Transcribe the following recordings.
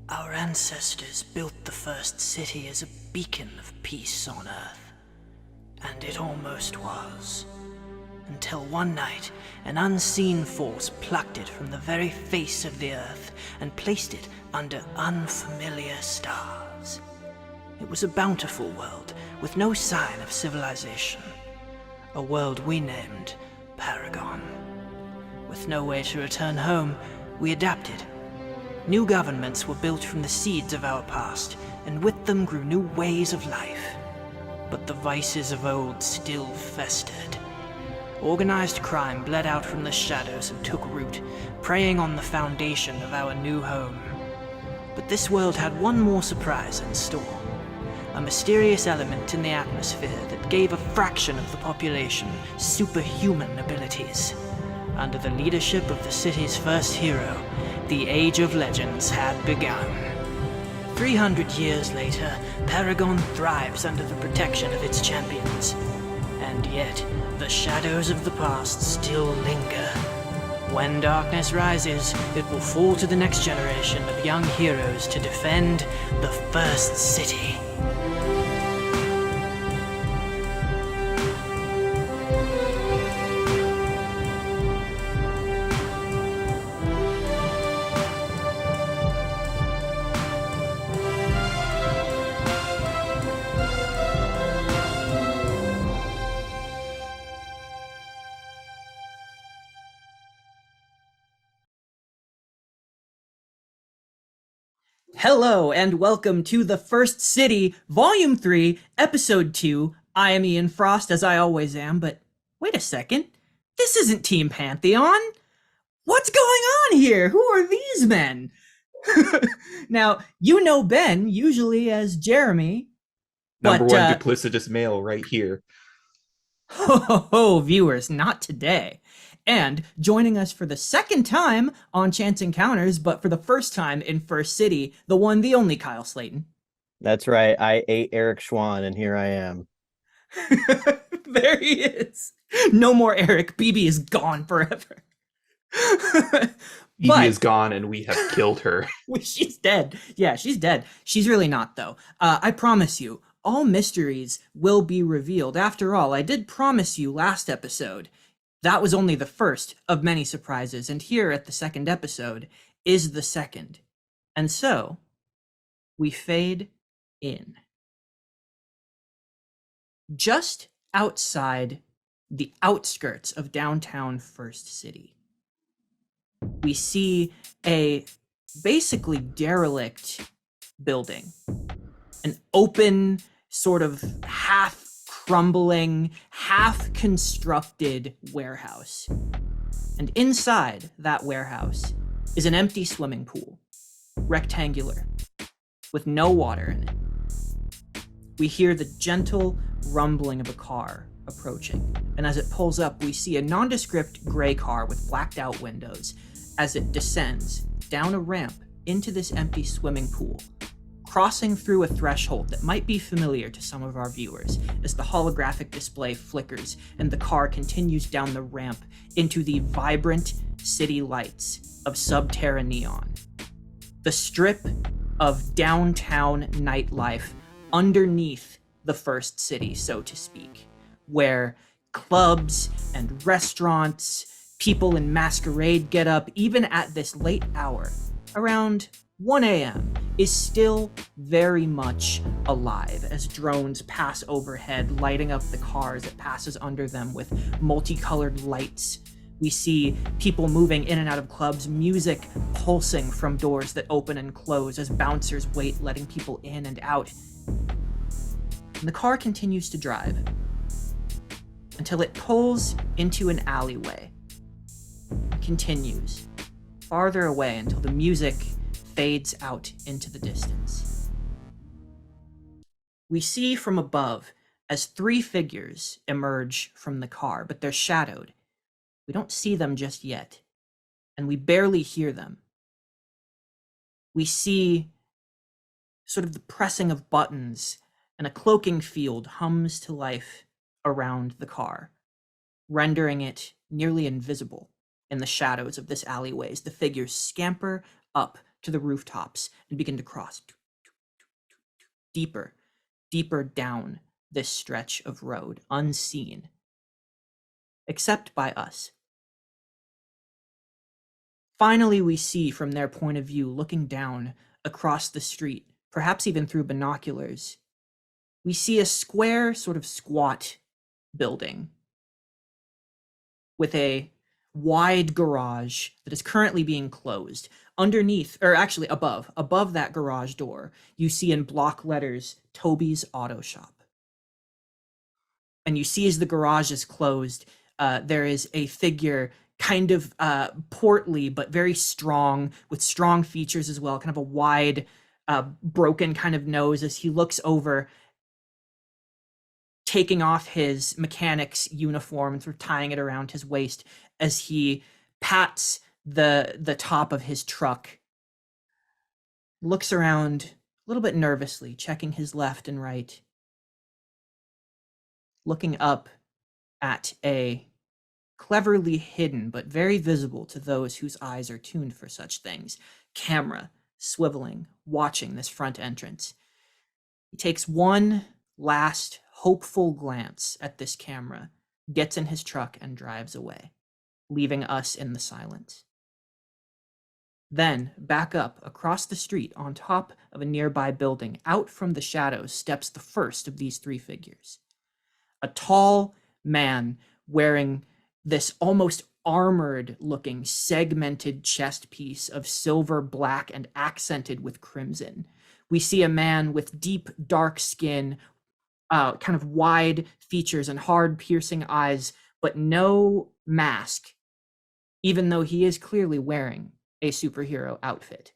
Our ancestors built the first city as a beacon of peace on Earth. And it almost was. Until one night, an unseen force plucked it from the very face of the Earth and placed it under unfamiliar stars. It was a bountiful world with no sign of civilization. A world we named Paragon. With no way to return home, we adapted. New governments were built from the seeds of our past, and with them grew new ways of life. But the vices of old still festered. Organized crime bled out from the shadows and took root, preying on the foundation of our new home. But this world had one more surprise in store. A mysterious element in the atmosphere that gave a fraction of the population superhuman abilities. Under the leadership of the city's first hero, the Age of Legends had begun. 300 years later, Paragon thrives under the protection of its champions. And yet, the shadows of the past still linger. When darkness rises, it will fall to the next generation of young heroes to defend the first city. Hello and welcome to The First City, Volume 3, Episode 2. I am Ian Frost, as I always am, but wait a second. This isn't Team Pantheon. What's going on here? Who are these men? Now, you know Ben, usually as Jeremy. Number But, one duplicitous male right here. viewers, not today. And joining us for the second time on Chance Encounters, but for the first time in First City, the one, the only Kyle Slayton. That's right. I ate Eric Schwann, and here I am. There he is. No more Eric. BB is gone forever. Evie is gone and we have killed her. She's dead. Yeah, she's dead. She's really not, though. I promise you, all mysteries will be revealed. After all, I did promise you last episode. That was only the first of many surprises, and here at the second episode is the second. And so, we fade in. Just outside the outskirts of downtown First City, we see a basically derelict building. An open, sort of half-crumbling, half-constructed warehouse. And inside that warehouse is an empty swimming pool, rectangular, with no water in it. We hear the gentle rumbling of a car approaching, and as it pulls up, we see a nondescript gray car with blacked out windows as it descends down a ramp into this empty swimming pool, crossing through a threshold that might be familiar to some of our viewers as the holographic display flickers and the car continues down the ramp into the vibrant city lights of Subterra Neon. The strip of downtown nightlife underneath the first city, so to speak, where clubs and restaurants, people in masquerade get up, even at this late hour, around 1 a.m., is still very much alive as drones pass overhead, lighting up the cars that passes under them with multicolored lights. We see people moving in and out of clubs, music pulsing from doors that open and close as bouncers wait, letting people in and out. And the car continues to drive until it pulls into an alleyway. It continues farther away until the music fades out into the distance. We see from above as three figures emerge from the car, but they're shadowed. We don't see them just yet, and we barely hear them. We see sort of the pressing of buttons, and a cloaking field hums to life around the car, rendering it nearly invisible in the shadows of this alleyway as the figures scamper up to the rooftops and begin to cross deeper, deeper down this stretch of road, unseen, except by us. Finally, we see from their point of view, looking down across the street, perhaps even through binoculars, we see a square, sort of squat building with a wide garage that is currently being closed. Underneath, or actually above that garage door, you see in block letters, Toby's Auto Shop. And you see as the garage is closed, there is a figure kind of portly, but very strong, with strong features as well, kind of a wide, broken kind of nose as he looks over, taking off his mechanic's uniform and sort of tying it around his waist as he pats the top of his truck, looks around a little bit nervously, checking his left and right, looking up at a cleverly hidden but very visible to those whose eyes are tuned for such things camera swiveling, watching this front entrance. He takes one last hopeful glance at this camera, gets in his truck, and drives away, leaving us in the silence. Then, back up across the street on top of a nearby building, out from the shadows steps the first of these three figures. A tall man wearing this almost armored-looking segmented chest piece of silver, black, and accented with crimson. We see a man with deep, dark skin, kind of wide features and hard, piercing eyes, but no mask, even though he is clearly wearing a superhero outfit.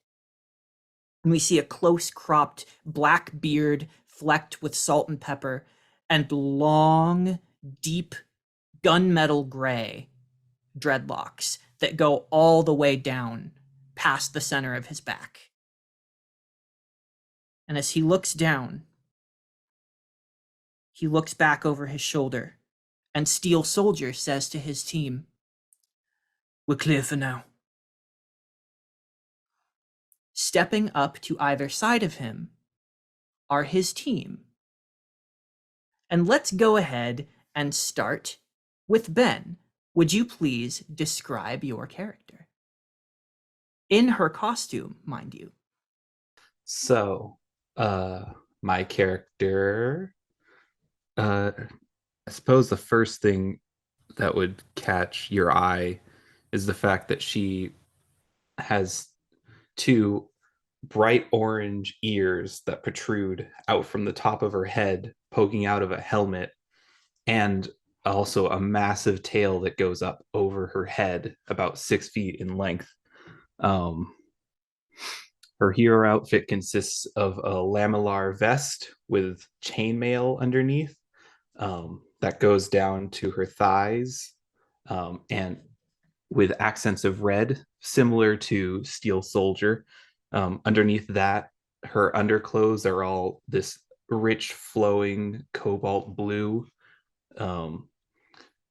And we see a close-cropped black beard flecked with salt and pepper, and long, deep, gunmetal gray dreadlocks that go all the way down past the center of his back. And as he looks down, he looks back over his shoulder, and Steel Soldier says to his team, "We're clear for now." Stepping up to either side of him are his team. And let's go ahead and start with Ben. Would you please describe your character? In her costume, mind you. So, my character, I suppose the first thing that would catch your eye is the fact that she has two bright orange ears that protrude out from the top of her head, poking out of a helmet, and also a massive tail that goes up over her head about 6 feet in length. Her hero outfit consists of a lamellar vest with chainmail underneath, that goes down to her thighs, and with accents of red, similar to Steel Soldier. Underneath that, her underclothes are all this rich, flowing cobalt blue,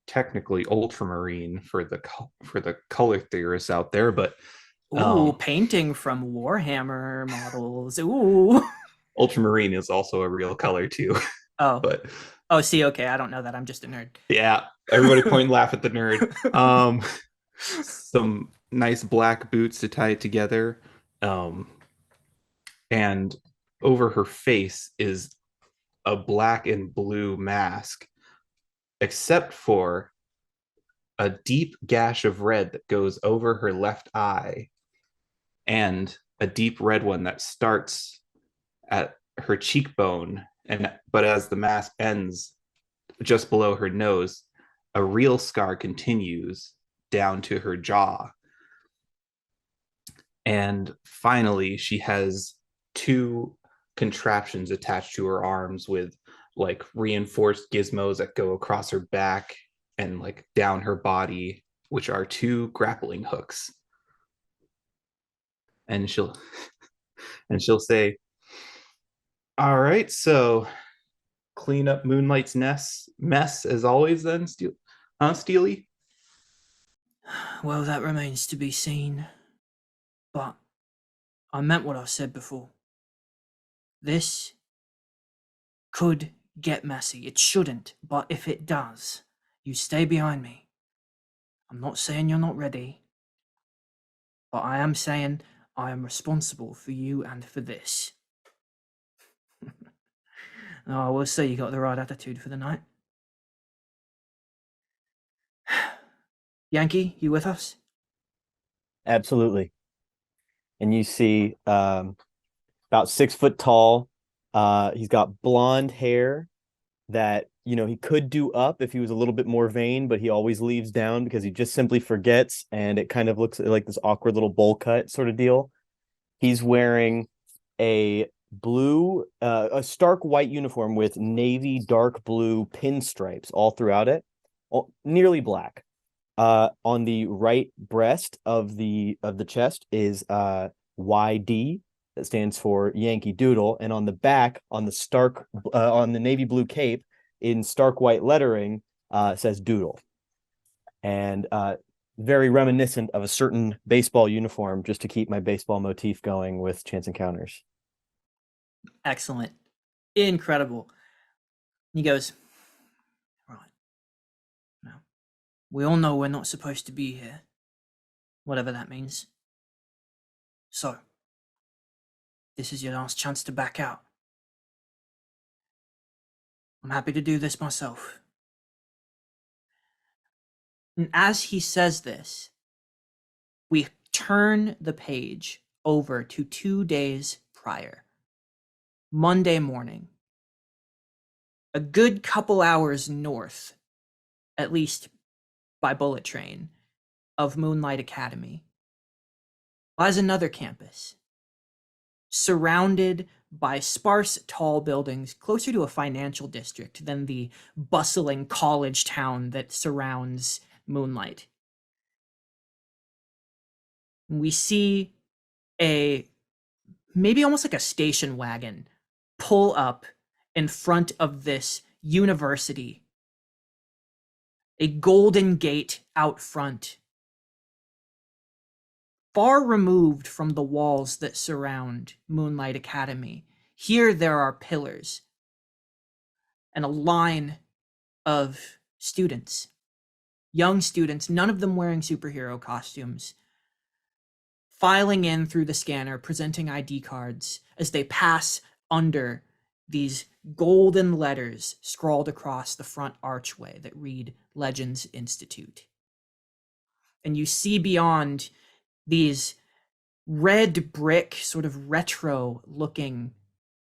technically ultramarine for the color theorists out there, but Ooh, painting from Warhammer models. Ooh. ultramarine is also a real color too. Oh. But see, okay, I don't know that. I'm just a nerd. yeah, everybody point and laugh at the nerd. Some nice black boots to tie it together. And over her face is a black and blue mask, except for a deep gash of red that goes over her left eye, and a deep red one that starts at her cheekbone, but as the mask ends just below her nose, a real scar continues down to her jaw. And finally, she has two contraptions attached to her arms with like reinforced gizmos that go across her back and like down her body, which are two grappling hooks. And she'll say, "All right, so clean up Moonlight's mess as always then, Steely?" Well, that remains to be seen. But I meant what I said before. This could get messy. It shouldn't, but if it does, you stay behind me. I'm not saying you're not ready, but I am saying I am responsible for you and for this. No, I will say you got the right attitude for the night. Yankee, you with us? Absolutely. And you see about 6 foot tall. He's got blonde hair that, he could do up if he was a little bit more vain, but he always leaves down because he just simply forgets. And it kind of looks like this awkward little bowl cut sort of deal. He's wearing a stark white uniform with navy dark blue pinstripes all throughout it, nearly black. On the right breast of the chest is YD, that stands for Yankee Doodle, and on the back, on the navy blue cape in stark white lettering, says Doodle, and very reminiscent of a certain baseball uniform, just to keep my baseball motif going with Chance Encounters. Excellent. Incredible. He goes, right. Now, we all know we're not supposed to be here, whatever that means. So, this is your last chance to back out. I'm happy to do this myself. And as he says this, we turn the page over to 2 days prior. Monday morning. A good couple hours north, at least by bullet train, of Moonlight Academy, lies another campus, surrounded by sparse, tall buildings closer to a financial district than the bustling college town that surrounds Moonlight. We see maybe almost like a station wagon pull up in front of this university. A golden gate out front, far removed from the walls that surround Moonlight Academy. Here there are pillars and a line of students, young students, none of them wearing superhero costumes, filing in through the scanner, presenting ID cards as they pass under these golden letters scrawled across the front archway that read Legends Institute. And you see beyond these red brick, sort of retro looking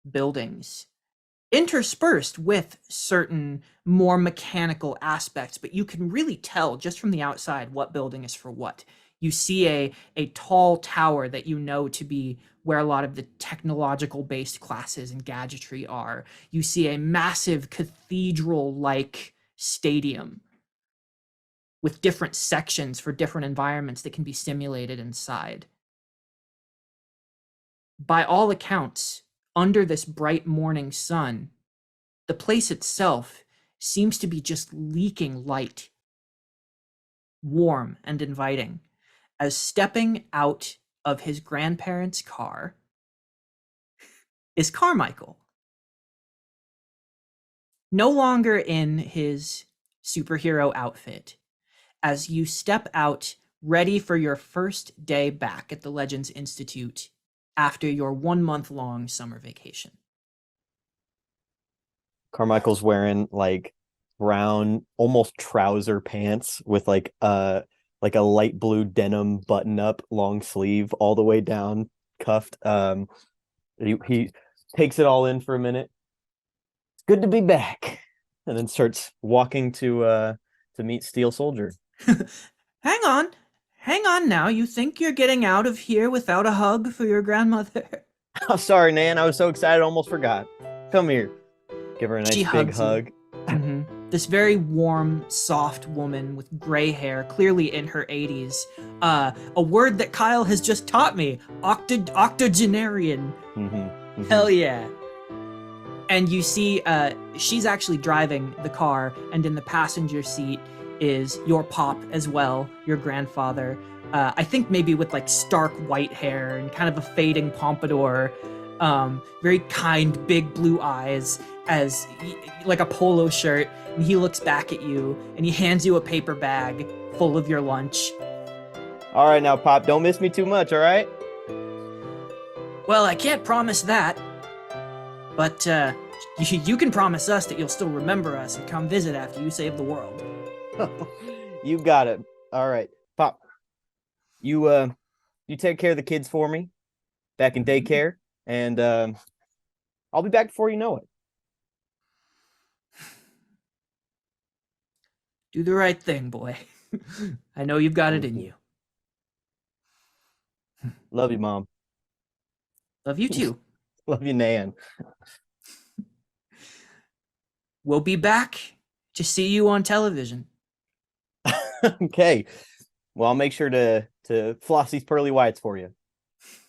buildings, interspersed with certain more mechanical aspects, but you can really tell just from the outside what building is for what. You see a tall tower that you know to be where a lot of the technological based classes and gadgetry are. You see a massive cathedral-like stadium with different sections for different environments that can be simulated inside. By all accounts, under this bright morning sun, the place itself seems to be just leaking light, warm and inviting, as stepping out of his grandparents' car is Carmichael. No longer in his superhero outfit, as you step out ready for your first day back at the Legends Institute after your 1-month-long summer vacation. Carmichael's wearing like brown, almost trouser pants with like a light blue denim button up long sleeve all the way down, cuffed. He takes it all in for a minute. It's good to be back, and then starts walking to meet Steel Soldier. Hang on now. You think you're getting out of here without a hug for your grandmother? Oh, sorry, Nan. I was so excited, I almost forgot. Come here. Give her a nice big hug. Mm-hmm. This very warm, soft woman with gray hair, clearly in her 80s. A word that Kyle has just taught me, octogenarian. Mm-hmm. Mm-hmm. Hell yeah. And you see she's actually driving the car, and in the passenger seat is your pop as well, your grandfather, I think maybe with like stark white hair and kind of a fading pompadour, very kind, big blue eyes, like a polo shirt. And he looks back at you and he hands you a paper bag full of your lunch. All right, now, Pop, don't miss me too much, all right? Well, I can't promise that, but you can promise us that you'll still remember us and come visit after you save the world. You got it. All right, Pop. You take care of the kids for me back in daycare, and I'll be back before you know it. Do the right thing, boy. I know you've got it in you. Love you, Mom. Love you too. Love you, Nan. We'll be back to see you on television. Okay. Well, I'll make sure to floss these pearly whites for you.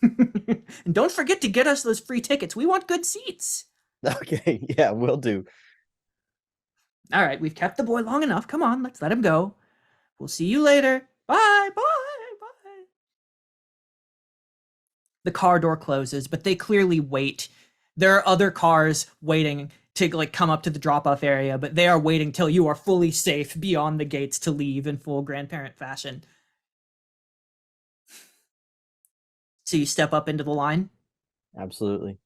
And don't forget to get us those free tickets. We want good seats. Okay, yeah, will do. All right, we've kept the boy long enough. Come on, let's let him go. We'll see you later. Bye, bye, bye. The car door closes, but they clearly wait. There are other cars waiting to like come up to the drop-off area, but they are waiting till you are fully safe beyond the gates to leave in full grandparent fashion. So you step up into the line? Absolutely.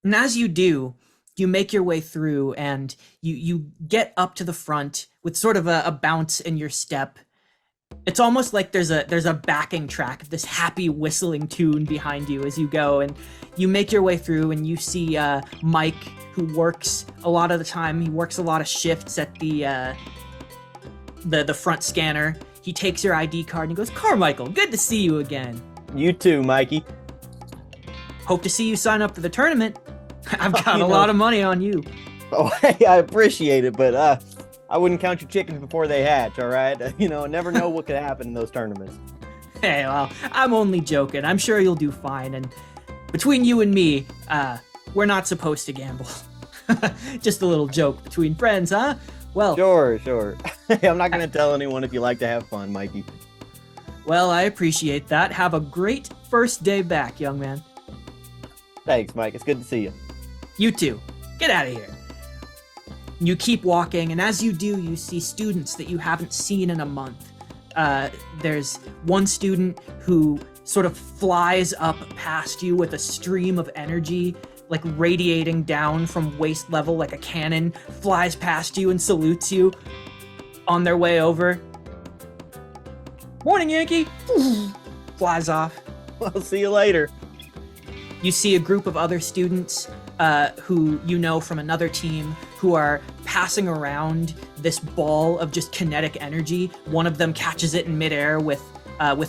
And as you do, you make your way through and you get up to the front with sort of a bounce in your step. It's almost like there's a backing track, this happy whistling tune behind you as you go, and you make your way through and you see Mike, who works a lot of the time. He works a lot of shifts at the front scanner. He takes your ID card and he goes, "Carmichael, good to see you again. You too, Mikey." Hope to see you sign up for the tournament. I've got a lot of money on you." Oh, hey, I appreciate it, but I wouldn't count your chickens before they hatch, all right? Never know what could happen in those tournaments. Hey, well, I'm only joking. I'm sure you'll do fine. And between you and me, we're not supposed to gamble. Just a little joke between friends, huh? Well, Sure. I'm not going to tell anyone if you like to have fun, Mikey. well, I appreciate that. Have a great first day back, young man. Thanks, Mike. It's good to see you. You too. Get out of here. You keep walking, and as you do, you see students that you haven't seen in a month. There's one student who sort of flies up past you with a stream of energy, like radiating down from waist level like a cannon, flies past you and salutes you on their way over. "Morning, Yankee!" Flies off. I'll see you later. You see a group of other students who you know from another team who are passing around this ball of just kinetic energy. One of them catches it in midair with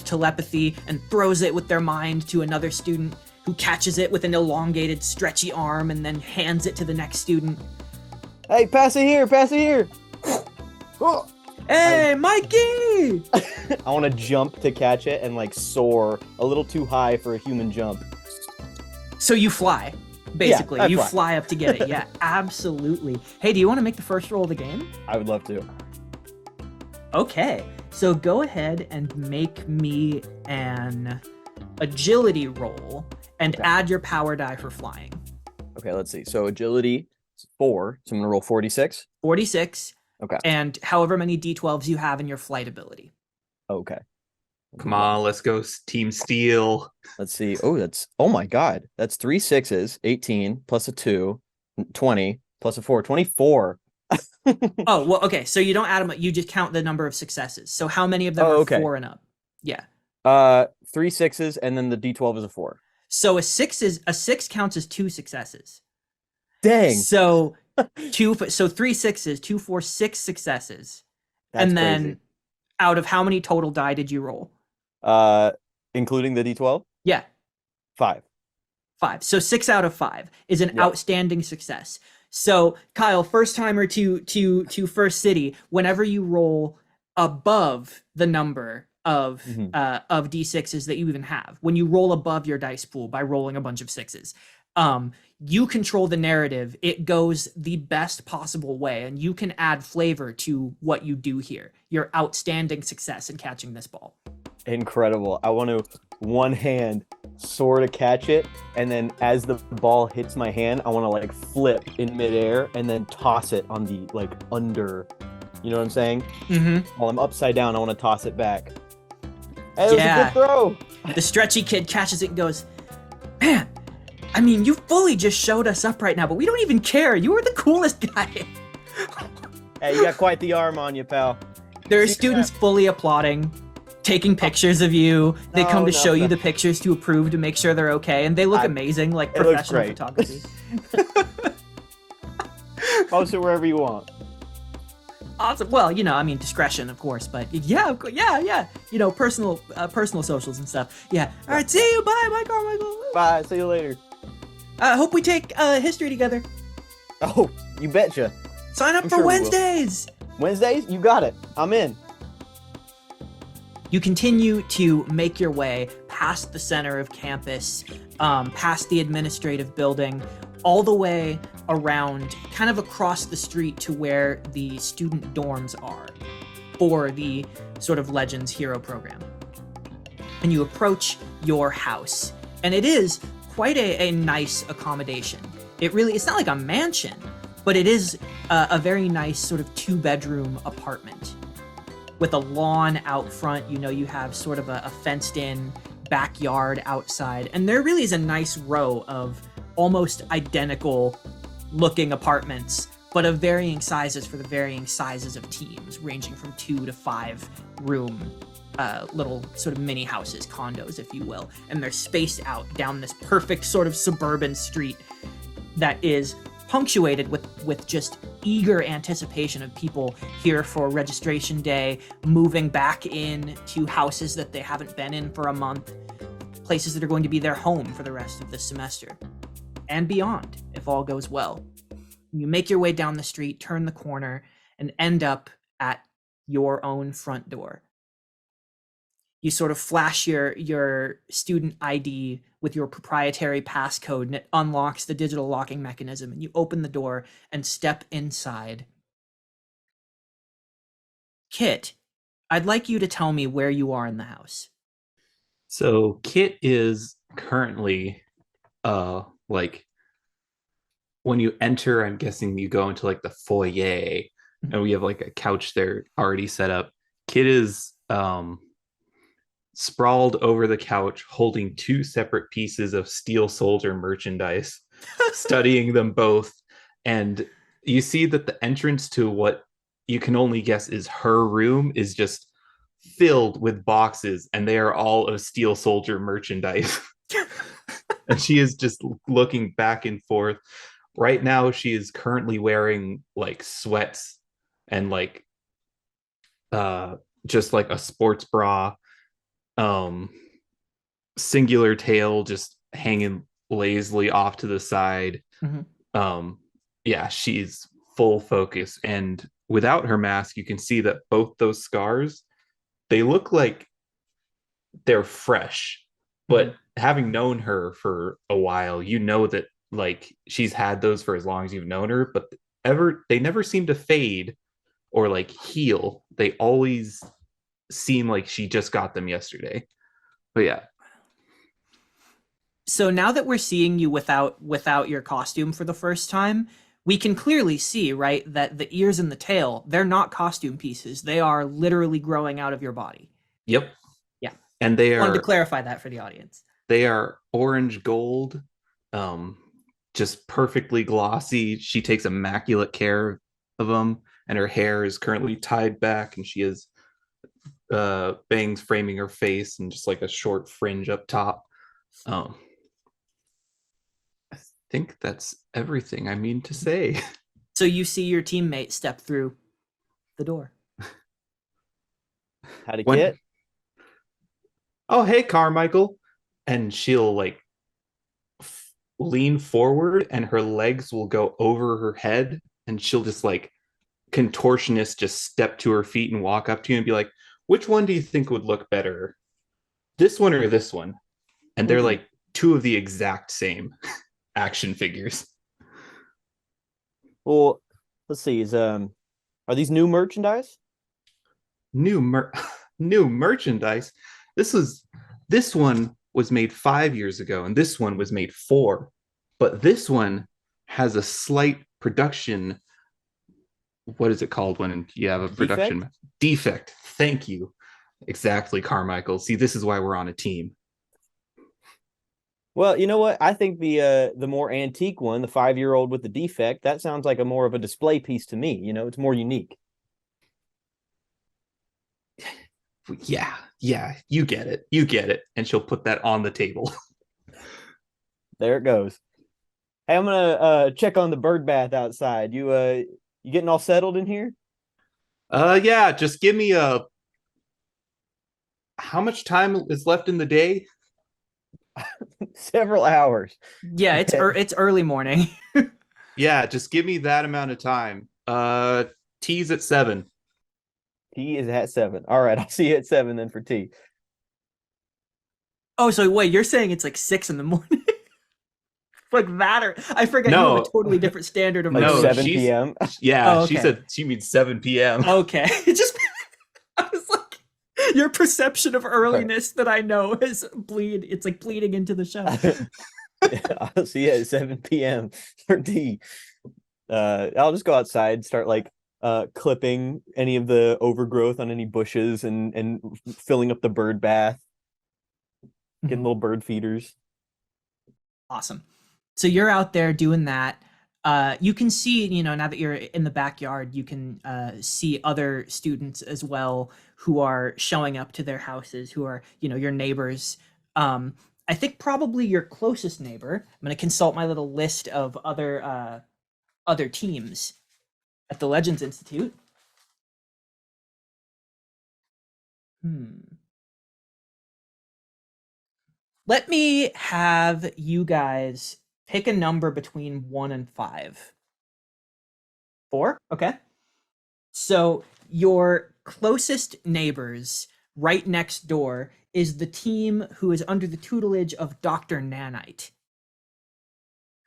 telepathy and throws it with their mind to another student who catches it with an elongated, stretchy arm and then hands it to the next student. Hey, pass it here. Oh. "Hey, Mikey!" I want to jump to catch it and like soar a little too high for a human jump. So you fly, basically. Yeah, I you fly. fly up to get it. Yeah, absolutely. Hey, do you want to make the first roll of the game? I would love to. Okay, so go ahead and make me an agility roll and Okay. add your power die for flying. Okay, let's see. So agility is 4, so I'm gonna roll 46. 46. Okay. And however many d12s you have in your flight ability. Okay. Come on, let's go Team Steel. Let's see. Oh my God. That's 3 6s, 18 plus a 2, 20 plus a 4, 24. Oh, well, okay. So you don't add them up. You just count the number of successes. So how many of them are okay. 4 and up? Yeah. 3 6s, and then the D12 is a 4. So a 6 counts as 2 successes. Dang. So 3 6s, 2, 4, 6 successes. That's and then crazy. out of how many total die did you roll? Including the D12? Yeah. 5. 5. So 6 out of 5 is an Yep. outstanding success. So Kyle, first timer to First City, whenever you roll above the number of d6s that you even have, when you roll above your dice pool by rolling a bunch of 6s, you control the narrative. It goes the best possible way, and you can add flavor to what you do here. Your outstanding success in catching this ball. Incredible. I want to one hand sort of catch it, and then as the ball hits my hand, I want to like flip in midair and then toss it on the like under. You know what I'm saying? Mm-hmm. While I'm upside down, I want to toss it back. Hey, it was a Yeah. good throw. The stretchy kid catches it and goes, "Man, I mean, you fully just showed us up right now, but we don't even care. You are the coolest guy." Hey, you got quite the arm on you, pal. There are See students fully applauding, taking pictures of you. They come to show you the pictures to approve to make sure they're okay, and they look amazing, like it looks professional great. photography. Post it wherever you want. Awesome. Well, you know, I mean, discretion, of course, but yeah, yeah. You know, personal socials and stuff. Yeah. All right. See you. Bye. Bye, Carmichael. Bye. See you later. Hope we take history together. Oh, you betcha. Sign up I'm for sure we will. Wednesdays. Wednesdays, you got it. I'm in. You continue to make your way past the center of campus, past the administrative building, all the way around, kind of across the street to where the student dorms are for the sort of Legends Hero program. And you approach your house, and it is quite a nice accommodation. It's not like a mansion, but it is a very nice sort of 2-bedroom apartment with a lawn out front. You know, you have sort of a fenced-in backyard outside, and there really is a nice row of almost identical looking apartments, but of varying sizes for the varying sizes of teams, ranging from 2 to 5 room little sort of mini houses, condos, if you will. And they're spaced out down this perfect sort of suburban street that is punctuated with just eager anticipation of people here for registration day, moving back in to houses that they haven't been in for a month, places that are going to be their home for the rest of the semester and beyond, if all goes well. You make your way down the street, turn the corner, and end up at your own front door. You sort of flash your student ID with your proprietary passcode, and it unlocks the digital locking mechanism, and you open the door and step inside. Kit, I'd like you to tell me where you are in the house. So Kit is currently like when you enter, I'm guessing you go into like the foyer and we have like a couch there already set up. Kit is sprawled over the couch holding 2 separate pieces of Steel Soldier merchandise, studying them both. And you see that the entrance to what you can only guess is her room is just filled with boxes, and they are all of Steel Soldier merchandise. And she is just looking back and forth. Right now, she is currently wearing like sweats and like just like a sports bra, singular tail just hanging lazily off to the side. Yeah, she's full focus, and without her mask you can see that both those scars, they look like they're fresh, but having known her for a while, you know that like she's had those for as long as you've known her, but they never seem to fade or like heal. They always seem like she just got them yesterday. But yeah. So now that we're seeing you without your costume for the first time, we can clearly see, right, that the ears and the tail, they're not costume pieces. They are literally growing out of your body. Yep. Yeah. And they I wanted to are clarify that for the audience. they are orange gold, just perfectly glossy. She takes immaculate care of them, and her hair is currently tied back, and she has bangs framing her face and just like a short fringe up top. I think that's everything I mean to say. So you see your teammate step through the door. How'd it get? Oh, hey, Carmichael. And she'll like lean forward and her legs will go over her head, and she'll just like contortionist just step to her feet and walk up to you and be like, which one do you think would look better? This one or this one? And they're like 2 of the exact same action figures. Well, let's see. Are these new merchandise? New merchandise. This one was made 5 years ago, and this one was made 4. But this one has a slight production. What is it called when you have a production defect? Thank you. Exactly, Carmichael. See, this is why we're on a team. Well, you know what? I think the more antique one, the 5-year-old with the defect, that sounds like a more of a display piece to me. It's more unique. Yeah, you get it. And she'll put that on the table. There it goes. Hey, I'm gonna check on the bird bath outside. You getting all settled in here? Yeah, just give me a how much time is left in the day? Several hours. Yeah, it's early morning. Yeah, just give me that amount of time. Tea's at 7. Tea is at 7. All right, I'll see you at 7 then for tea. Oh, so wait, you're saying it's like 6 in the morning? Like that, or I forget. You have No. a totally different standard of Like No, 7 she's- p.m. Yeah, Oh, she okay. said she means 7 p.m. Okay, it just I was like, your perception of earliness that I know is it's like bleeding into the show. I'll see you at 7 p.m. for tea. I'll just go outside, start like clipping any of the overgrowth on any bushes and filling up the bird bath, getting little bird feeders. Awesome. So you're out there doing that. You can see, now that you're in the backyard, you can see other students as well who are showing up to their houses, who are, your neighbors. I think probably your closest neighbor. I'm going to consult my little list of other teams at the Legends Institute. Let me have you guys pick a number between 1 and 5. 4? Okay. So your closest neighbors right next door is the team who is under the tutelage of Dr. Nanite,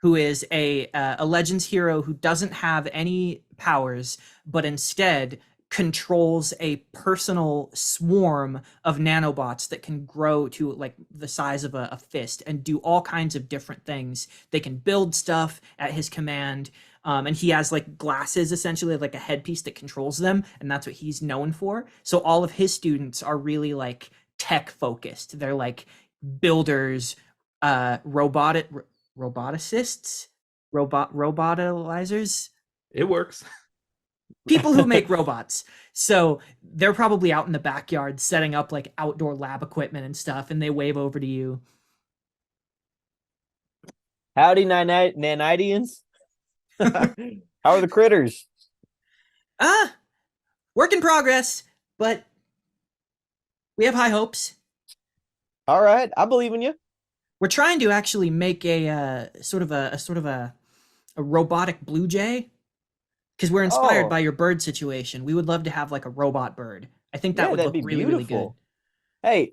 who is a Legends hero who doesn't have any powers, but instead controls a personal swarm of nanobots that can grow to like the size of a fist and do all kinds of different things. They can build stuff at his command. And he has like glasses, essentially like a headpiece that controls them, and that's what he's known for. So all of his students are really like tech focused. They're like builders, roboticists, robotalizers. It works. People who make robots. So they're probably out in the backyard setting up like outdoor lab equipment and stuff, and they wave over to you. Howdy, Nanitians. How are the critters? Work in progress, but we have high hopes. All right, I believe in you. We're trying to actually make a sort of a robotic blue jay, because we're inspired by your bird situation. We would love to have like a robot bird. I think that would that'd look be really, really good. Hey,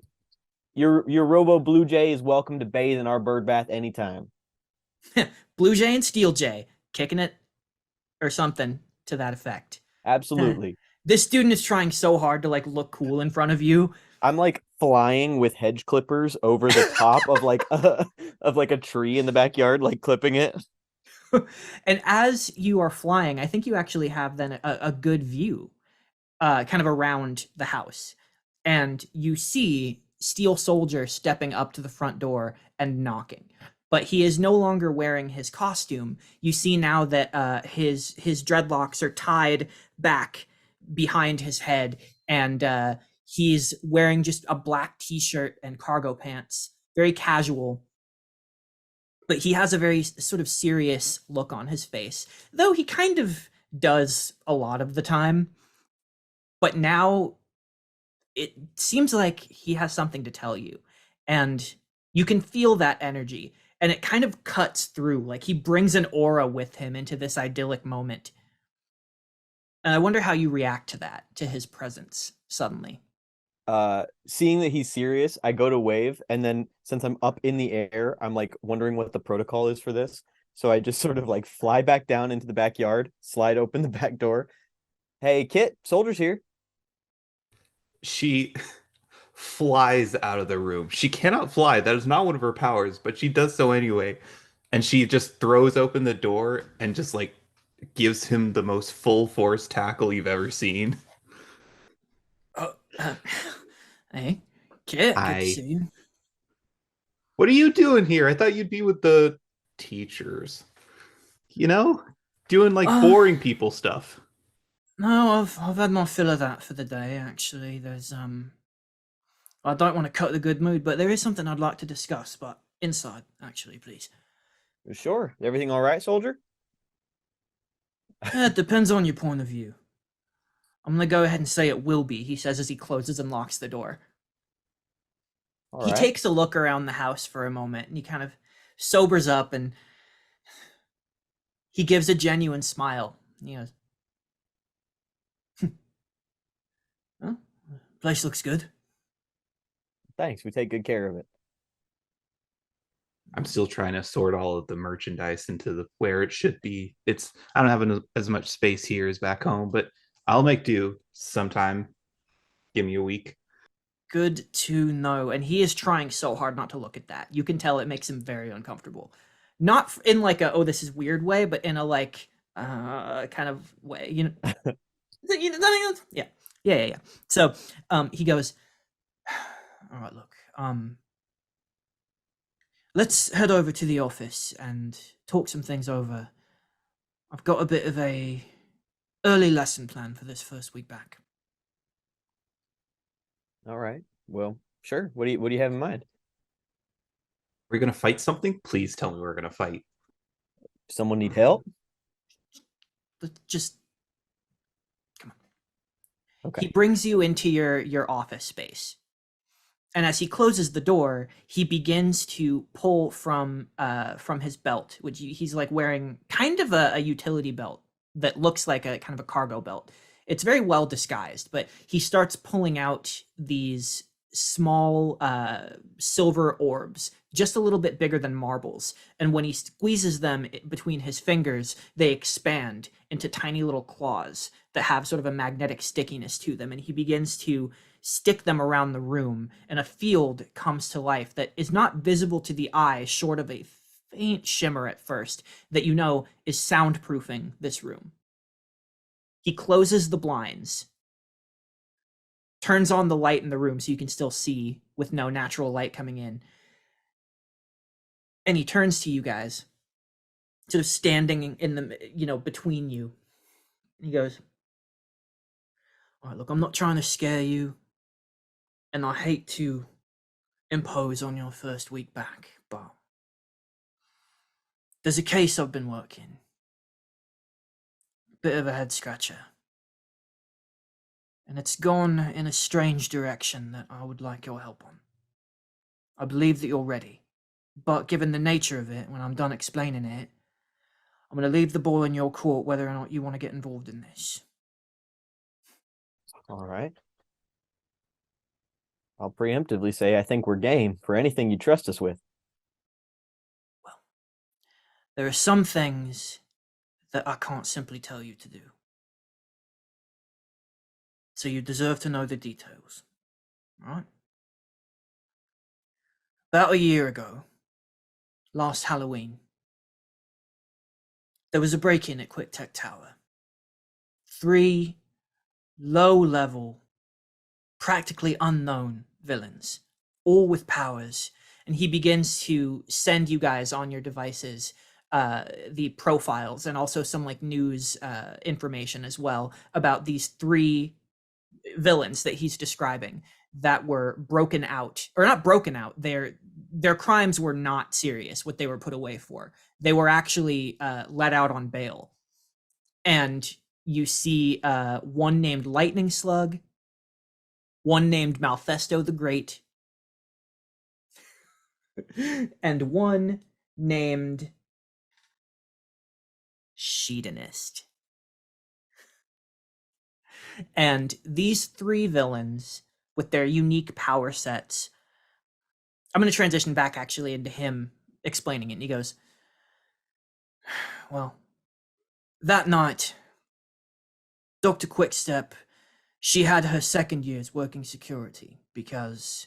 your Robo Blue Jay is welcome to bathe in our bird bath anytime. Blue jay and steel jay, kicking it, or something to that effect. Absolutely. This student is trying so hard to like look cool in front of you. I'm like flying with hedge clippers over the top of like a tree in the backyard, like clipping it. And as you are flying, I think you actually have then a good view, kind of around the house, and you see Steel Soldier stepping up to the front door and knocking. But he is no longer wearing his costume. You see now that his dreadlocks are tied back behind his head, and he's wearing just a black t-shirt and cargo pants, very casual. But he has a very sort of serious look on his face, though he kind of does a lot of the time. But now it seems like he has something to tell you, and you can feel that energy, and it kind of cuts through. Like he brings an aura with him into this idyllic moment. And I wonder how you react to that, to his presence suddenly. Seeing that he's serious, I go to wave, and then since I'm up in the air, I'm like wondering what the protocol is for this. So I just sort of like fly back down into the backyard, slide open the back door. Hey, Kit, Soldier's here. She flies out of the room. She cannot fly. That is not one of her powers, but she does so anyway. And she just throws open the door and just like gives him the most full force tackle you've ever seen. Oh, hey, Kit, good to I see you. What are you doing here? I thought you'd be with the teachers. You know? Doing like Oh, boring people stuff. no, I've had my fill of that for the day. Actually, there's I don't want to cut the good mood, but there is something I'd like to discuss. But inside, actually, please. Sure. Everything all right, soldier? It depends on your point of view. I'm gonna go ahead and say it will be. He says as he closes and locks the door. All He right. takes a look around the house for a moment, and he kind of sobers up, and he gives a genuine smile. He goes, "Well, place looks good." Thanks. We take good care of it. I'm still trying to sort all of the merchandise into the where it should be. I don't have as much space here as back home, but I'll make do sometime. Give me a week. Good to know. And he is trying so hard not to look at that. You can tell it makes him very uncomfortable. Not in like a, oh, this is weird way, but in a like, kind of way, you know? Yeah. Yeah. So, he goes, all right, look, let's head over to the office and talk some things over. I've got a bit of a early lesson plan for this first week back. All right. Well, sure. What do you have in mind? We're gonna fight something? Please tell me we're gonna fight. Someone need help? But just Okay. he brings you into your office space. And as he closes the door, he begins to pull from his belt, which he's like wearing kind of a utility belt that looks like a kind of a cargo belt. It's very well disguised, but he starts pulling out these small silver orbs, just a little bit bigger than marbles. And when he squeezes them between his fingers, they expand into tiny little claws that have sort of a magnetic stickiness to them. And he begins to stick them around the room, and a field comes to life that is not visible to the eye, short of a faint shimmer at first, that you know is soundproofing this room. He closes the blinds, turns on the light in the room so you can still see with no natural light coming in, and he turns to you guys, sort of standing in the, between you. And he goes, all right, look, I'm not trying to scare you, and I hate to impose on your first week back, but there's a case I've been working. Bit of a head scratcher. And it's gone in a strange direction that I would like your help on. I believe that you're ready, but given the nature of it, when I'm done explaining it, I'm going to leave the ball in your court whether or not you want to get involved in this. All right. I'll preemptively say I think we're game for anything you trust us with. Well, there are some things that I can't simply tell you to do. So you deserve to know the details. Right? About a year ago, last Halloween, there was a break-in at Quick Tech Tower. 3 low-level, practically unknown villains, all with powers, and he begins to send you guys on your devices the profiles and also some like news information as well about these 3 villains that he's describing that were broken out, or not broken out. Their crimes were not serious, what they were put away for. They were actually let out on bail. And you see one named Lightning Slug, one named Malfesto the Great, and one named Sheetonist. And these 3 villains, with their unique power sets, I'm going to transition back actually into him explaining it. And he goes, well, that night, Dr. Quickstep She had her second years working security because,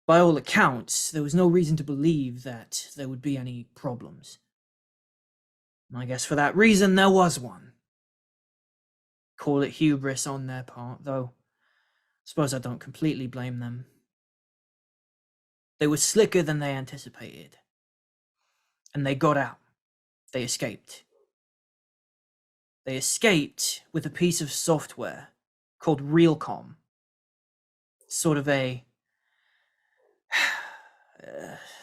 by all accounts, there was no reason to believe that there would be any problems. I guess for that reason there was one. Call it hubris on their part, though I suppose I don't completely blame them. They were slicker than they anticipated. And they got out. They escaped. They escaped with a piece of software called Realcom. Sort of a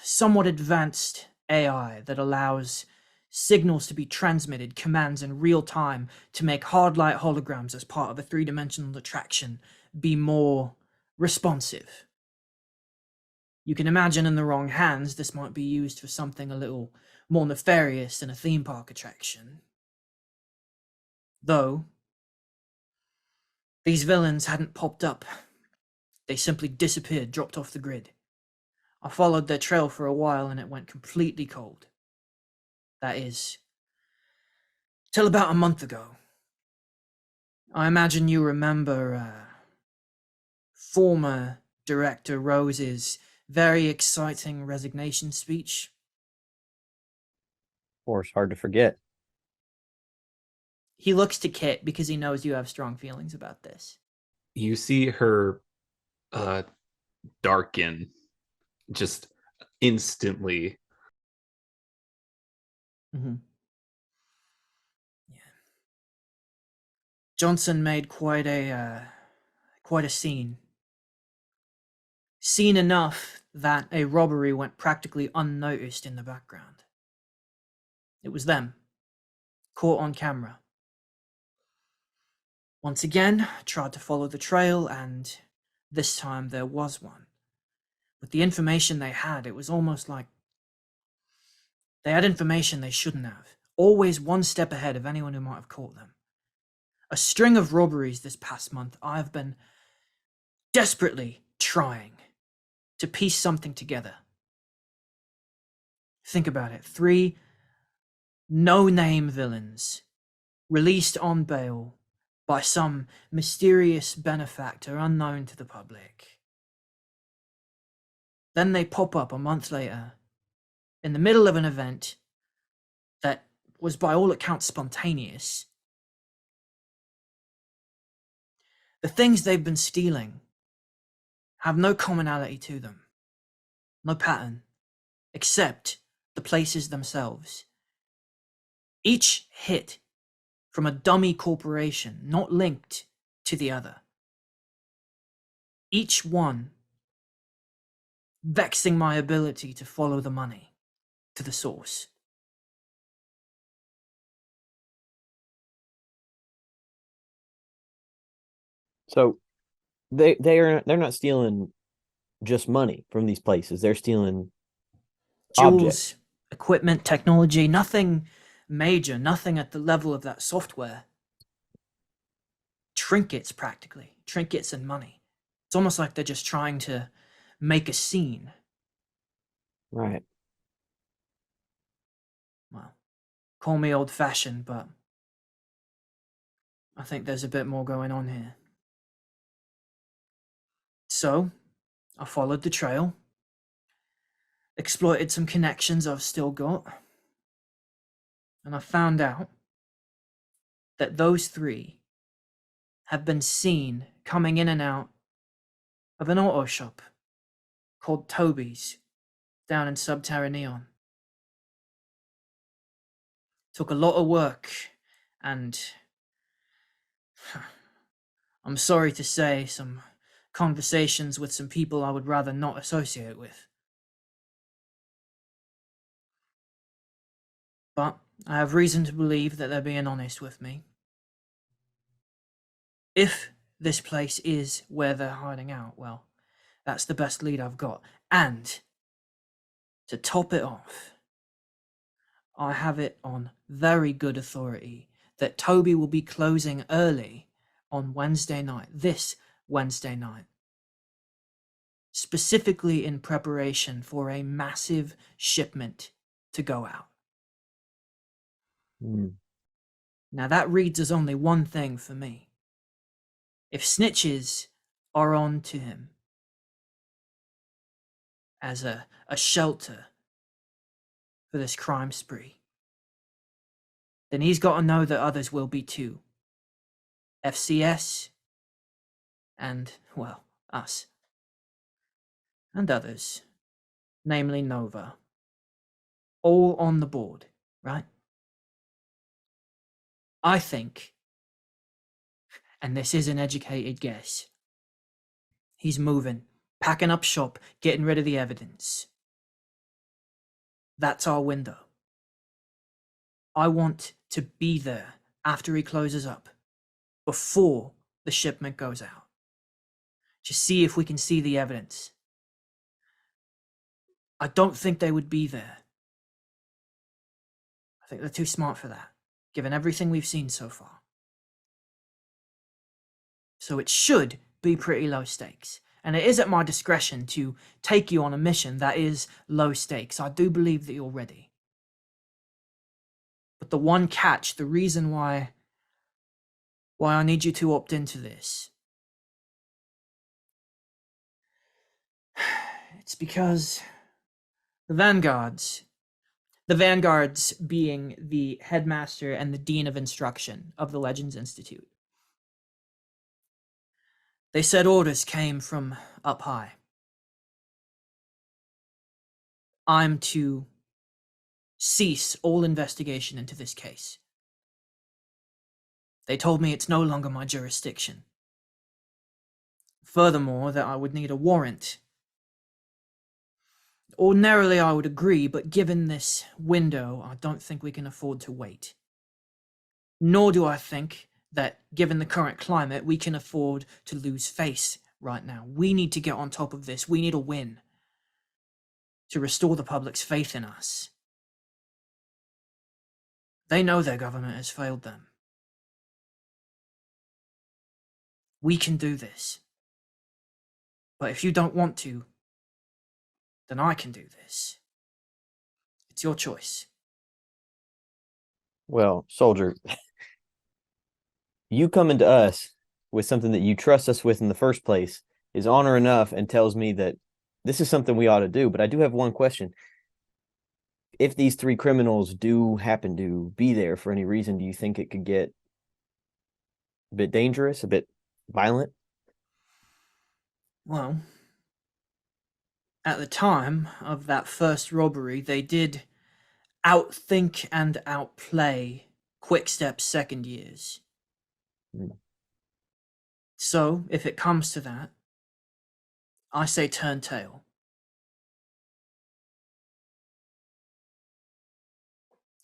somewhat advanced AI that allows signals to be transmitted, commands in real time to make hard light holograms as part of a three-dimensional attraction be more responsive. You can imagine in the wrong hands, this might be used for something a little more nefarious than a theme park attraction. Though, these villains hadn't popped up. They simply disappeared, dropped off the grid. I followed their trail for a while and it went completely cold. That is, till about a month ago. I imagine you remember former director Rose's very exciting resignation speech. Of course, hard to forget. He looks to Kit because he knows you have strong feelings about this. You see her darken just instantly. Mm-hmm. Yeah. Johnson made quite a scene. Scene enough that a robbery went practically unnoticed in the background. It was them, caught on camera. Once again, tried to follow the trail, and this time there was one. With the information they had, it was almost like they had information they shouldn't have, always one step ahead of anyone who might have caught them. A string of robberies this past month. I've been desperately trying to piece something together. Think about it. 3 no-name villains released on bail by some mysterious benefactor unknown to the public. Then they pop up a month later in the middle of an event that was by all accounts spontaneous. The things they've been stealing have no commonality to them, no pattern, except the places themselves. Each hit from a dummy corporation not linked to the other. Each one vexing my ability to follow the money to the source. So they're not stealing just money from these places. They're stealing objects. Jewels, equipment, technology, nothing major, nothing at the level of that software. Trinkets, practically. Trinkets and money. It's almost like they're just trying to make a scene. Right. Well, call me old-fashioned, but I think there's a bit more going on here. So, I followed the trail, exploited some connections I've still got, and I found out that those 3 have been seen coming in and out of an auto shop called Toby's down in Subterranean. Took a lot of work, and I'm sorry to say, some conversations with some people I would rather not associate with. But I have reason to believe that they're being honest with me. If this place is where they're hiding out, well, that's the best lead I've got. And to top it off, I have it on very good authority that Toby will be closing early on Wednesday night, this Wednesday night, specifically in preparation for a massive shipment to go out. Mm. Now that reads as only one thing for me. if snitches are on to him as a shelter for this crime spree, then he's got to know that others will be too. FCS and, well, us. And others, namely Nova. All on the board, right? I think, and this is an educated guess, he's moving, packing up shop, getting rid of the evidence. That's our window. I want to be there after he closes up, before the shipment goes out. Just see if we can see the evidence. I don't think they would be there. I think they're too smart for that, given everything we've seen so far. So it should be pretty low stakes. And it is at my discretion to take you on a mission that is low stakes. I do believe that you're ready. But the one catch, the reason why I need you to opt into this, it's because the Vangardes being the headmaster and the dean of instruction of the Legends Institute, they said orders came from up high. I'm to cease all investigation into this case. They told me it's no longer my jurisdiction. Furthermore, that I would need a warrant. Ordinarily, I would agree, but given this window, I don't think we can afford to wait. Nor do I think that, given the current climate, we can afford to lose face right now. We need to get on top of this. We need a win to restore the public's faith in us. They know their government has failed them. We can do this. But if you don't want to, then I can do this. It's your choice. Well, soldier, you coming to us with something that you trust us with in the first place is honor enough and tells me that this is something we ought to do. But I do have one question. If these three criminals do happen to be there for any reason, do you think it could get a bit dangerous, a bit violent? Well, at the time of that first robbery, they did outthink and outplay Quickstep's second years. So, if it comes to that, I say turn tail.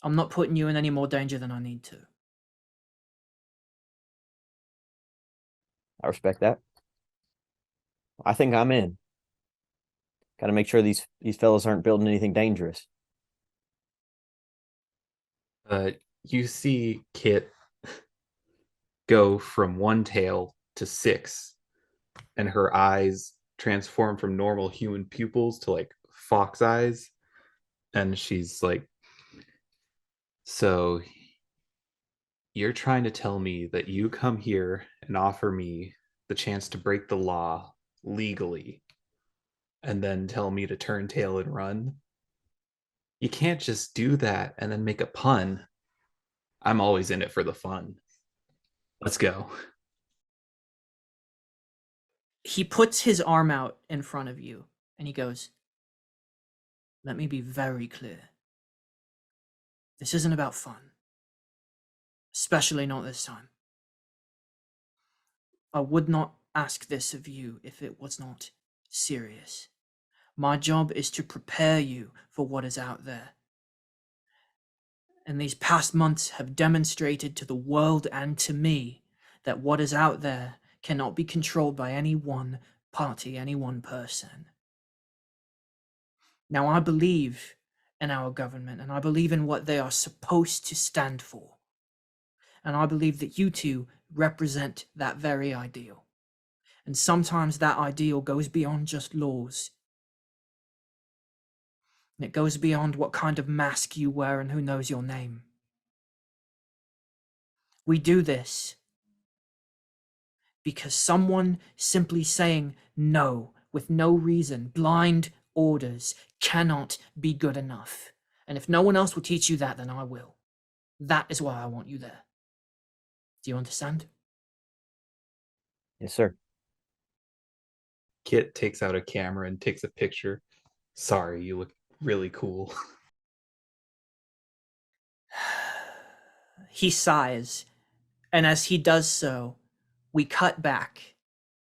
I'm not putting you in any more danger than I need to. I respect that. I think I'm in. Got to make sure these fellas aren't building anything dangerous. You see Kit go from one tail to 6, and her eyes transform from normal human pupils to like fox eyes, and she's like, so you're trying to tell me that you come here and offer me the chance to break the law legally and then tell me to turn tail and run? You can't just do that and then make a pun. I'm always in it for the fun. Let's go. He puts his arm out in front of you and he goes, let me be very clear. This isn't about fun. Especially not this time. I would not ask this of you if it was not serious. My job is to prepare you for what is out there. And these past months have demonstrated to the world and to me that what is out there cannot be controlled by any one party, any one person. Now, I believe in our government, and I believe in what they are supposed to stand for. And I believe that you two represent that very ideal. And sometimes that ideal goes beyond just laws. And it goes beyond what kind of mask you wear and who knows your name. We do this because someone simply saying no with no reason, blind orders, cannot be good enough. And if no one else will teach you that, then I will. That is why I want you there. Do you understand? Yes, sir. Kit takes out a camera and takes a picture. Sorry, you look really cool. He sighs, and as he does so, we cut back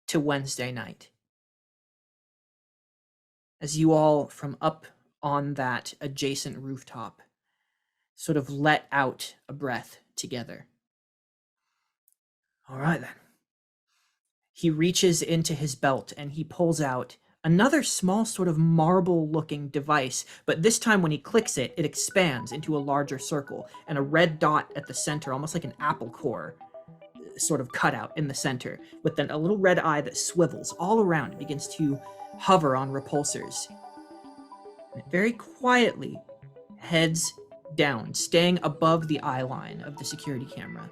to Wednesday night. As you all from up on that adjacent rooftop sort of let out a breath together. All right then. He reaches into his belt and he pulls out another small sort of marble-looking device, but this time when he clicks it, it expands into a larger circle and a red dot at the center, almost like an apple core sort of cutout in the center, with then a little red eye that swivels all around and begins to hover on repulsors. And it very quietly heads down, staying above the eye line of the security camera.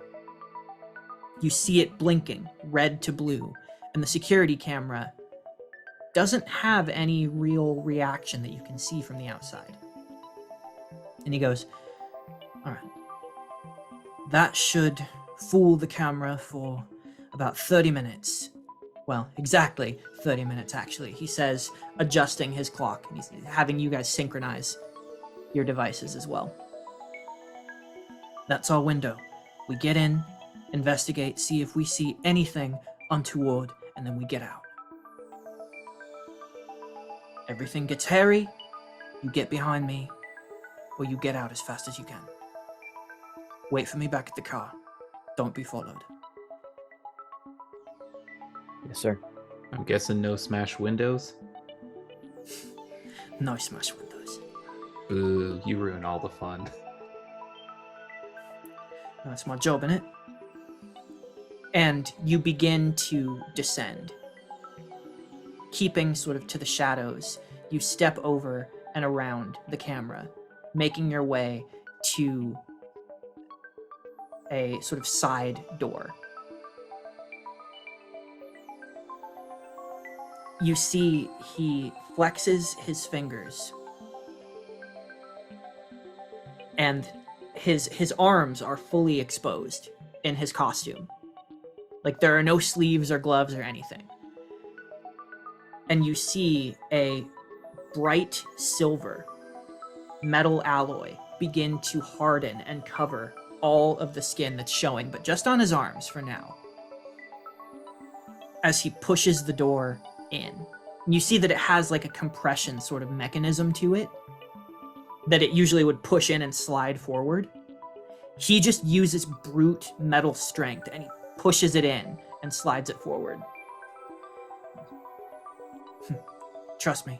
You see it blinking, red to blue, and the security camera doesn't have any real reaction that you can see from the outside. And he goes, all right, that should fool the camera for about 30 minutes. Well, exactly 30 minutes, actually, he says, adjusting his clock, and he's having you guys synchronize your devices as well. That's our window. We get in, investigate, see if we see anything untoward, and then we get out. Everything gets hairy, you get behind me, or you get out as fast as you can. Wait for me back at the car. Don't be followed. Yes, sir. I'm guessing no smash windows. No smash windows. Boo, you ruin all the fun. That's my job, innit? And you begin to descend. Keeping sort of to the shadows, you step over and around the camera, making your way to a sort of side door. You see he flexes his fingers, and his arms are fully exposed in his costume. Like there are no sleeves or gloves or anything. And you see a bright silver metal alloy begin to harden and cover all of the skin that's showing, but just on his arms for now. As he pushes the door in, you see that it has like a compression sort of mechanism to it that it usually would push in and slide forward. He just uses brute metal strength and he pushes it in and slides it forward. Trust me,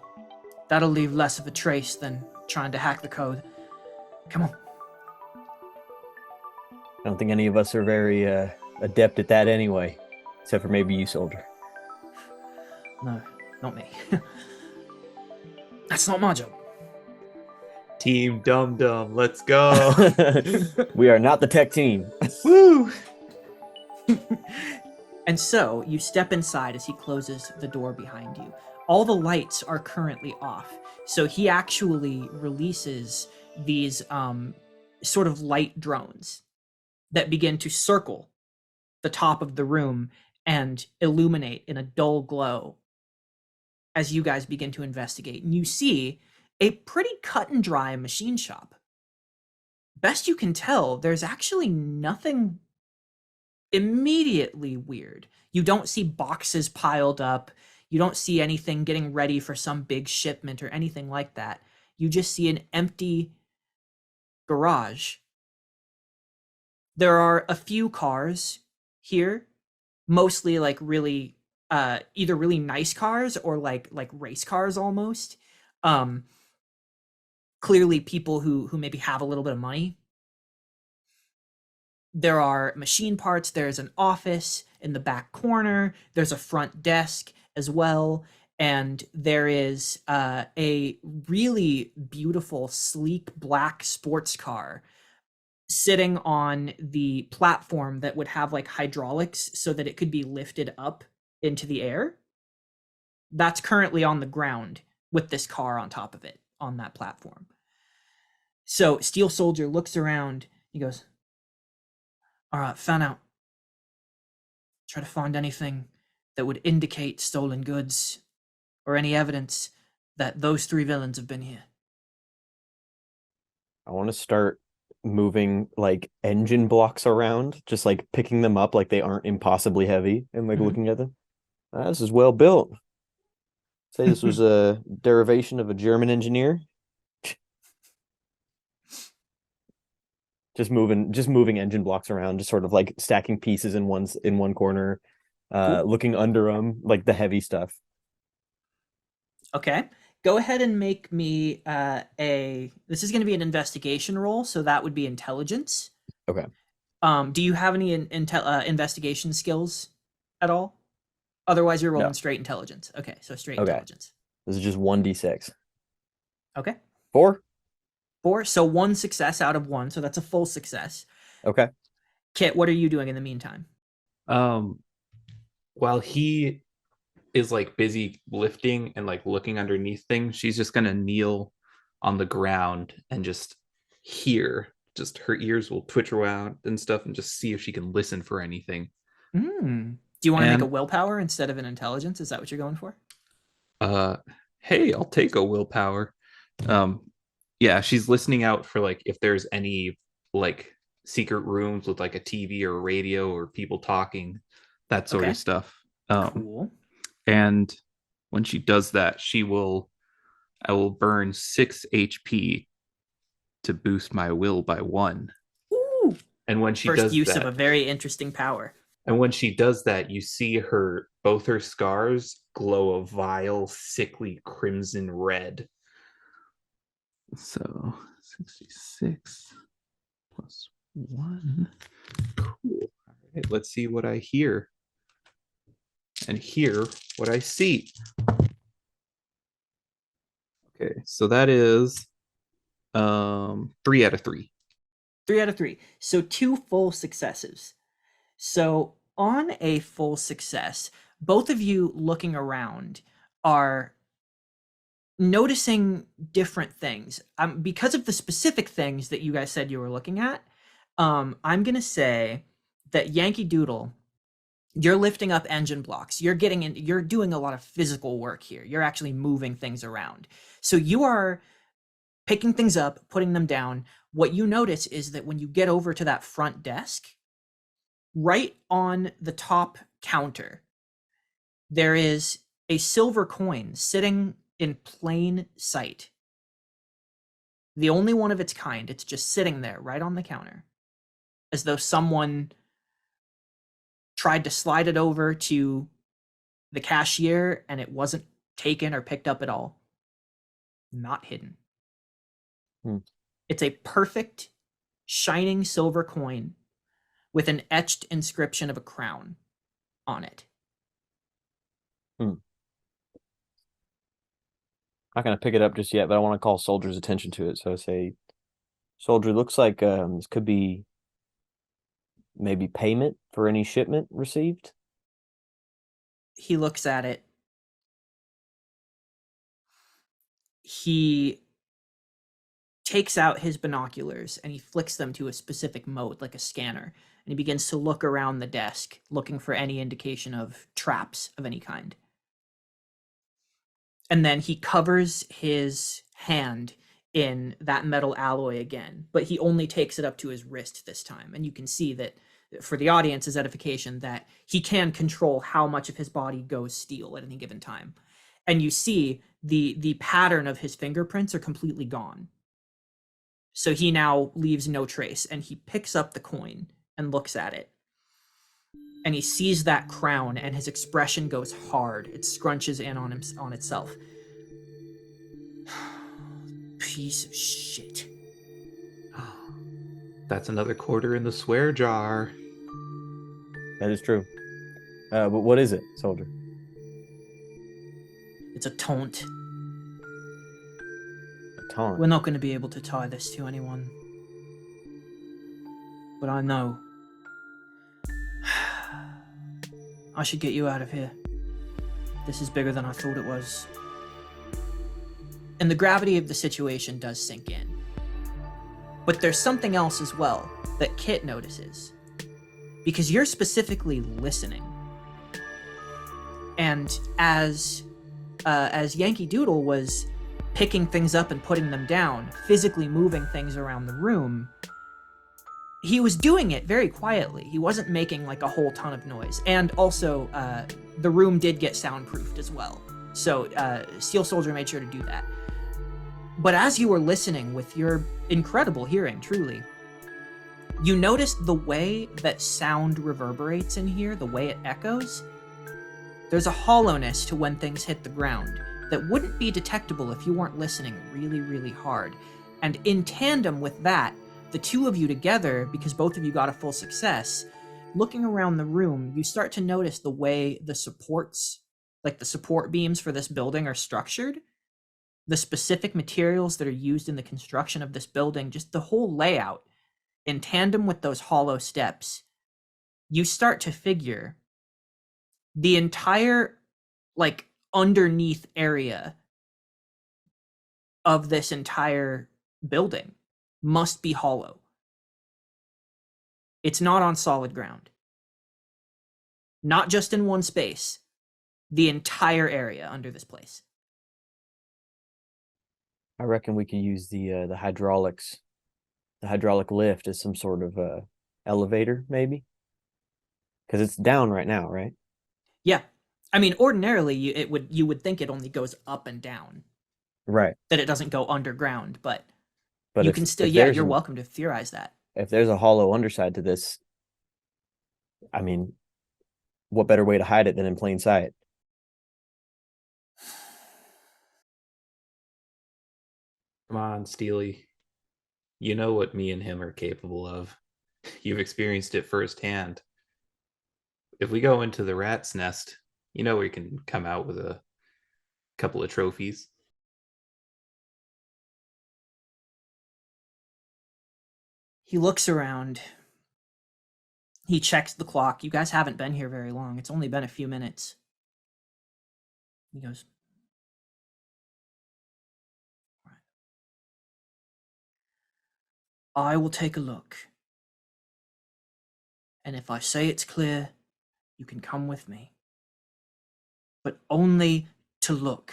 that'll leave less of a trace than trying to hack the code. Come on. I don't think any of us are very adept at that anyway, except for maybe you, soldier. No, not me. That's not my job. Team Dum Dum, let's go. We are not the tech team. Woo! And so you step inside as he closes the door behind you. All the lights are currently off. So he actually releases these sort of light drones that begin to circle the top of the room and illuminate in a dull glow as you guys begin to investigate. And you see a pretty cut and dry machine shop. Best you can tell, there's actually nothing immediately weird. You don't see boxes piled up. You don't see anything getting ready for some big shipment or anything like that. You just see an empty garage. There are a few cars here, mostly like really either really nice cars or like race cars almost. Clearly people who maybe have a little bit of money. There are machine parts. There's an office in the back corner. There's a front desk as well. And there is a really beautiful, sleek black sports car sitting on the platform that would have like hydraulics so that it could be lifted up into the air. That's currently on the ground with this car on top of it on that platform. So Steel Soldier looks around. He goes, all right, fan out. Try to find anything that would indicate stolen goods or any evidence that those 3 villains have been here. I want to start moving like engine blocks around, just like picking them up like they aren't impossibly heavy and like looking at them. This is well built. Say this was a derivation of a German engineer. Just moving engine blocks around, just sort of like stacking pieces in one corner, Cool. looking under them, like the heavy stuff. Okay. Go ahead and make me this is going to be an investigation roll, so that would be intelligence. Okay. Do you have any investigation skills at all? Otherwise, you're rolling No. straight intelligence. Okay, so straight Okay. intelligence. This is just 1d6. Okay. 4? 4. So 1 success out of 1, so that's a full success. Okay. Kit, what are you doing in the meantime? While he is like busy lifting and like looking underneath things, she's just gonna kneel on the ground and just hear. Just her ears will twitch around and stuff, and just see if she can listen for anything. Do you want to make a And willpower instead of an intelligence? Is that what you're going for? hey, I'll take a willpower. Yeah, she's listening out for like if there's any like secret rooms with like a TV or a radio or people talking, that sort Okay. of stuff. Cool. And when she does that, I will burn 6 HP to boost my will by 1. Ooh. And when she First does use that, of a very interesting power. and when she does that, you see both her scars glow a vile, sickly crimson red. So 66 plus 1. Cool. All right, let's see what I hear. And hear what I see. Okay, so that is 3 out of 3. 3 out of 3. So 2 full successes. So on a full success, both of you looking around are noticing different things. Because of the specific things that you guys said you were looking at, I'm going to say that Yankee Doodle, you're lifting up engine blocks. You're doing a lot of physical work here. You're actually moving things around. So you are picking things up, putting them down. What you notice is that when you get over to that front desk, right on the top counter, there is a silver coin sitting in plain sight. The only one of its kind. It's just sitting there right on the counter, as though someone tried to slide it over to the cashier and it wasn't taken or picked up at all. Not hidden. It's a perfect, shining silver coin with an etched inscription of a crown on it. Not gonna pick it up just yet, but I want to call Soldier's attention to it. So I say, Soldier, looks like this could be maybe payment for any shipment received. He looks at it. He takes out his binoculars and he flicks them to a specific mode, like a scanner, and he begins to look around the desk, looking for any indication of traps of any kind. And then he covers his hand in that metal alloy again, but he only takes it up to his wrist this time. And you can see that, for the audience's edification, that he can control how much of his body goes steel at any given time. And you see the pattern of his fingerprints are completely gone. So he now leaves no trace, and he picks up the coin and looks at it. And he sees that crown, and his expression goes hard. It scrunches in on itself. Piece of shit. That's another quarter in the swear jar. That is true. But what is it, Soldier? It's a taunt. A taunt. We're not going to be able to tie this to anyone. but I know. I should get you out of here. This is bigger than I thought it was. And the gravity of the situation does sink in. But there's something else as well that Kit notices. Because you're specifically listening. And as Yankee Doodle was picking things up and putting them down, physically moving things around the room, he was doing it very quietly. He wasn't making like a whole ton of noise. And also, the room did get soundproofed as well. So Steel Soldier made sure to do that. But as you were listening with your incredible hearing, truly, you noticed the way that sound reverberates in here, the way it echoes. There's a hollowness to when things hit the ground that wouldn't be detectable if you weren't listening really, really hard. And in tandem with that, the two of you together, because both of you got a full success, looking around the room, you start to notice the way the supports, like the support beams for this building, are structured. The specific materials that are used in the construction of this building, just the whole layout, in tandem with those hollow steps, you start to figure the entire, like, underneath area of this entire building must be hollow. It's not on solid ground. Not just in one space, the entire area under this place. I reckon we can use the hydraulic lift as some sort of elevator, maybe, because it's down right now, right? Yeah, I mean, ordinarily you would think it only goes up and down, Right. that it doesn't go underground, but But you if, can still, if yeah, there's you're an- welcome to theorize that. if there's a hollow underside to this, I mean, what better way to hide it than in plain sight? Come on, Steely. You know what me and him are capable of. You've experienced it firsthand. If we go into the rat's nest, you know we can come out with a couple of trophies. He looks around. He checks the clock. You guys haven't been here very long. It's only been a few minutes. He goes, "Right. I will take a look. And if I say it's clear, you can come with me. But only to look.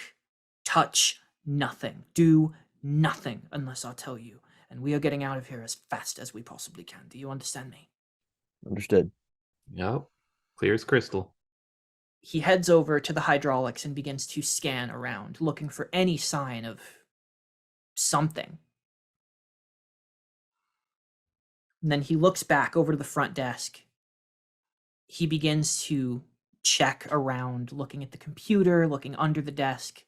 Touch nothing. Do nothing unless I tell you. And we are getting out of here as fast as we possibly can. Do you understand me?" Understood. Yep. Clear as crystal. He heads over to the hydraulics and begins to scan around, looking for any sign of something. And then he looks back over to the front desk. He begins to check around, looking at the computer, looking under the desk.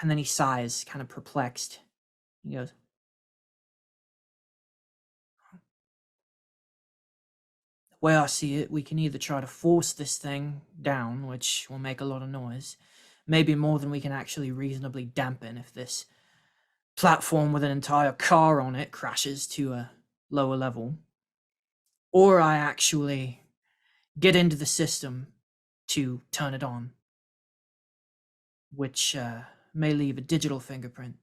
And then he sighs, kind of perplexed. He goes, "The way I see it, we can either try to force this thing down, which will make a lot of noise, maybe more than we can actually reasonably dampen if this platform with an entire car on it crashes to a lower level. Or I actually get into the system to turn it on, which may leave a digital fingerprint.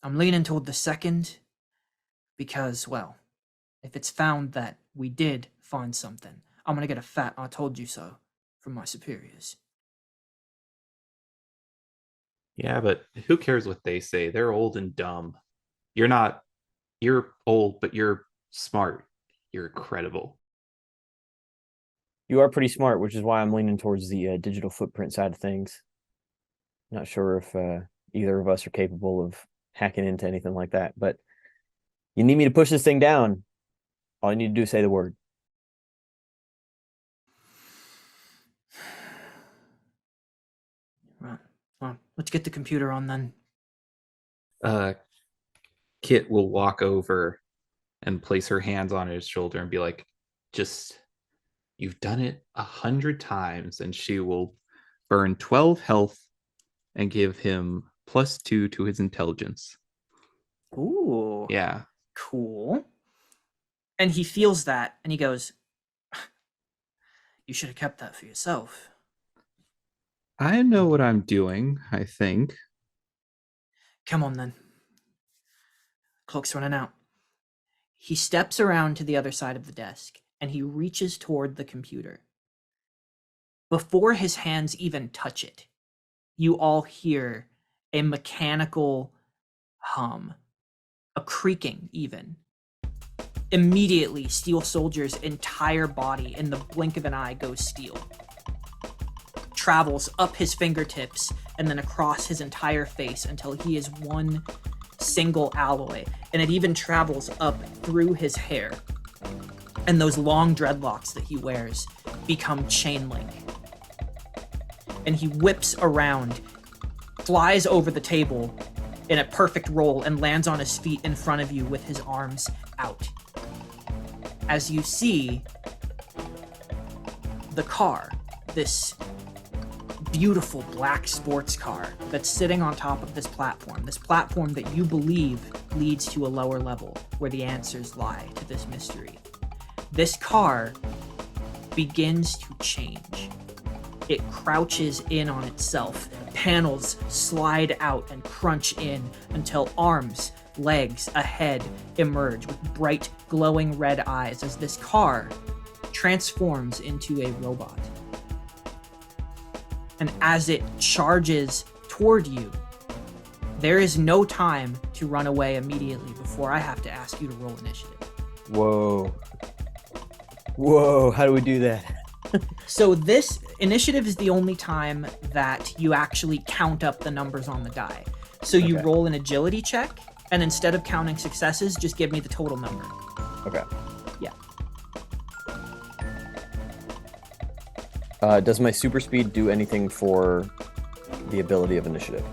I'm leaning toward the second because, well, if it's found that we did find something, I'm going to get a fat "I told you so" from my superiors." Yeah, but who cares what they say? They're old and dumb. You're not. You're old, but you're smart. You're incredible. You are pretty smart, which is why I'm leaning towards the digital footprint side of things. Not sure if either of us are capable of hacking into anything like that, but you need me to push this thing down. All you need to do is say the word. Right. Well, let's get the computer on then. Kit will walk over and place her hands on his shoulder and be like, just, you've done it 100 times. And she will burn 12 health and give him +2 to his intelligence. Ooh. Yeah. Cool. And he feels that and he goes, "You should have kept that for yourself." I know what I'm doing, I think. Come on then. Clock's running out. He steps around to the other side of the desk and he reaches toward the computer. Before his hands even touch it, you all hear a mechanical hum, a creaking even. Immediately, Steel Soldier's entire body in the blink of an eye goes steel. Travels up his fingertips and then across his entire face until he is one single alloy, and it even travels up through his hair. And those long dreadlocks that he wears become chain link. And he whips around, flies over the table in a perfect roll, and lands on his feet in front of you with his arms out. As you see the car, this beautiful black sports car that's sitting on top of this platform that you believe leads to a lower level where the answers lie to this mystery. This car begins to change. It crouches in on itself. Panels slide out and crunch in until arms, legs, a head emerge with bright, glowing red eyes as this car transforms into a robot. And as it charges toward you, there is no time to run away immediately before I have to ask you to roll initiative. Whoa. Whoa, how do we do that? So this initiative is the only time that you actually count up the numbers on the die. So you Okay. roll an agility check, and instead of counting successes, just give me the total number. Okay. Yeah. Does my super speed do anything for the ability of initiative?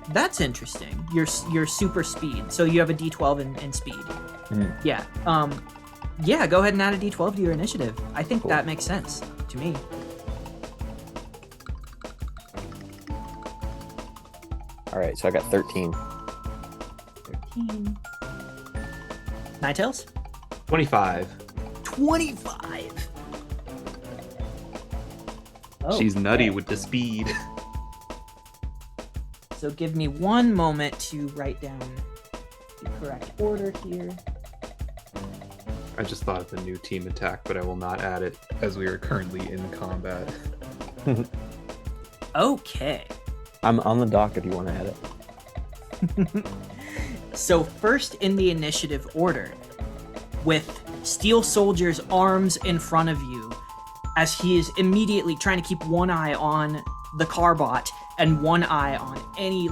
That's interesting. Your super speed. So you have a D12 in speed. Mhm. Yeah. Yeah, go ahead and add a D12 to your initiative. I think Cool. that makes sense to me. All right, so I got 13. 13. Ninetales? 25. 25. Oh, She's nutty okay. with the speed. So give me one moment to write down the correct order here. I just thought of a new team attack, but I will not add it as we are currently in combat. Okay. I'm on the dock if you want to add it. So first in the initiative order, with Steel Soldier's arms in front of you, as he is immediately trying to keep one eye on the carbot and one eye on any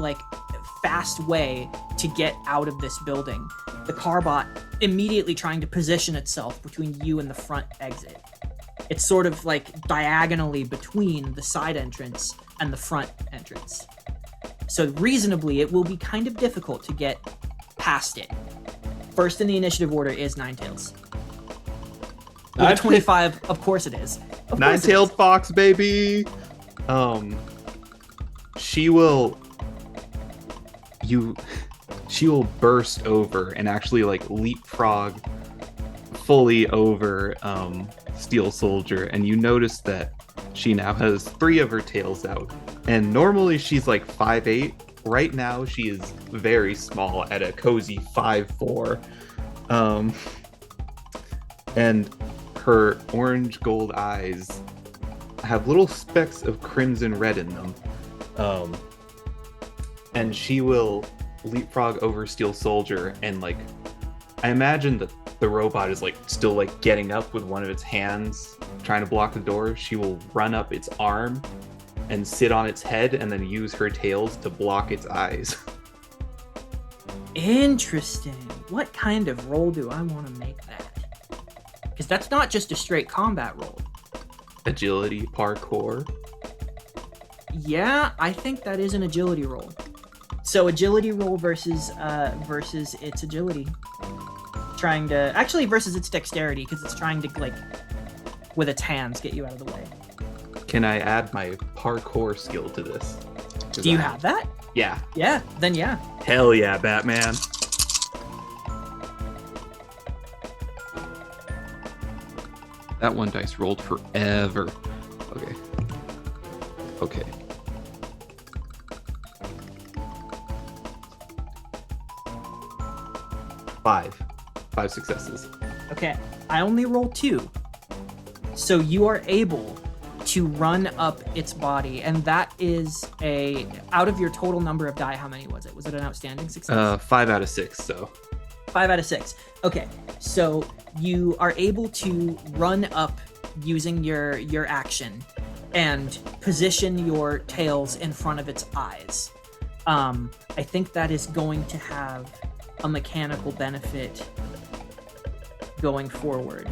fast way to get out of this building. The carbot immediately trying to position itself between you and the front exit. It's sort of diagonally between the side entrance and the front entrance. So reasonably, it will be kind of difficult to get past it. First in the initiative order is Ninetales. With a 25, of course it is. Of course it Nine-tailed is. fox, baby. She will burst over and actually leapfrog fully over Steel Soldier, and you notice that she now has 3 of her tails out. And normally she's 5'8". Right now she is very small at a cozy 5'4". And her orange gold eyes have little specks of crimson red in them. And she will leapfrog over Steel Soldier, and I imagine that the robot is still getting up with one of its hands trying to block the door. She will run up its arm and sit on its head and then use her tails to block its eyes. Interesting. What kind of roll do I want to make that? Because that's not just a straight combat roll. Agility, parkour. Yeah, I think that is an agility roll. So agility roll versus its agility. Versus its dexterity, because it's trying to with its hands get you out of the way. Can I add my parkour skill to this? Do you have that? Yeah. Yeah, then yeah. Hell yeah, Batman. That one dice rolled forever. Okay. Okay. Five successes. Okay, I only rolled 2. So you are able to run up its body, and that is out of your total number of die, how many was it? Was it an outstanding success? 5 out of 6, so. 5 out of 6. Okay, so you are able to run up using your action and position your tails in front of its eyes. I think that is going to have a mechanical benefit going forward.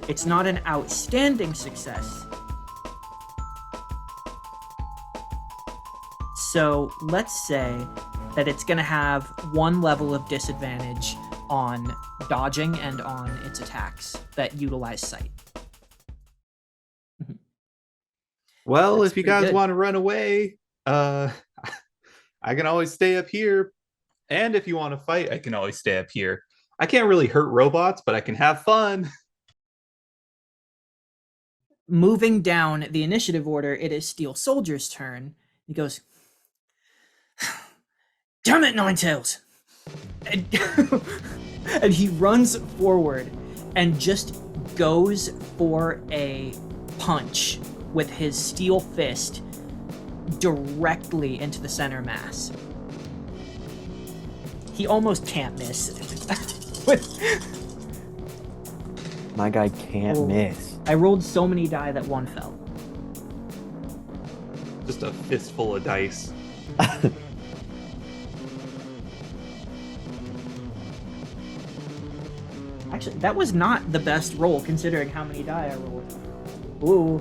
It's not an outstanding success. So let's say that it's going to have 1 level of disadvantage on dodging and on its attacks that utilize sight. Well, That's if you pretty guys good. want to run away, I can always stay up here. And if you want to fight, I can always stay up here. I can't really hurt robots, but I can have fun. Moving down the initiative order, it is Steel Soldier's turn. He goes, "Damn it, Ninetails!" And, and he runs forward and just goes for a punch with his steel fist directly into the center mass. He almost can't miss. My guy can't miss. I rolled so many die that 1 fell. Just a fistful of dice. Actually, that was not the best roll considering how many die I rolled. Ooh.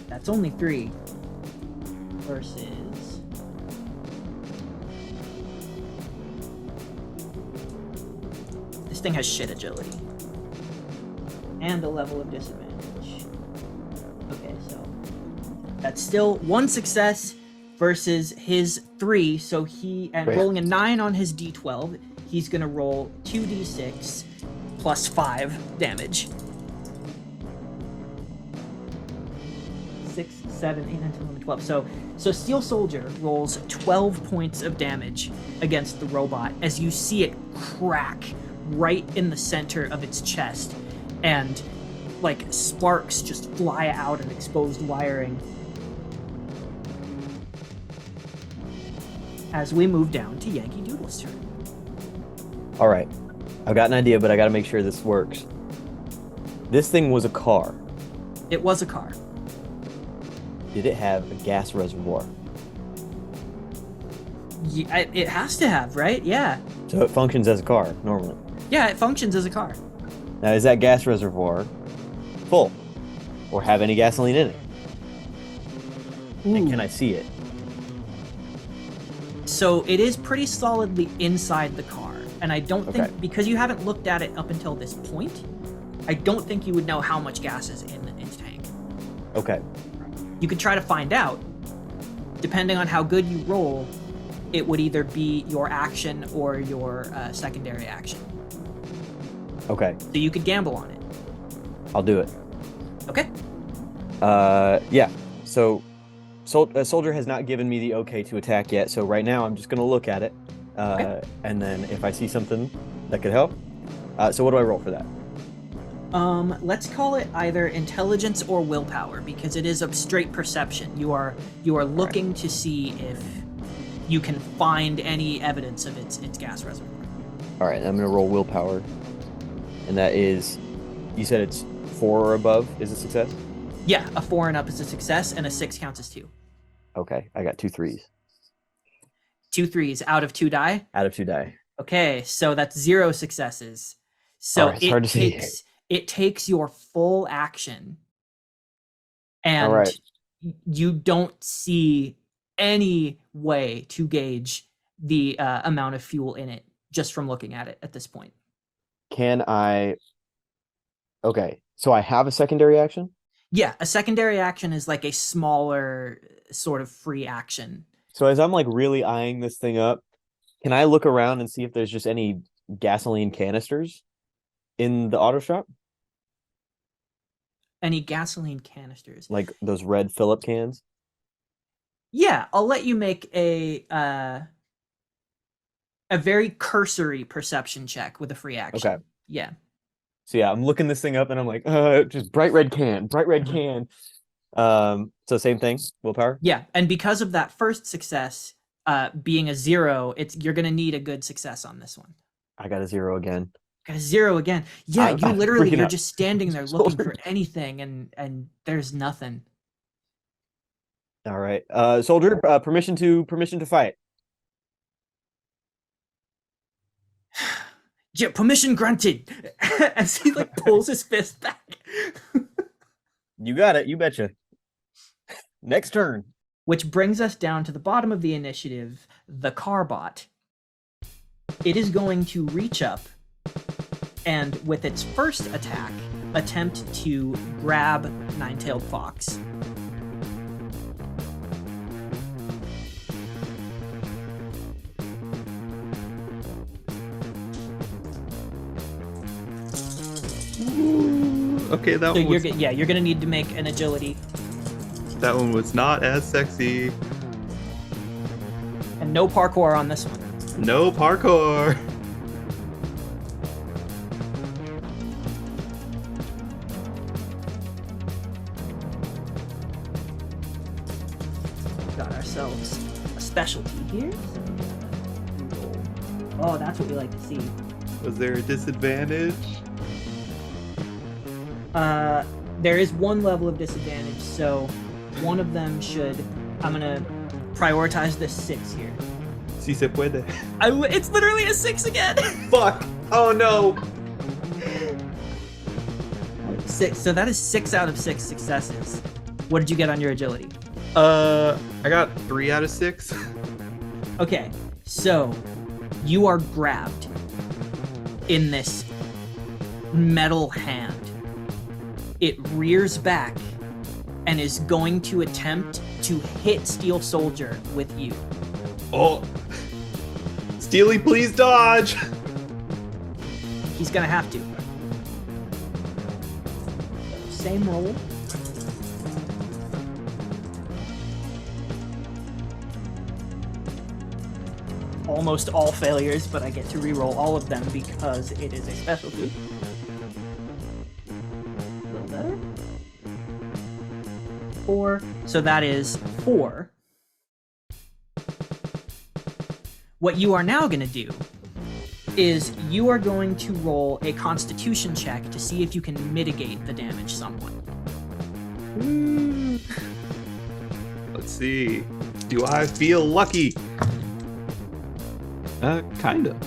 That's only 3. Versus... This thing has shit agility. And a level of disadvantage. Okay, so... That's still 1 success versus his 3, so he... And rolling a 9 on his d12, he's gonna roll 2d6 plus 5 damage. 6, 7, 8, 9, 10, 11, 12. So Steel Soldier rolls 12 points of damage against the robot as you see it crack right in the center of its chest, and like sparks just fly out of exposed wiring. As we move down to Yankee Doodle's turn. All right. I've got an idea, but I got to make sure this works. This thing was a car. It was a car. Did it have a gas reservoir? Yeah, it has to have, right? Yeah. So it functions as a car normally. Yeah, it functions as a car. Now, is that gas reservoir full or have any gasoline in it? And can I see it? So it is pretty solidly inside the car, and I don't think, because you haven't looked at it up until this point, I don't think you would know how much gas is in its tank. Okay. You could try to find out. Depending on how good you roll, it would either be your action or your secondary action. Okay. So you could gamble on it. I'll do it. Okay. Yeah. So Soldier has not given me the okay to attack yet, so right now I'm just going to look at it. And then if I see something that could help. So what do I roll for that? Let's call it either intelligence or willpower, because it is of straight perception. You are looking to see if you can find any evidence of its gas reservoir. All right, I'm going to roll willpower. And that is, you said it's 4 or above is a success? Yeah, a 4 and up is a success, and a 6 counts as 2. Okay, I got 2 3s. 2 3s out of 2 die? Out of 2 die. Okay, so that's 0 successes. So right, it's hard to see. It takes your full action, and right. you don't see any way to gauge the amount of fuel in it just from looking at it at this point. Can I... Okay, So I have a secondary action? Yeah, a secondary action is like a smaller sort of free action. So as I'm like really eyeing this thing up, can I look around and see if there's just any gasoline canisters in the auto shop? Any gasoline canisters? Like those red Phillip cans? Yeah, I'll let you make a very cursory perception check with a free action. Okay. Yeah. So yeah, I'm looking this thing up and I'm like, just bright red can, bright red can. So same thing, willpower? Yeah, and because of that first success, being a 0, you're gonna need a good success on this one. I got a 0 again. Got a 0 again. Yeah, I'm you're up. just standing there looking Soldier. for anything, and there's nothing. All right. Soldier, permission to fight. Yeah, permission granted. As he like pulls his fist back. You got it, you betcha. Next turn. Which brings us down to the bottom of the initiative, the Carbot. It is going to reach up and with its first attack, attempt to grab Nine-Tailed Fox. Okay, So you're gonna need to make an agility. that one was not as sexy. And no parkour on this one. No parkour. Got ourselves a specialty here. Oh, that's what we like to see. Was there a disadvantage? There is one level of disadvantage, so one of them should. I'm gonna prioritize this 6 here. Si se puede. It's literally a 6 again. Fuck. Oh no. 6. So that is 6 out of 6 successes. What did you get on your agility? I got 3 out of 6. Okay, so you are grabbed in this metal hand. It rears back and is going to attempt to hit Steel Soldier with you. Oh. Steely, please dodge. He's gonna have to. Same roll. Almost all failures, but I get to re-roll all of them because it is a specialty. A little better. 4. So that is 4. What you are now going to do is you are going to roll a Constitution check to see if you can mitigate the damage somewhat. Let's see. Do I feel lucky? Kind of.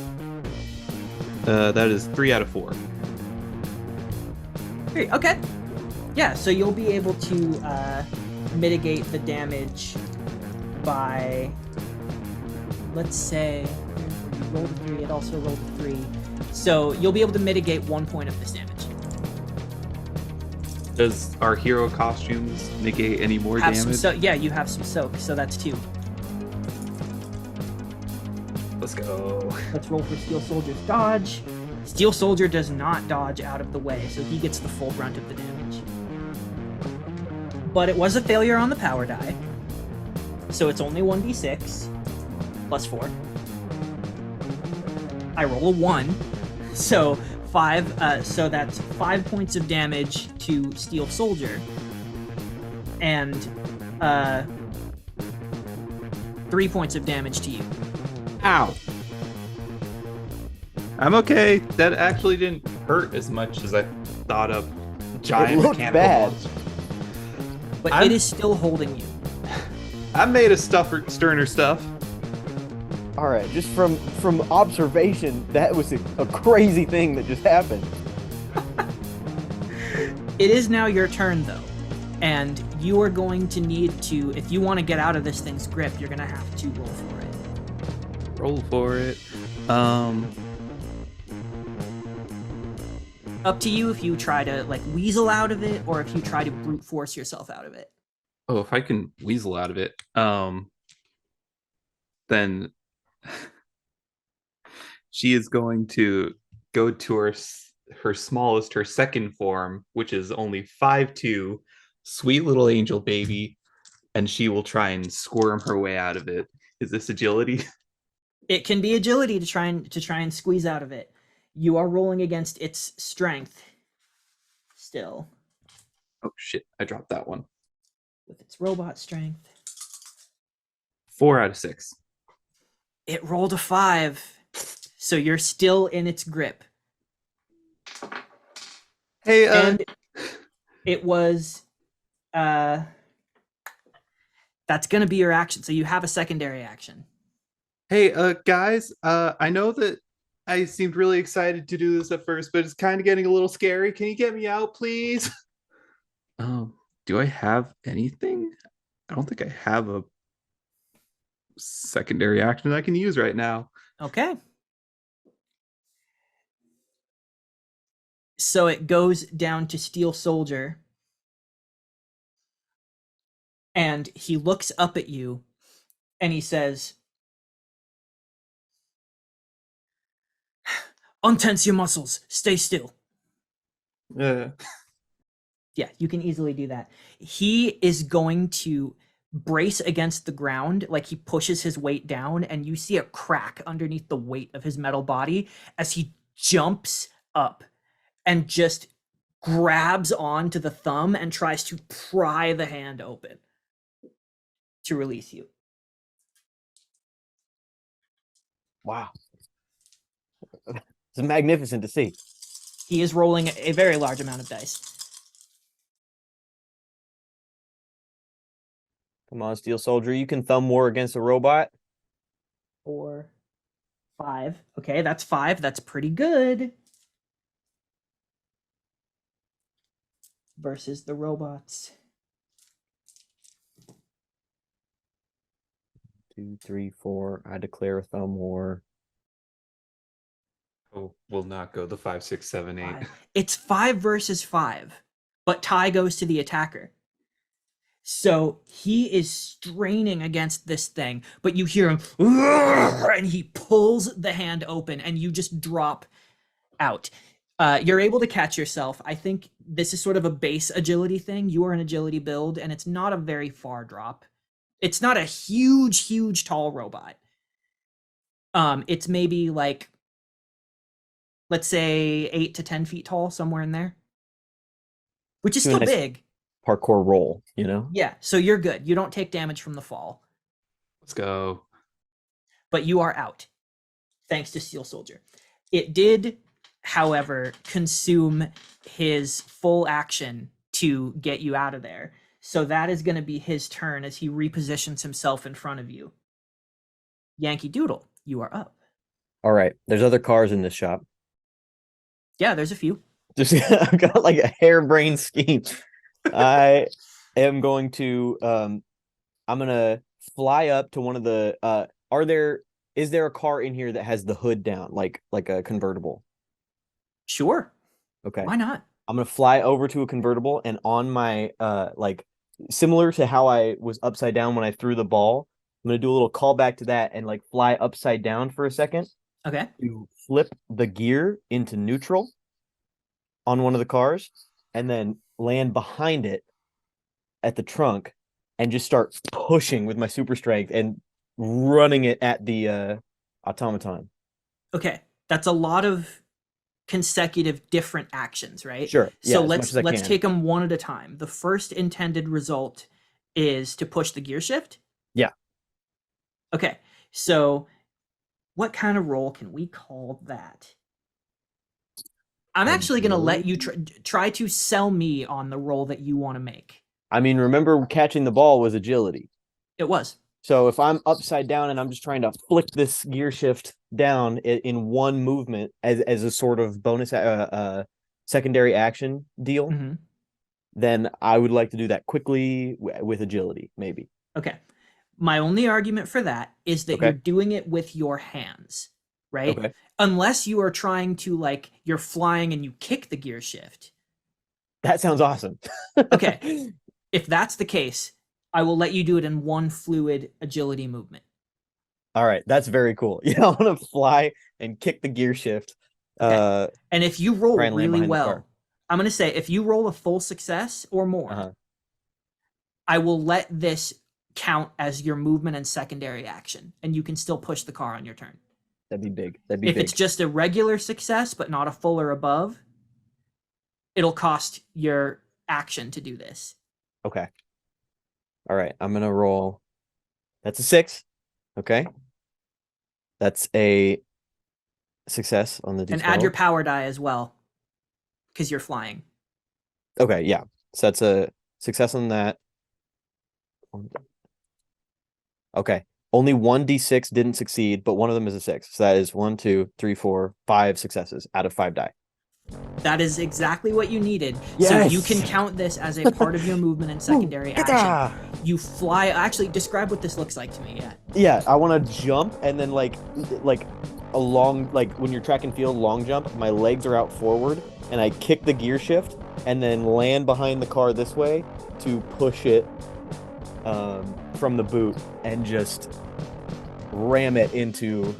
That is 3 out of 4. Okay. Yeah, so you'll be able to mitigate the damage by, let's say, you rolled a 3, it also rolled a 3. So you'll be able to mitigate 1 point of this damage. Does our hero costumes negate any more damage? Yeah, you have some soak, so that's 2. Let's go. Let's roll for Steel Soldier's dodge. Steel Soldier does not dodge out of the way, so he gets the full brunt of the damage. But it was a failure on the power die, so it's only 1d6 plus 4. I roll a 1, so 5. So that's 5 points of damage to Steel Soldier, and 3 points of damage to you. Ow. I'm okay. That actually didn't hurt as much as I thought of. Giant It looked mechanical bad. monster. But it is still holding you. I'm made of sterner stuff. All right, just from observation, that was a crazy thing that just happened. It is now your turn, though. And you are going to need to, if you want to get out of this thing's grip, you're going to have to roll for it. Roll for it. Up to you if you try to like weasel out of it or if you try to brute force yourself out of it. Oh, if I can weasel out of it, then she is going to go to her smallest, her second form, which is only 5'2", sweet little angel baby, and she will try and squirm her way out of it. Is this agility? It can be agility to try and squeeze out of it. You are rolling against its strength still. Oh shit, I dropped that one. With its robot strength. 4 out of 6. It rolled a 5. So you're still in its grip. Hey, and it was that's gonna be your action. So you have a secondary action. hey, guys, I know that I seemed really excited to do this at first, but it's kind of getting a little scary. Can you get me out, please? Do I have anything? I don't think I have a secondary action I can use right now. Okay. So it goes down to Steel Soldier. And he looks up at you and he says, "Untense your muscles. Stay still." Yeah. Yeah, you can easily do that. He is going to brace against the ground, like he pushes his weight down, and you see a crack underneath the weight of his metal body as he jumps up and just grabs onto the thumb and tries to pry the hand open to release you. Wow. It's magnificent to see. He is rolling a very large amount of dice. Come on, Steel Soldier. You can thumb war against a robot. 4, 5. Okay, that's 5. That's pretty good. Versus the robots. 2, 3, 4. I declare a thumb war. Oh, we'll not go the 5, 6, 7, 8. It's 5 versus 5, but tie goes to the attacker. So he is straining against this thing, but you hear him, and he pulls the hand open, and you just drop out. You're able to catch yourself. I think this is sort of a base agility thing. You are an agility build, and it's not a very far drop. It's not a huge, tall robot. It's maybe like, let's say 8 to 10 feet tall, somewhere in there, which is still big. Parkour roll, you know? Yeah, so you're good. You don't take damage from the fall. Let's go. But you are out, thanks to Steel Soldier. It did, however, consume his full action to get you out of there. So that is going to be his turn as he repositions himself in front of you. Yankee Doodle, you are up. All right. There's other cars in this shop. Yeah, there's a few. Just I've got like a harebrained scheme. I am going to I'm gonna fly up to one of the is there a car in here that has the hood down, like a convertible? Sure. Okay. Why not? I'm gonna fly over to a convertible, and on my like similar to how I was upside down when I threw the ball, I'm gonna do a little callback to that and like fly upside down for a second. Okay. To flip the gear into neutral on one of the cars, and then land behind it at the trunk and just start pushing with my super strength and running it at the automaton. Okay. That's a lot of consecutive different actions, right? Sure. Yeah, so let's take them one at a time. The first intended result is to push the gear shift. Yeah. Okay. So what kind of roll can we call that? I'm actually going to let you try to sell me on the roll that you want to make. I mean, remember catching the ball was agility. It was. So if I'm upside down and I'm just trying to flick this gear shift down in one movement as a sort of bonus secondary action deal, then I would like to do that quickly with agility, maybe. Okay. My only argument for that is that you're doing it with your hands. right? Okay. Unless you are trying to, like, you're flying and you kick the gear shift. That sounds awesome. Okay. If that's the case, I will let you do it in one fluid agility movement. All right, that's very cool. Yeah, I want to fly and kick the gear shift. Okay. And if you roll try and land really behind the car. well, I'm going to say if you roll a full success or more, Uh-huh. I will let this count as your movement and secondary action, and you can still push the car on your turn. That'd be big. That'd be If big. it's just a regular success, but not a full or above, it'll cost your action to do this. Okay. All right, I'm gonna roll. That's a 6. Okay. That's a success on the D12. And add your power die as well, because you're flying. Okay, yeah. So that's a success on that. Okay. Only 1d6 didn't succeed, but one of them is a 6. So that is 1, 2, 3, 4, 5 successes out of 5 die. That is exactly what you needed. Yes! So you can count this as a part of your movement and secondary action. You fly. Actually, describe what this looks like to me. Yeah. Yeah, I want to jump and then like a long, like when you're track and field long jump, my legs are out forward and I kick the gear shift and then land behind the car this way to push it from the boot and just ram it into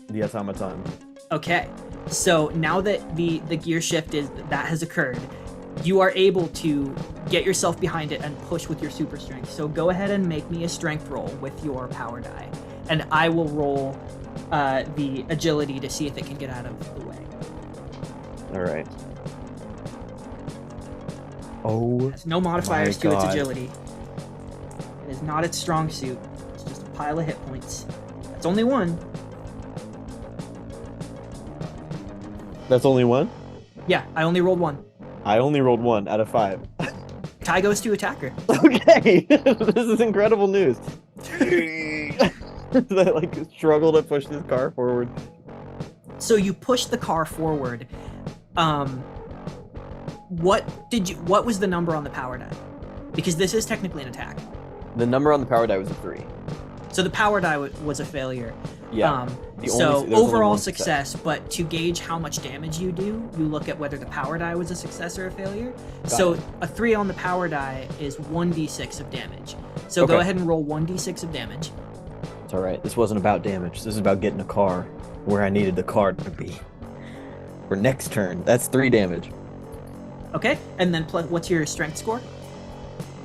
the automaton. Okay. So now that the gear shift has occurred, you are able to get yourself behind it and push with your super strength. So go ahead and make me a strength roll with your power die, and I will roll the agility to see if it can get out of the way. All right. Oh, There's no modifiers to its God. agility. It is not its strong suit. It's just a pile of hit points. That's only one. that's only one? Yeah, I only rolled one. I only rolled 1 out of 5. Tie goes to attacker. Okay, this is incredible news. I like struggle to push this car forward. So you push the car forward. What was the number on the power die? Because this is technically an attack. The number on the power die was a 3. So the power die was a failure. Yeah. So overall success, but to gauge how much damage you do, you look at whether the power die was a success or a failure. So a 3 on the power die is 1d6 of damage. So go ahead and roll 1d6 of damage. It's all right. This wasn't about damage. This is about getting a car where I needed the car to be. For next turn, that's 3 damage. Okay, and then what's your strength score?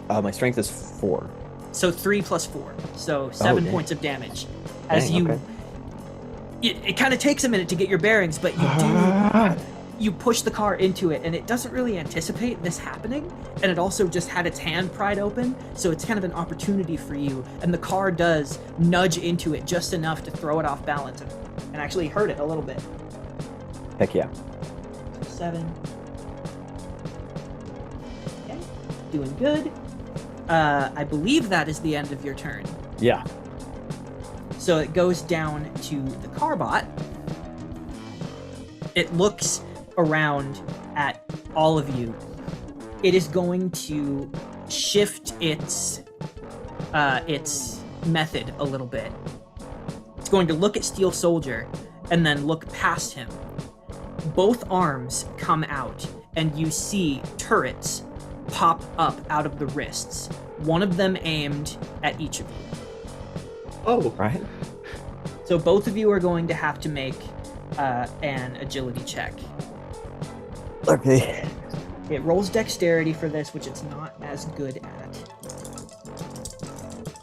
My strength is 4. So 3 plus 4, so 7 dang. points of damage. As Dang, you, okay. it kind of takes a minute to get your bearings, but you push the car into it, and it doesn't really anticipate this happening, and it also just had its hand pried open, so it's kind of an opportunity for you, and the car does nudge into it just enough to throw it off balance and actually hurt it a little bit. Heck yeah. 7. Okay, doing good. I believe that is the end of your turn. Yeah. So it goes down to the carbot. It looks around at all of you. It is going to shift its method a little bit. It's going to look at Steel Soldier and then look past him. Both arms come out, and you see turrets pop up out of the wrists. One of them aimed at each of you. Oh, Right? So both of you are going to have to make an agility check. Okay. It rolls dexterity for this, which it's not as good at.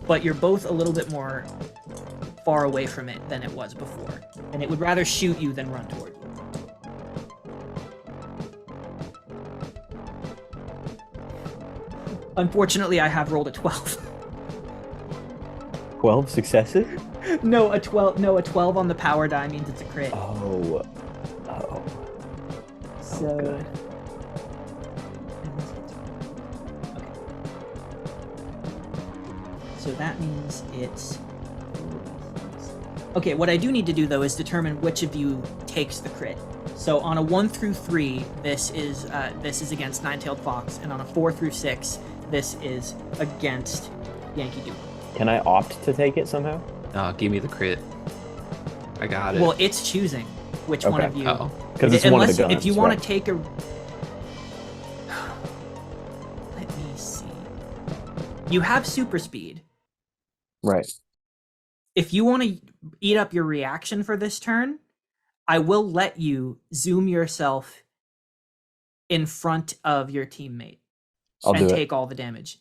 But you're both a little bit more far away from it than it was before. And it would rather shoot you than run toward you. Unfortunately, I have rolled a 12. 12 successes? No, a 12 on the power die means it's a crit. Oh. So good. Okay. So that means it's okay. What I do need to do though is determine which of you takes the crit. So on a 1 through 3, this is against Nine-Tailed Fox, and on a 4 through 6, this is against Yankee Doodle. Can I opt to take it somehow? give me the crit. I got it. Well, it's choosing which one Okay. of you. Oh, Because it's one of the guns. If you want right? to take a. Let me see. You have super speed. Right. If you want to eat up your reaction for this turn, I will let you zoom yourself in front of your teammate I'll and do it. take all the damage.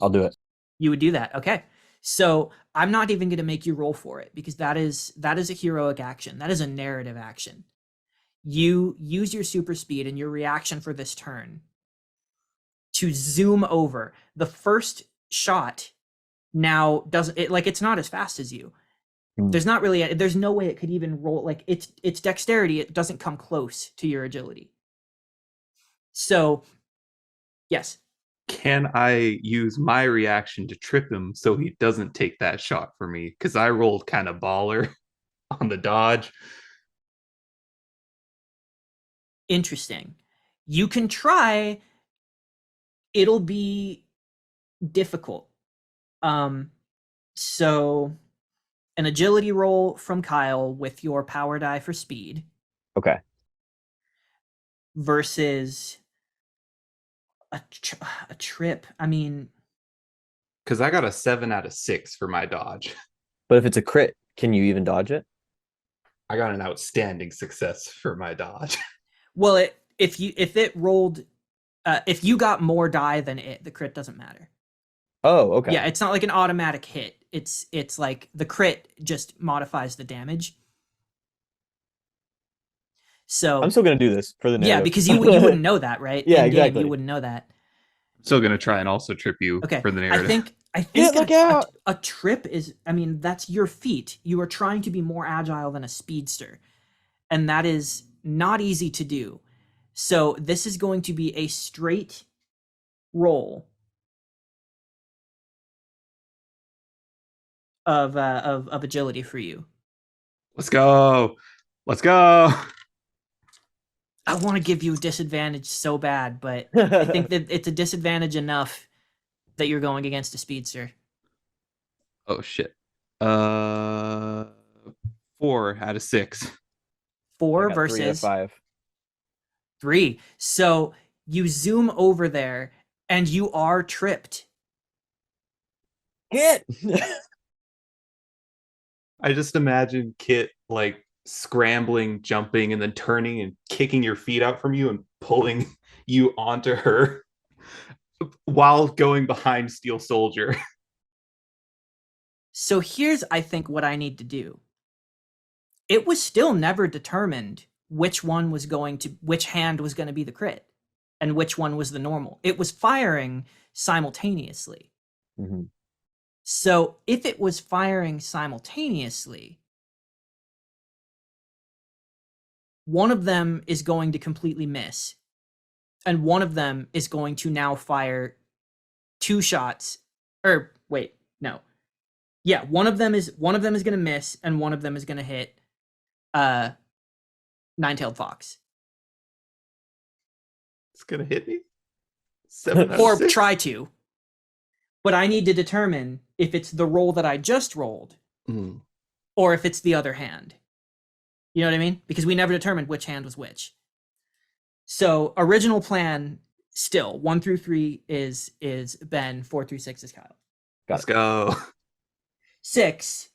I'll do it. You would do that. Okay. So I'm not even going to make you roll for it because that is a heroic action. That is a narrative action. You use your super speed and your reaction for this turn to zoom over. The first shot now doesn't it like it's not as fast as you. There's not really there's no way it could even roll like it's dexterity. It doesn't come close to your agility. So, yes. can I use my reaction to trip him so he doesn't take that shot for me? Because I rolled kind of baller on the dodge. Interesting. You can try. It'll be difficult. So an agility roll from Kyle with your power die for speed Okay. versus a trip. I mean, Because I got a 7 out of 6 for my dodge. But if it's a crit, can you even dodge it? I got an outstanding success for my dodge. well, if it rolled, if you got more die than it, the crit doesn't matter. Oh, okay. Yeah, it's not like an automatic hit. It's like the crit just modifies the damage. So I'm still gonna do this for the narrative. yeah, because you wouldn't know that, right? Yeah, In game, exactly. you wouldn't know that. I'm still going to try and also trip you Okay, for the narrative. I think look out! a trip is. I mean, that's your feat. You are trying to be more agile than a speedster, and that is not easy to do. So this is going to be a straight roll of agility for you. Let's go. Let's go. I want to give you a disadvantage so bad, but I think that it's a disadvantage enough that you're going against a speedster. Oh, shit. 4 out of 6. I 4 got 3 out of versus 5. 3. So you zoom over there and you are tripped. Hit. I just imagine Kit like scrambling, jumping, and then turning and kicking your feet out from you and pulling you onto her while going behind Steel Soldier. So here's, I think, what I need to do. It was still never determined which hand was going to be the crit and which one was the normal. It was firing simultaneously. Mm-hmm. So if it was firing simultaneously, one of them is going to completely miss, and one of them is going to now fire 2 shots. Or wait, no. Yeah, one of them is going to miss, and one of them is going to hit Nine-Tailed Fox. It's gonna hit me. 7 out of Or 6. try to. But I need to determine if it's the roll that I just rolled, or if it's the other hand. You know what I mean? Because we never determined which hand was which. So original plan still 1 through 3 is Ben, 4 through 6 is Kyle. Let's go. 6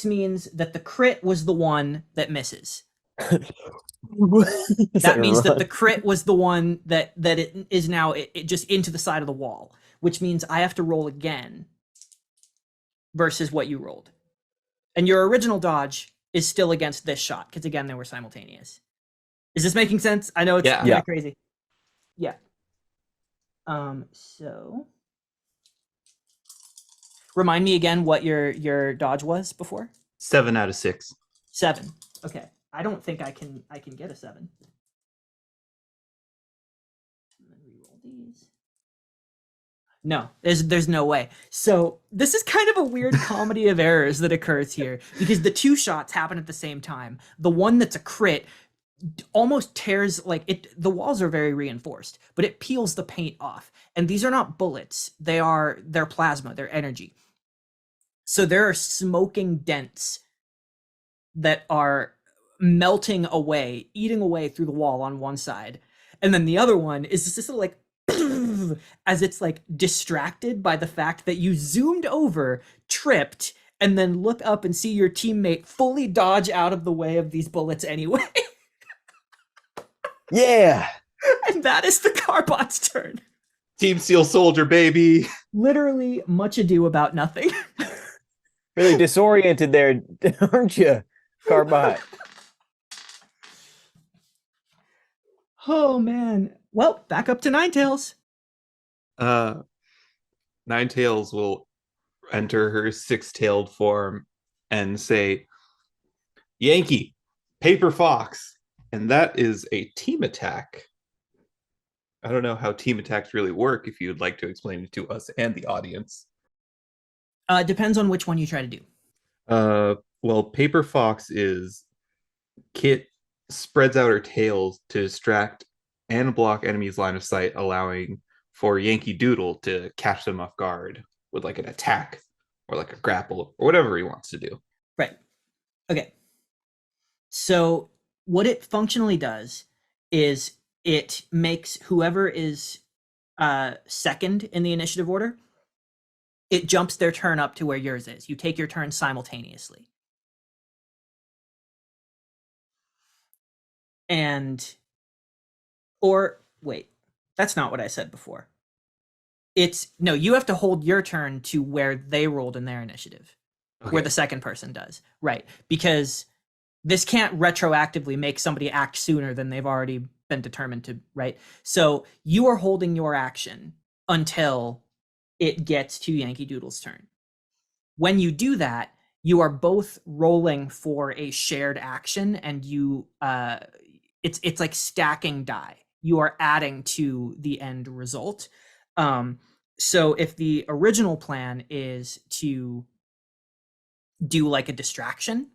means that the crit was the one that misses. That means that the crit was the one that it is now it just into the side of the wall, which means I have to roll again versus what you rolled. And your original dodge is still against this shot because again they were simultaneous. Is this making sense? I know it's kind of crazy. Yeah. So remind me again what your dodge was before? 7 out of 6. 7. Okay. I don't think I can get a 7. And then reroll these. No, there's no way. So this is kind of a weird comedy of errors that occurs here because the 2 shots happen at the same time. The one that's a crit almost tears the walls are very reinforced, but it peels the paint off. And these are not bullets. They're plasma, they're energy. So there are smoking dents that are melting away, eating away through the wall on one side, and then the other one is just sort of like as it's like distracted by the fact that you zoomed over, tripped, and then look up and see your teammate fully dodge out of the way of these bullets anyway. Yeah. And that is the Carbot's turn. Team Steel Soldier, baby. Literally much ado about nothing. Really disoriented there, aren't you, Carbot? Oh man. Well, back up to Ninetails. Ninetails will enter her six-tailed form and say, Yankee, Paper Fox. And that is a team attack. I don't know how team attacks really work, if you'd like to explain it to us and the audience. Depends on which one you try to do. Well, Paper Fox is Kit spreads out her tails to distract and block enemies' line of sight, allowing for Yankee Doodle to catch them off guard with like an attack or like a grapple or whatever he wants to do. Right. Okay. So what it functionally does is it makes whoever is second in the initiative order, it jumps their turn up to where yours is. You take your turn simultaneously. Or wait, that's not what I said before. No, you have to hold your turn to where they rolled in their initiative, where the second person does. Right. Because this can't retroactively make somebody act sooner than they've already been determined to, right? So you are holding your action until it gets to Yankee Doodle's turn. When you do that, you are both rolling for a shared action, and you it's like stacking die. You are adding to the end result. So if the original plan is to do like a distraction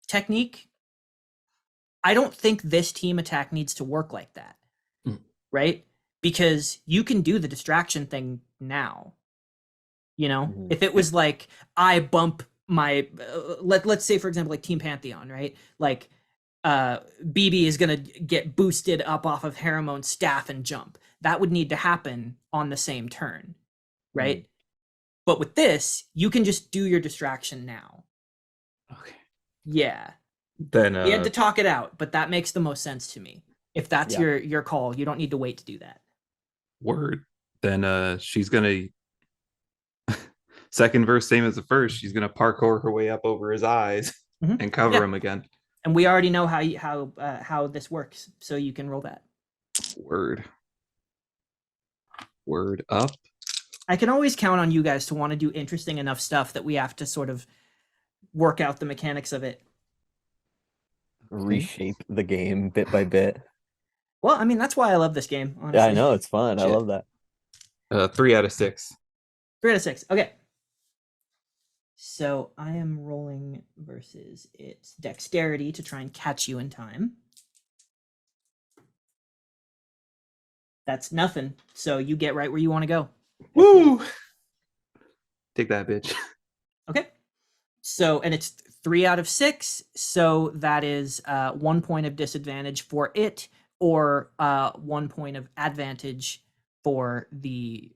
technique, I don't think this team attack needs to work like that. Right? Because you can do the distraction thing now. You know, if it was like I bump my let's say for example like Team Pantheon, right? Like BB is gonna get boosted up off of Haramon's staff and jump. That would need to happen on the same turn, right? But with this, you can just do your distraction now. Okay. Yeah. Then we had to talk it out, but that makes the most sense to me. If that's Yeah. your call, you don't need to wait to do that. Word. Then she's gonna second verse, same as the first. She's gonna parkour her way up over his eyes and cover him again. And we already know how this works, so you can roll that. Word up. I can always count on you guys to want to do interesting enough stuff that we have to sort of work out the mechanics of it. Reshape the game bit by bit. Well, I mean, that's why I love this game, honestly. Yeah, I know, it's fun. I love that. 3 out of 6. 3 out of 6. Okay. So I am rolling versus its dexterity to try and catch you in time. That's nothing. So you get right where you want to go. Woo! Take that, bitch. Okay. So, and it's 3 out of 6. So that is 1 point of disadvantage for it, or 1 point of advantage for the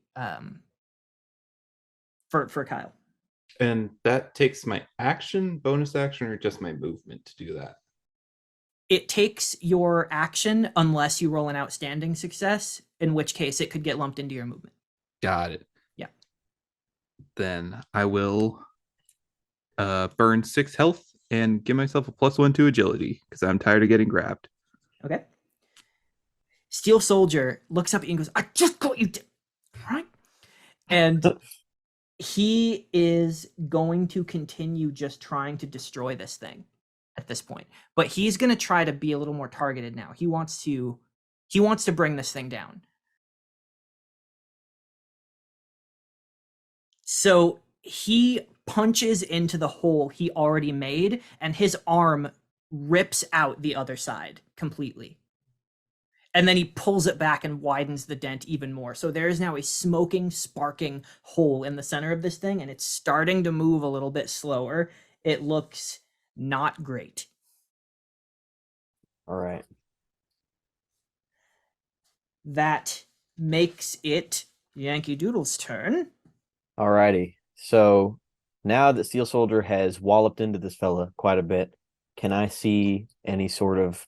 for Kyle. And that takes my action, bonus action, or just my movement to do that? It takes your action unless you roll an outstanding success, in which case it could get lumped into your movement. Got it. Yeah. Then I will burn 6 health and give myself a +1 to agility because I'm tired of getting grabbed. Okay. Steel Soldier looks up at you and goes, I just got you, right? And he is going to continue just trying to destroy this thing at this point. But he's going to try to be a little more targeted now. He wants to bring this thing down. So he punches into the hole he already made, and his arm rips out the other side completely. And then he pulls it back and widens the dent even more. So there is now a smoking, sparking hole in the center of this thing, and it's starting to move a little bit slower. It looks Not great. All right. That makes it Yankee Doodle's turn. All righty. So now that Steel Soldier has walloped into this fella quite a bit, can I see any sort of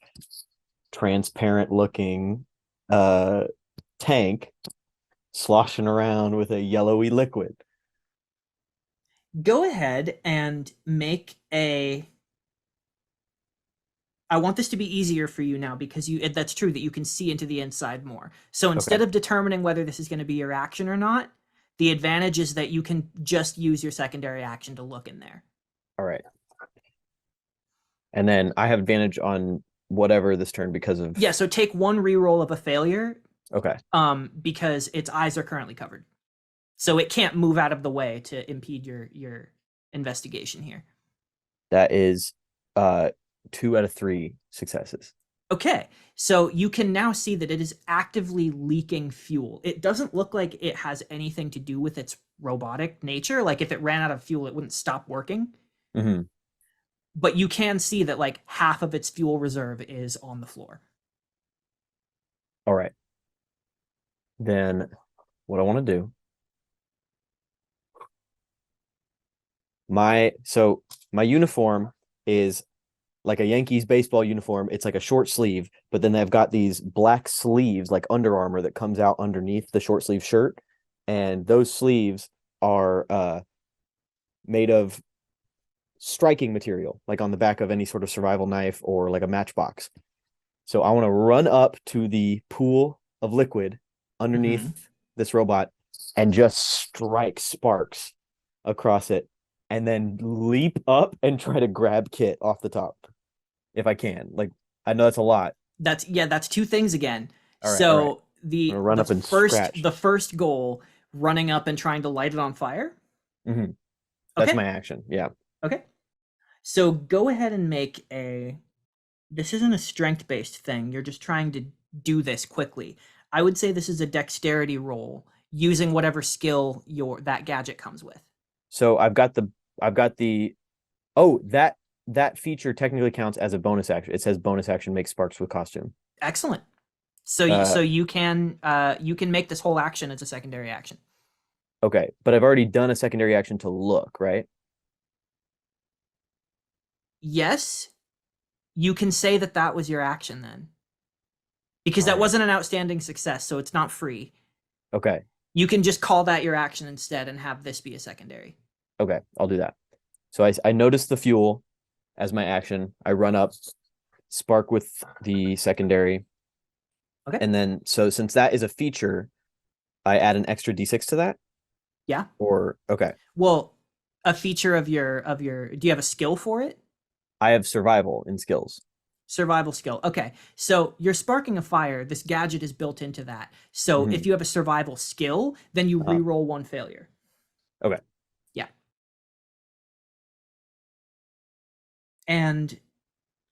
transparent looking tank sloshing around with a yellowy liquid? Go ahead and make a. I want this to be easier for you now because that's true that you can see into the inside more. So instead of determining whether this is going to be your action or not, the advantage is that you can just use your secondary action to look in there. All right. And then I have advantage on whatever this turn because of. Yeah, so take one reroll of a failure. Okay. Because its eyes are currently covered. So it can't move out of the way to impede your investigation here. That is 2 out of 3 successes. Okay, so you can now see that it is actively leaking fuel. It doesn't look like it has anything to do with its robotic nature. Like if it ran out of fuel, it wouldn't stop working. Mm-hmm. But you can see that like half of its fuel reserve is on the floor. All right. Then what I want to do. My uniform is like a Yankees baseball uniform. It's like a short sleeve, but then they've got these black sleeves, like Under Armour, that comes out underneath the short sleeve shirt. And those sleeves are made of striking material, like on the back of any sort of survival knife or like a matchbox. So I want to run up to the pool of liquid underneath this robot and just strike sparks across it, and then leap up and try to grab Kit off the top if I can. Like, I know that's a lot. That's 2 things again. All right, so all right. the run up and scratch. The first goal, running up and trying to light it on fire. Mm-hmm. That's okay. my action. Yeah. Okay. So go ahead and make a. This isn't a strength-based thing. You're just trying to do this quickly. I would say this is a dexterity roll using whatever skill that gadget comes with. So I've got the that feature technically counts as a bonus action. It says bonus action make sparks with costume. Excellent. So you can make this whole action as a secondary action. Okay, but I've already done a secondary action to look, right? Yes. You can say that was your action then. Because that wasn't an outstanding success, so it's not free. Okay. You can just call that your action instead and have this be a secondary. Okay, I'll do that. So I notice the fuel as my action. I run up, spark with the secondary. Okay. And then, so since that is a feature, I add an extra d6 to that? Yeah. Or, okay. Well, a feature of your, do you have a skill for it? I have survival in skills. Survival skill. Okay. So you're sparking a fire. This gadget is built into that. So if you have a survival skill, then you reroll 1 failure. Okay. Yeah. And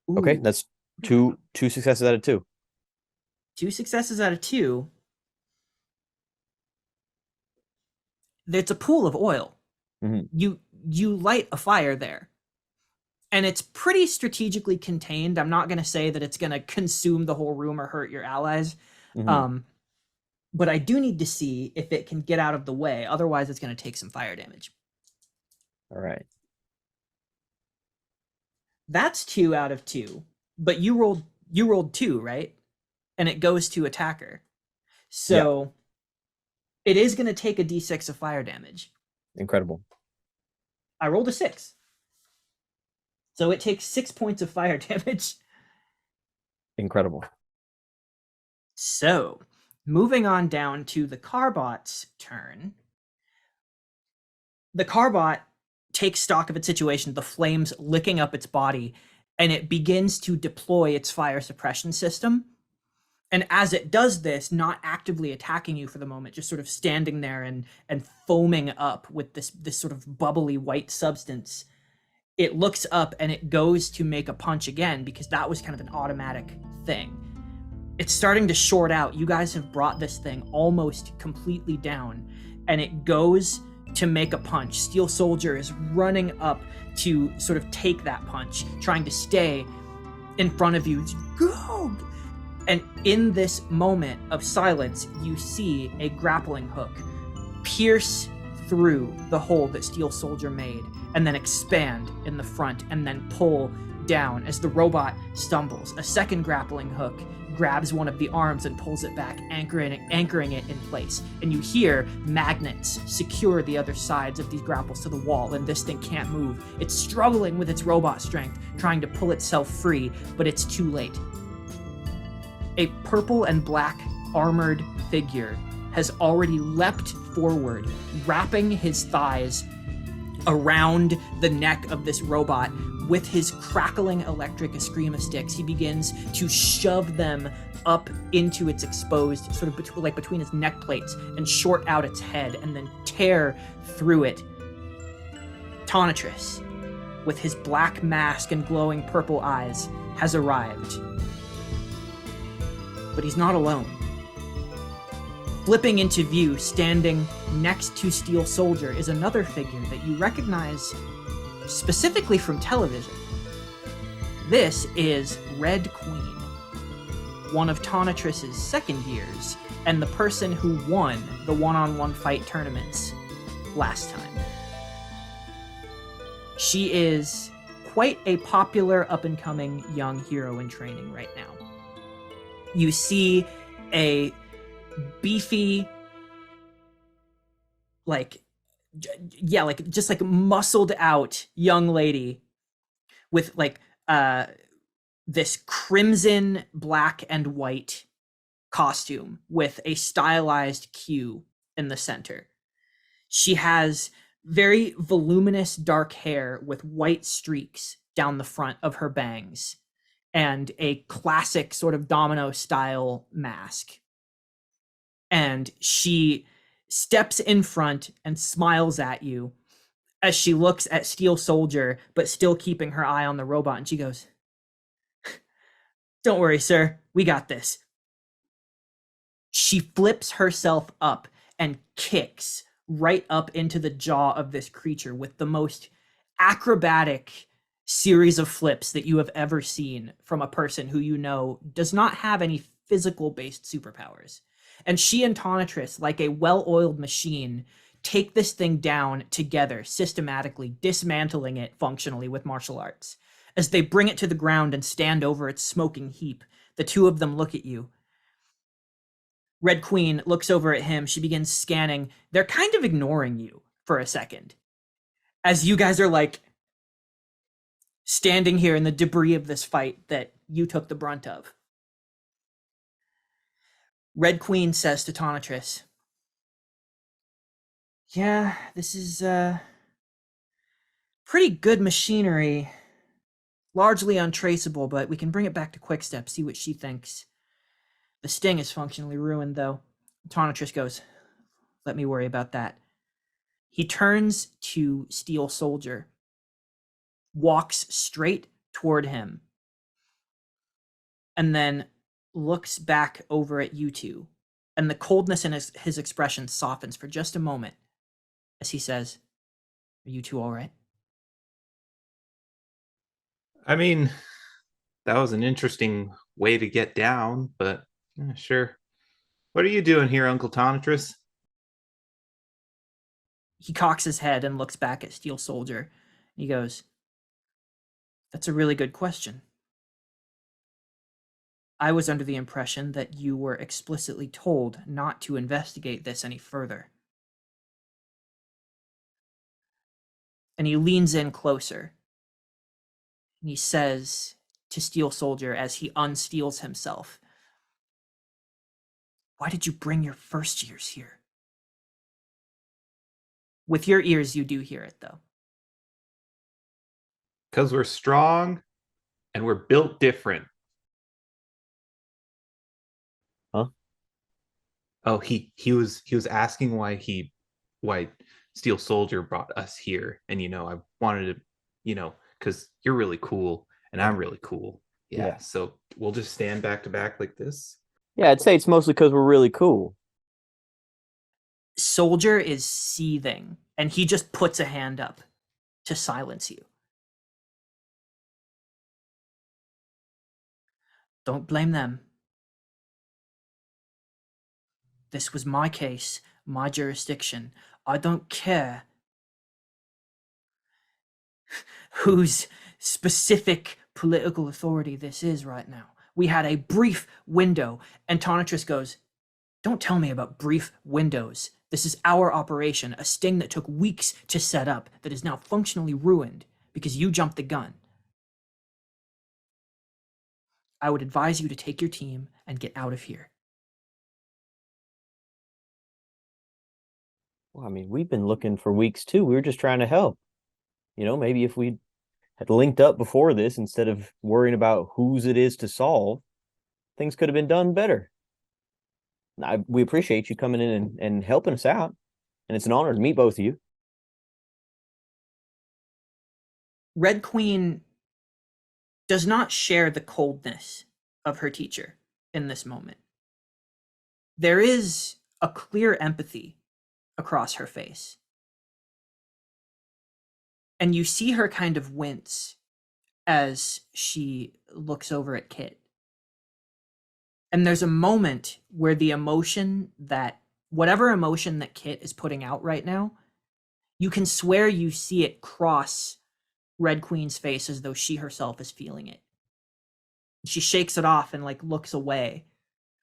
okay, that's two successes out of 2. 2 successes out of 2. It's a pool of oil. You light a fire there. And it's pretty strategically contained. I'm not going to say that it's going to consume the whole room or hurt your allies. But I do need to see if it can get out of the way. Otherwise, it's going to take some fire damage. All right. That's 2 out of 2. But you rolled 2, right? And it goes to attacker. So it is going to take a d6 of fire damage. Incredible. I rolled a 6. So it takes 6 points of fire damage. Incredible. So, moving on down to the Carbot's turn. The Carbot takes stock of its situation, the flames licking up its body, and it begins to deploy its fire suppression system. And as it does this, not actively attacking you for the moment, just sort of standing there and foaming up with this sort of bubbly white substance, it looks up and it goes to make a punch again because that was kind of an automatic thing. It's starting to short out. You guys have brought this thing almost completely down, and it goes to make a punch. Steel Soldier is running up to sort of take that punch, trying to stay in front of you. Go! And in this moment of silence, you see a grappling hook pierce through the hole that Steel Soldier made and then expand in the front and then pull down as the robot stumbles. A second grappling hook grabs one of the arms and pulls it back, anchoring it in place. And you hear magnets secure the other sides of these grapples to the wall, and this thing can't move. It's struggling with its robot strength, trying to pull itself free, but it's too late. A purple and black armored figure has already leapt forward, wrapping his thighs around the neck of this robot. With his crackling electric eskrima sticks, he begins to shove them up into its exposed, sort of between his neck plates, and short out its head, and then tear through it. Tonatrus, with his black mask and glowing purple eyes, has arrived. But he's not alone. Flipping into view, standing next to Steel Soldier, is another figure that you recognize specifically from television. This is Red Queen, one of Tonatrus's second years, and the person who won the one-on-one fight tournaments last time. She is quite a popular up-and-coming young hero in training right now. You see a beefy, just muscled out young lady with this crimson, black, and white costume with a stylized Q in the center. She has very voluminous dark hair with white streaks down the front of her bangs and a classic sort of domino style mask. And she steps in front and smiles at you as she looks at Steel Soldier, but still keeping her eye on the robot. And she goes, "Don't worry, sir. We got this." She flips herself up and kicks right up into the jaw of this creature with the most acrobatic series of flips that you have ever seen from a person who you know does not have any physical-based superpowers. And she and Tonatrus, like a well-oiled machine, take this thing down together, systematically, dismantling it functionally with martial arts. As they bring it to the ground and stand over its smoking heap, the two of them look at you. Red Queen looks over at him. She begins scanning. They're kind of ignoring you for a second, as you guys are standing here in the debris of this fight that you took the brunt of. Red Queen says to Tonatrus, "Yeah, this is pretty good machinery. Largely untraceable, but we can bring it back to Quickstep, see what she thinks. The sting is functionally ruined, though." Tonatrus goes, "Let me worry about that." He turns to Steel Soldier, walks straight toward him, and then looks back over at you two, and the coldness in his expression softens for just a moment as he says, "Are you two all right?" I mean, that was an interesting way to get down, but sure. What are you doing here, Uncle Tonatrus? He cocks his head and looks back at Steel Soldier. He goes, "That's a really good question. I was under the impression that you were explicitly told not to investigate this any further." And he leans in closer. And he says to Steel Soldier as he unsteels himself, "Why did you bring your first years here?" With your ears, you do hear it, though. Because we're strong and we're built different. Huh? Oh, he was asking why Steel Soldier brought us here, and I wanted to, because you're really cool and I'm really cool. Yeah. So we'll just stand back to back like this. Yeah, I'd say it's mostly because we're really cool. Soldier is seething and he just puts a hand up to silence you. Don't blame them. This was my case, my jurisdiction. I don't care whose specific political authority this is right now. We had a brief window, and Tonitrus goes, don't tell me about brief windows. This is our operation, a sting that took weeks to set up, that is now functionally ruined because you jumped the gun. I would advise you to take your team and get out of here. Well, I mean, we've been looking for weeks too. We were just trying to help. Maybe if we had linked up before this instead of worrying about whose it is to solve, things could have been done better. We appreciate you coming in and helping us out, and it's an honor to meet both of you. Red Queen does not share the coldness of her teacher in this moment. There is a clear empathy across her face. And you see her kind of wince as she looks over at Kit. And there's a moment where the emotion that, whatever emotion that Kit is putting out right now, you can swear you see it cross Red Queen's face as though she herself is feeling it. She shakes it off and looks away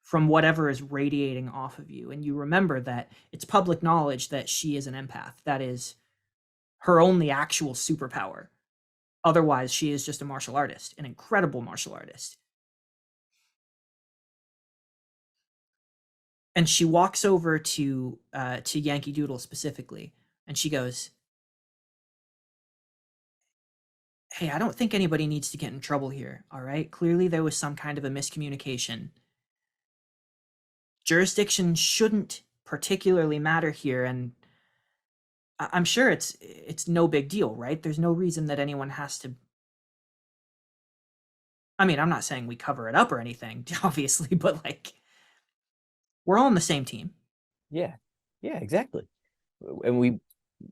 from whatever is radiating off of you. And you remember that it's public knowledge that she is an empath. That is her only actual superpower. Otherwise, she is just a martial artist, an incredible martial artist. And she walks over to Yankee Doodle specifically, and she goes, hey, I don't think anybody needs to get in trouble here, all right? Clearly there was some kind of a miscommunication. Jurisdiction shouldn't particularly matter here, and I'm sure it's no big deal, right? There's no reason that anyone has to... I mean, I'm not saying we cover it up or anything, obviously, but we're all on the same team. Yeah, exactly. And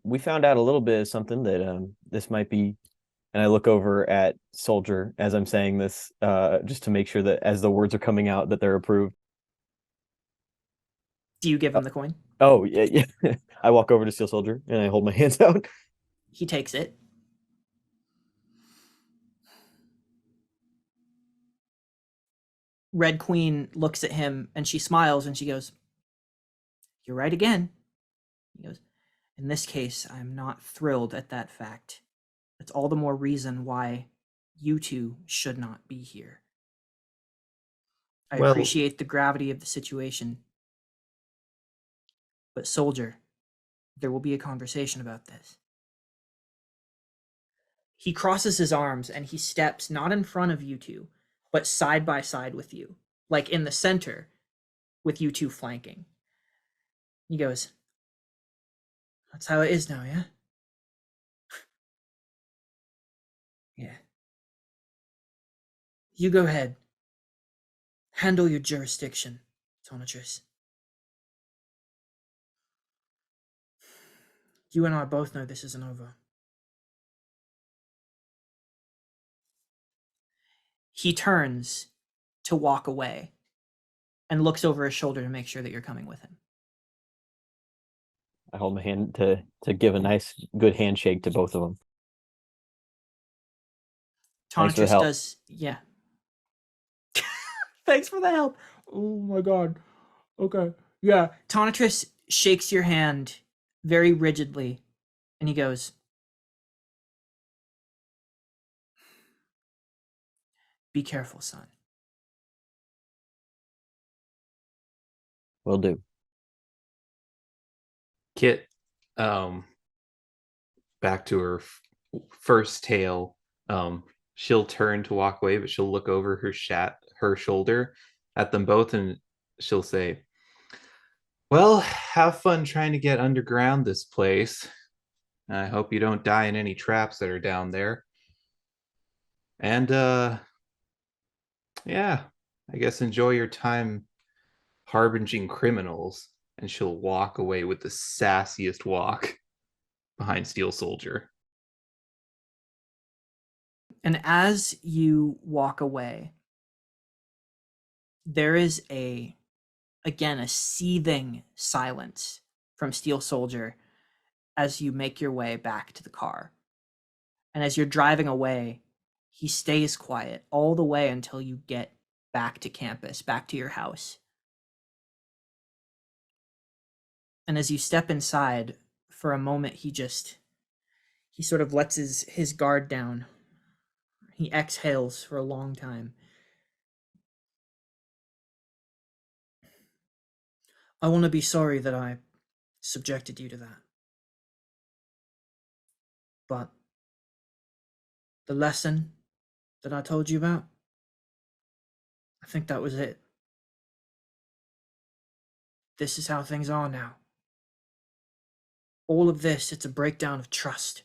we found out a little bit of something that this might be, and I look over at Soldier as I'm saying this, just to make sure that as the words are coming out that they're approved. Do you give him the coin? Oh, yeah. I walk over to Steel Soldier and I hold my hands out. He takes it. Red Queen looks at him and she smiles and she goes, you're right again. He goes, in this case, I'm not thrilled at that fact. That's all the more reason why you two should not be here. I appreciate the gravity of the situation. But Soldier, there will be a conversation about this. He crosses his arms and he steps not in front of you two, but side by side with you, in the center, with you two flanking. He goes, that's how it is now, yeah? Yeah. You go ahead. Handle your jurisdiction, Tonitrus. You and I both know this isn't over. He turns to walk away and looks over his shoulder to make sure that you're coming with him. I hold my hand to give a nice, good handshake to both of them. Tonitrus does, yeah. Thanks for the help. Oh my god. Okay. Yeah. Tonitrus shakes your hand very rigidly and he goes, be careful, son. Will do. Kit, back to her first tail. She'll turn to walk away, but she'll look over her shoulder at them both, and she'll say, well, have fun trying to get underground this place. I hope you don't die in any traps that are down there. And yeah, I guess enjoy your time harbinging criminals. And she'll walk away with the sassiest walk. behind Steel Soldier. And as you walk away, there is again, a seething silence from Steel Soldier as you make your way back to the car. And as you're driving away, he stays quiet all the way until you get back to campus, back to your house. And as you step inside, for a moment, he sort of lets his guard down. He exhales for a long time. I want to be sorry that I subjected you to that. But the lesson that I told you about, I think that was it. This is how things are now. All of this, it's a breakdown of trust.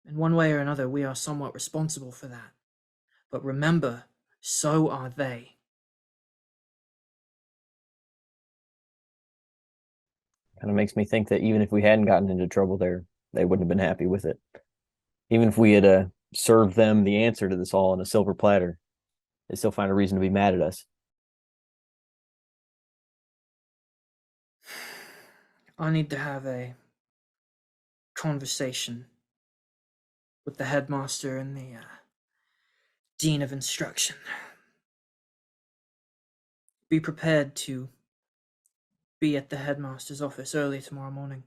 In one way or another, we are somewhat responsible for that. But remember, so are they. Kind of makes me think that even if we hadn't gotten into trouble there, they wouldn't have been happy with it. Even if we had served them the answer to this all on a silver platter, they still find a reason to be mad at us. I need to have a conversation with the headmaster and the dean of instruction. Be prepared to be at the headmaster's office early tomorrow morning.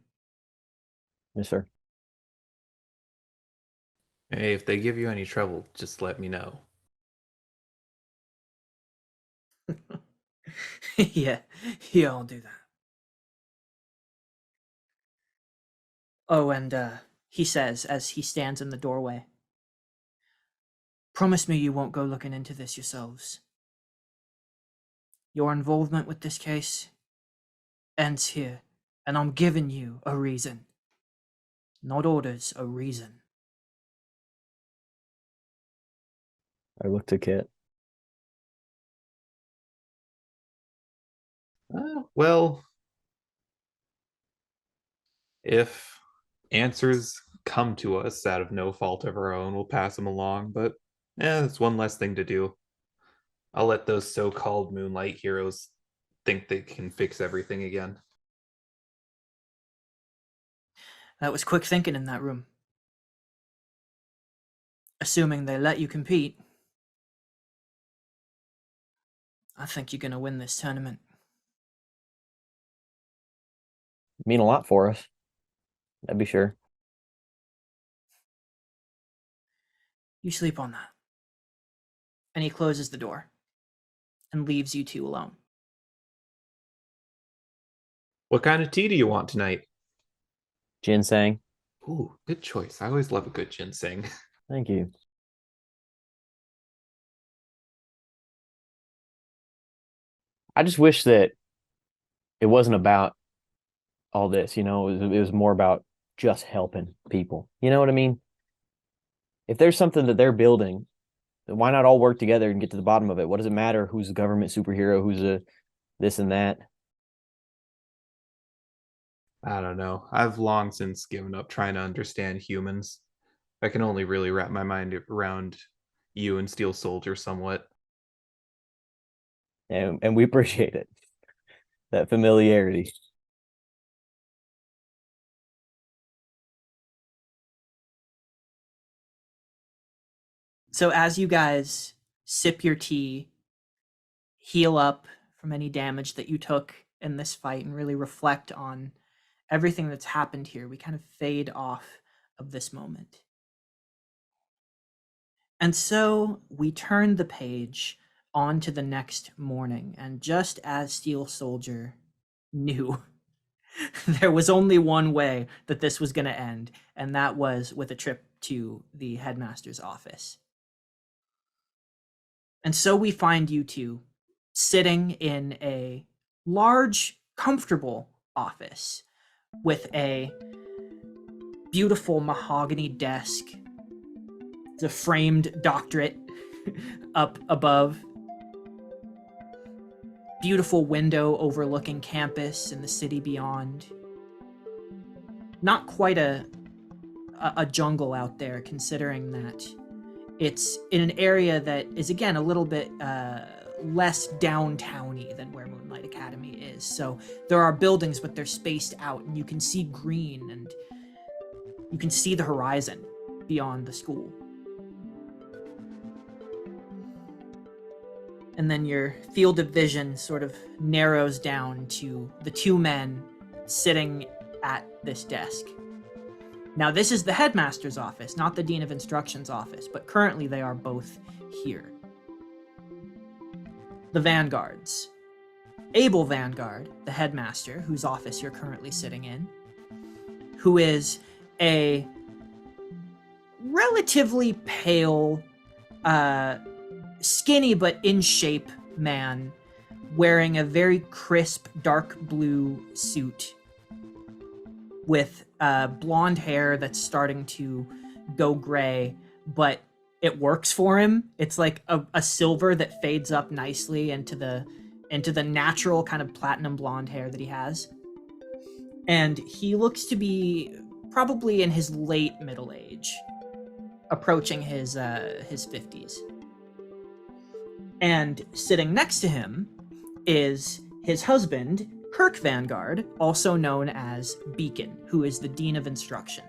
Yes, sir. Hey, if they give you any trouble, just let me know. yeah, I'll do that. Oh, and he says as he stands in the doorway, promise me you won't go looking into this yourselves. Your involvement with this case ends here, and I'm giving you a reason. Not orders, a reason. I looked to Kit. Well, if answers come to us out of no fault of our own, we'll pass them along, but it's one less thing to do. I'll let those so-called Moonlight heroes think they can fix everything again. That was quick thinking in that room. Assuming they let you compete, I think you're gonna win this tournament. Mean a lot for us. That'd be sure. You sleep on that. And he closes the door and leaves you two alone. What kind of tea do you want tonight? Ginseng. Ooh, good choice. I always love a good ginseng. Thank you. I just wish that it wasn't about all this, it was more about just helping people. You know what I mean? If there's something that they're building, then why not all work together and get to the bottom of it? What does it matter who's a government superhero, who's a this and that? I don't know. I've long since given up trying to understand humans. I can only really wrap my mind around you and Steel Soldier somewhat. And we appreciate it. That familiarity. So as you guys sip your tea, heal up from any damage that you took in this fight, and really reflect on everything that's happened here, we kind of fade off of this moment. And so we turn the page on to the next morning, and just as Steel Soldier knew, there was only one way that this was going to end, and that was with a trip to the headmaster's office. And so we find you two sitting in a large, comfortable office with a beautiful mahogany desk, the framed doctorate up above, beautiful window overlooking campus and the city beyond. not quite a jungle out there, considering that it's in an area that is, again, a little bit less downtowny than where Moonlight Academy is. So there are buildings, but they're spaced out, and you can see green, and you can see the horizon beyond the school. And then your field of vision sort of narrows down to the two men sitting at this desk. Now, this is the headmaster's office, not the Dean of Instruction's office, but currently they are both here. The Vangardes. Abel Vanguard, the headmaster, whose office you're currently sitting in, who is a relatively pale, skinny but in shape man wearing a very crisp dark blue suit with blonde hair that's starting to go gray, but it works for him. It's like a silver that fades up nicely into the natural kind of platinum blonde hair that he has. And he looks to be probably in his late middle age, approaching his 50s. And sitting next to him is his husband, Kirk Vanguard, also known as Beacon, who is the Dean of Instruction,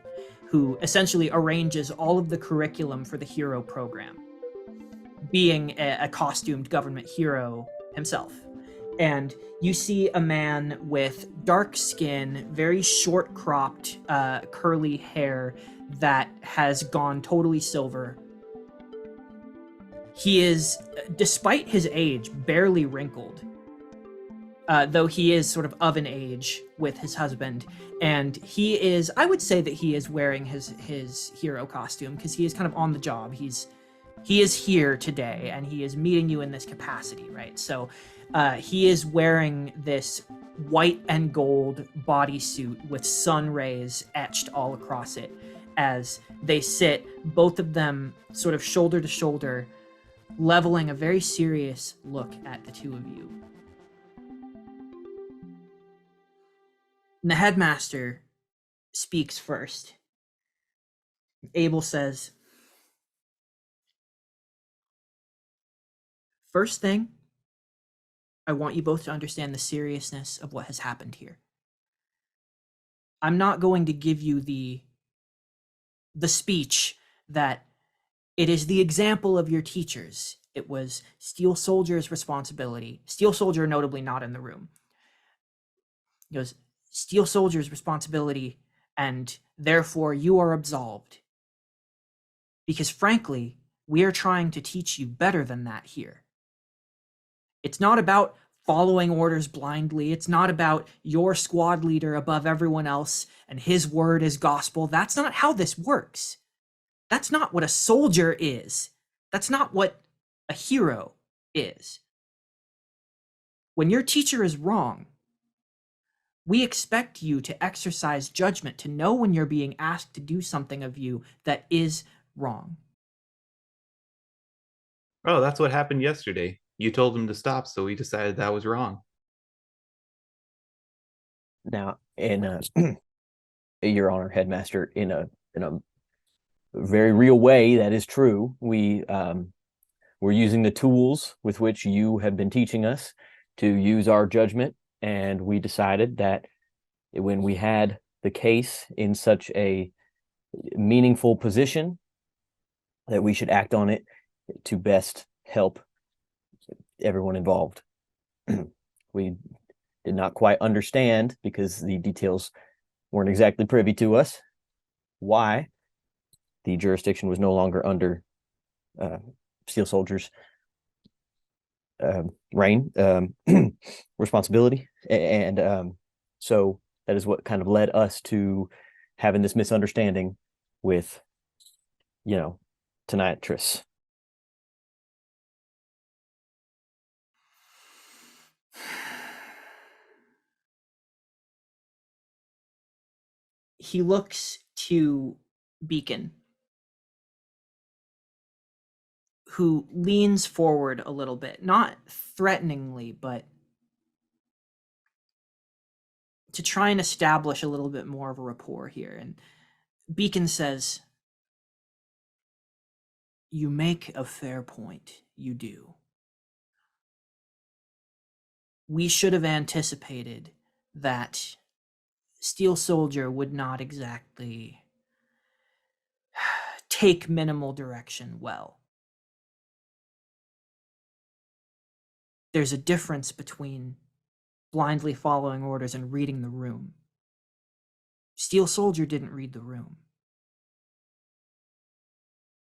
who essentially arranges all of the curriculum for the hero program, being a costumed government hero himself. And you see a man with dark skin, very short cropped, curly hair that has gone totally silver. He is, despite his age, barely wrinkled, though he is sort of an age with his husband. And he is, I would say that he is wearing his hero costume because he is kind of on the job. He is here today and he is meeting you in this capacity, right? So he is wearing this white and gold bodysuit with sun rays etched all across it as they sit, both of them sort of shoulder to shoulder, leveling a very serious look at the two of you. And the headmaster speaks first. Abel says, "First thing, I want you both to understand the seriousness of what has happened here. I'm not going to give you the speech that it is the example of your teachers. It was Steel Soldier's responsibility." Steel Soldier notably not in the room. He goes, "Steel Soldier's responsibility, and therefore you are absolved. Because frankly, we are trying to teach you better than that here. It's not about following orders blindly. It's not about your squad leader above everyone else and his word is gospel. That's not how this works. That's not what a soldier is. That's not what a hero is. When your teacher is wrong, we expect you to exercise judgment, to know when you're being asked to do something of you that is wrong." Oh, that's what happened yesterday. You told him to stop, so we decided that was wrong. Now, in Your Honor, Headmaster, in a very real way, that is true. We're using the tools with which you have been teaching us to use our judgment, and we decided that when we had the case in such a meaningful position, that we should act on it to best help everyone involved. We did not quite understand, because the details weren't exactly privy to us, why the jurisdiction was no longer under Steel Soldier's reign, responsibility. And so that is what kind of led us to having this misunderstanding with, Tonitrus. He looks to Beacon, who leans forward a little bit, not threateningly, but to try and establish a little bit more of a rapport here. And Beacon says, "You make a fair point, you do. We should have anticipated that Steel Soldier would not exactly take minimal direction well. There's a difference between blindly following orders and reading the room. Steel Soldier didn't read the room.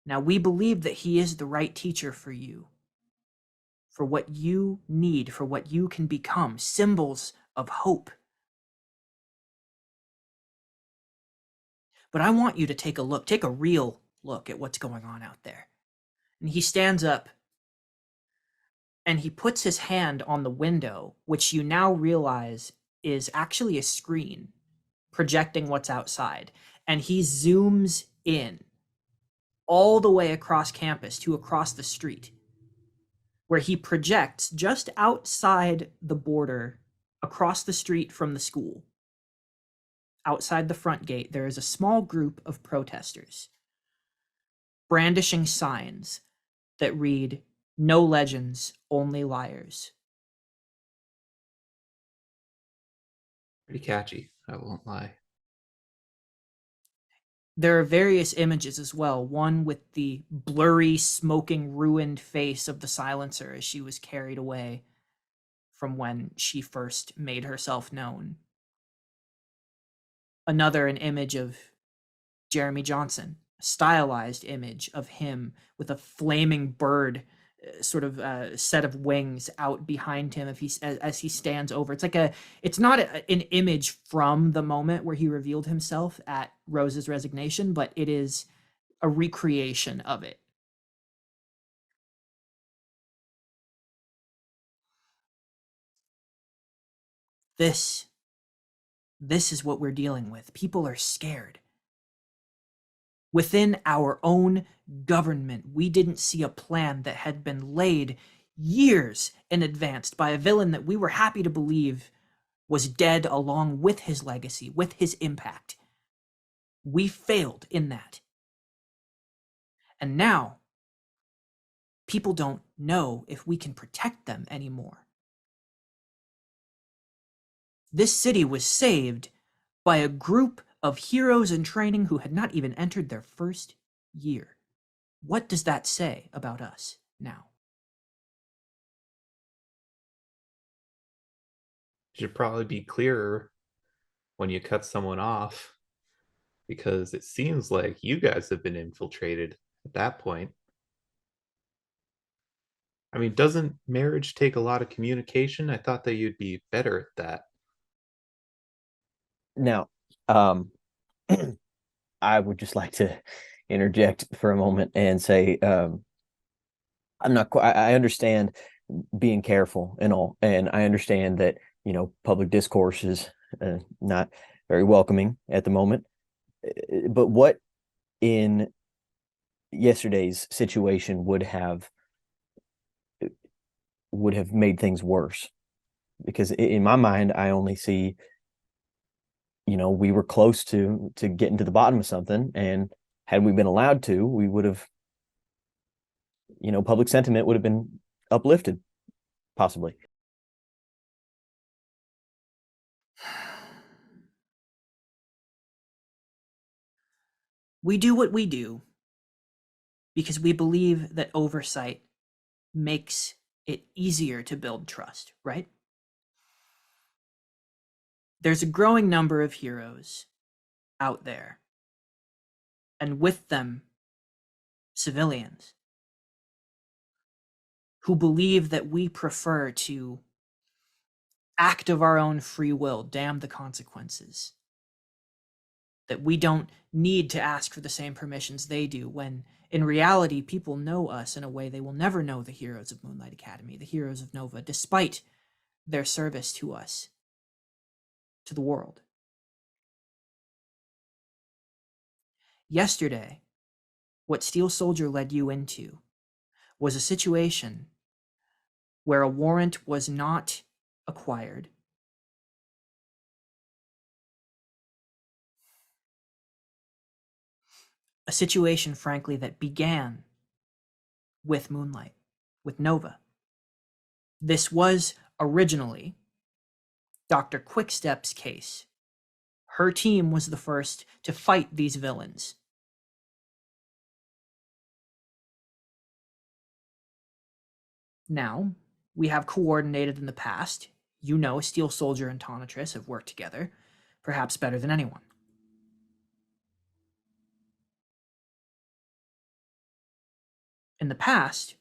Now, we believe that he is the right teacher for you, for what you need, for what you can become, symbols of hope. But I want you to take a real look at what's going on out there." And he stands up and he puts his hand on the window, which you now realize is actually a screen projecting what's outside. And he zooms in all the way across campus to across the street, where he projects just outside the border, across the street from the school. Outside the front gate, there is a small group of protesters brandishing signs that read, "No legends, only liars." Pretty catchy, I won't lie. There are various images as well, one with the blurry, smoking, ruined face of the silencer as she was carried away from when she first made herself known. Another, an image of Jeremy Johnson, a stylized image of him with a flaming bird sort of set of wings out behind him as he stands over. It's not an image from the moment where he revealed himself at Rose's resignation, but it is a recreation of it. This is what we're dealing with. People are scared. Within our own government, we didn't see a plan that had been laid years in advance by a villain that we were happy to believe was dead along with his legacy, with his impact. We failed in that. And now, people don't know if we can protect them anymore. This city was saved by a group of heroes in training who had not even entered their first year. What does that say about us now? It should probably be clearer when you cut someone off, because it seems like you guys have been infiltrated at that point. I mean, doesn't marriage take a lot of communication? I thought that you'd be better at that. Now, I would just like to interject for a moment and say, I'm not quite, I understand being careful and all, and I understand that, public discourse is not very welcoming at the moment. But what in yesterday's situation would have made things worse? Because in my mind, I only see, we were close to getting to the bottom of something, and had we been allowed to, we would have, public sentiment would have been uplifted, possibly. We do what we do because we believe that oversight makes it easier to build trust, right? There's a growing number of heroes out there, and with them, civilians who believe that we prefer to act of our own free will, damn the consequences. That we don't need to ask for the same permissions they do, when in reality, people know us in a way they will never know the heroes of Moonlight Academy, the heroes of Nova, despite their service to us, to the world. Yesterday, what Steel Soldier led you into was a situation where a warrant was not acquired, A situation, frankly, that began with Moonlight, with Nova. This was originally Dr. Quickstep's case. Her team was the first to fight these villains. Now, we have coordinated in the past. You know, Steel Soldier and Tonitrus have worked together, perhaps better than anyone. In the past,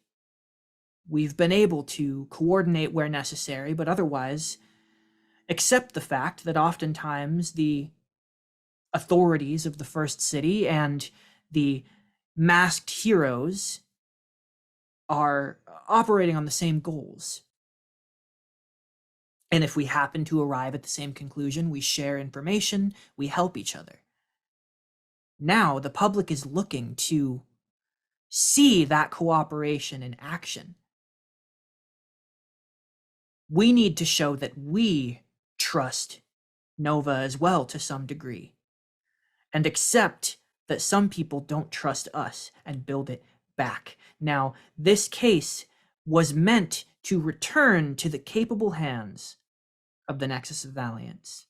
we've been able to coordinate where necessary, but otherwise accept the fact that oftentimes the authorities of the First City and the masked heroes are operating on the same goals. And if we happen to arrive at the same conclusion, we share information, we help each other. Now, the public is looking to see that cooperation in action. We need to show that we trust Nova as well to some degree, and accept that some people don't trust us and build it back. Now, this case was meant to return to the capable hands of the Nexus of Valiance.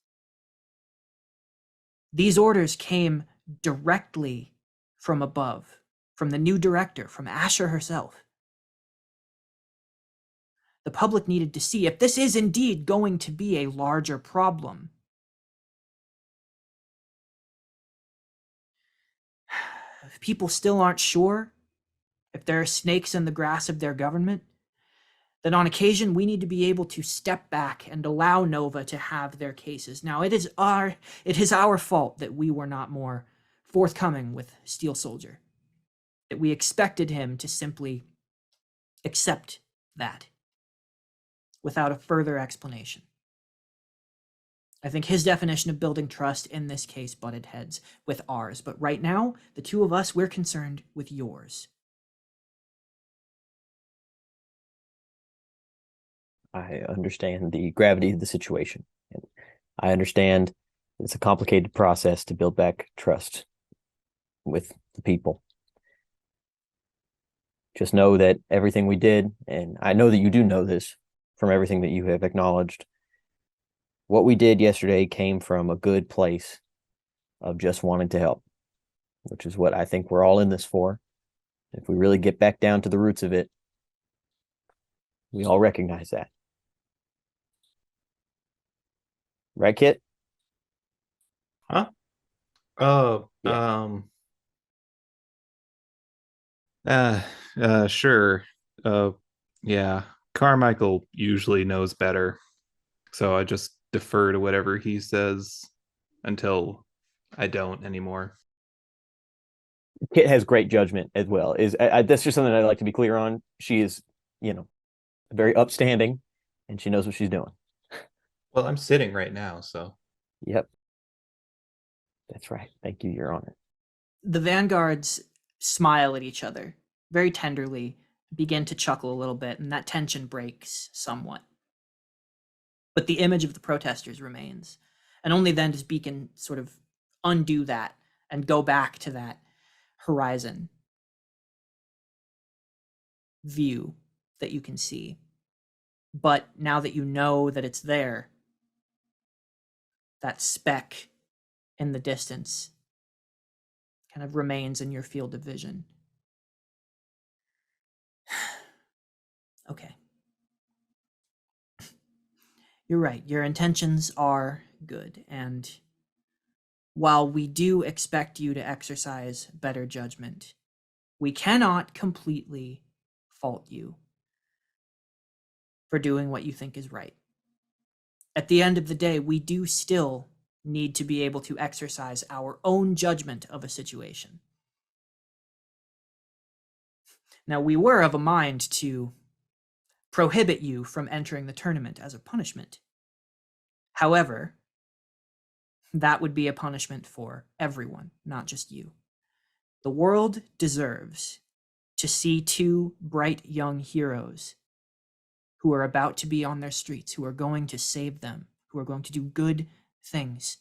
These orders came directly from above, from the new director, from Asher herself. The public needed to see if this is indeed going to be a larger problem. If people still aren't sure if there are snakes in the grass of their government, then on occasion we need to be able to step back and allow Nova to have their cases. Now, it is our fault that we were not more forthcoming with Steel Soldier, that we expected him to simply accept that without a further explanation. I think his definition of building trust in this case butted heads with ours, but right now, the two of us, we're concerned with yours. I understand the gravity of the situation. And I understand it's a complicated process to build back trust with the people. Just know that everything we did, and I know that you do know this from everything that you have acknowledged, what we did yesterday came from a good place of just wanting to help, which is what I think we're all in this for. If we really get back down to the roots of it, we all recognize that. Right, Kit? Huh? Oh, Yeah. Sure. Yeah. Carmichael usually knows better, so I just defer to whatever he says until I don't anymore. Kit has great judgment as well. That's just something I'd like to be clear on. She is, very upstanding, and she knows what she's doing. Well, I'm sitting right now, so. Yep. That's right. Thank you, Your Honor. The Vangardes smile at each other very tenderly, begin to chuckle a little bit, and that tension breaks somewhat. But the image of the protesters remains. And only then does Beacon sort of undo that and go back to that horizon view that you can see. But now that you know that it's there, that speck in the distance kind of remains in your field of vision. Okay. You're right. Your intentions are good. And while we do expect you to exercise better judgment, we cannot completely fault you for doing what you think is right. At the end of the day, we do still need to be able to exercise our own judgment of a situation. Now, we were of a mind to prohibit you from entering the tournament as a punishment. However, that would be a punishment for everyone, not just you. The world deserves to see two bright young heroes who are about to be on their streets, who are going to save them, who are going to do good things.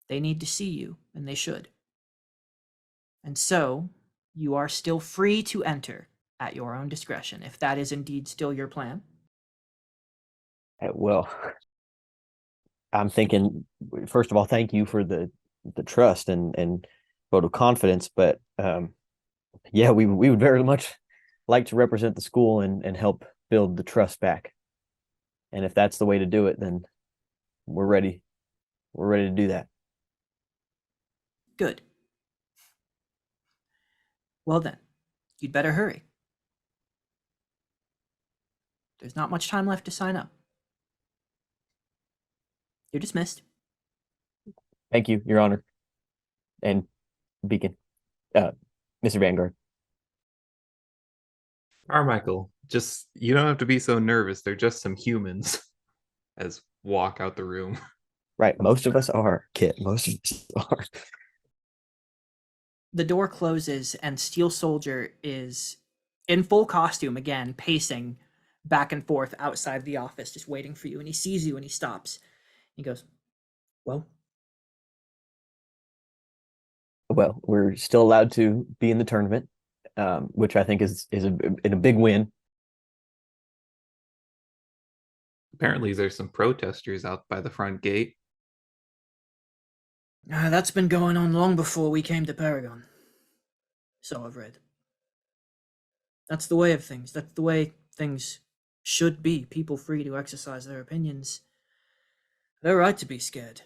They need to see you, and they should. And so, you are still free to enter at your own discretion, if that is indeed still your plan. Well, I'm thinking, first of all, thank you for the trust and vote of confidence. But yeah, we would very much like to represent the school and help build the trust back. And if that's the way to do it, then we're ready. We're ready to do that. Good. Well then, you'd better hurry. There's not much time left to sign up. You're dismissed. Thank you, Your Honor. And Beacon. Mr. Vanguard. Carmichael, just you don't have to be so nervous. They're just some humans. As walk out the room. Right. Most of us are, Kit. Most of us are. The door closes, and Steel Soldier is in full costume again, pacing back and forth outside the office, just waiting for you. And he sees you and he stops. He goes, "Well?" Well, we're still allowed to be in the tournament, which I think is a big win. Apparently, there's some protesters out by the front gate. That's been going on long before we came to Paragon. So I've read. That's the way of things. That's the way things should be. People free to exercise their opinions. They're right to be scared.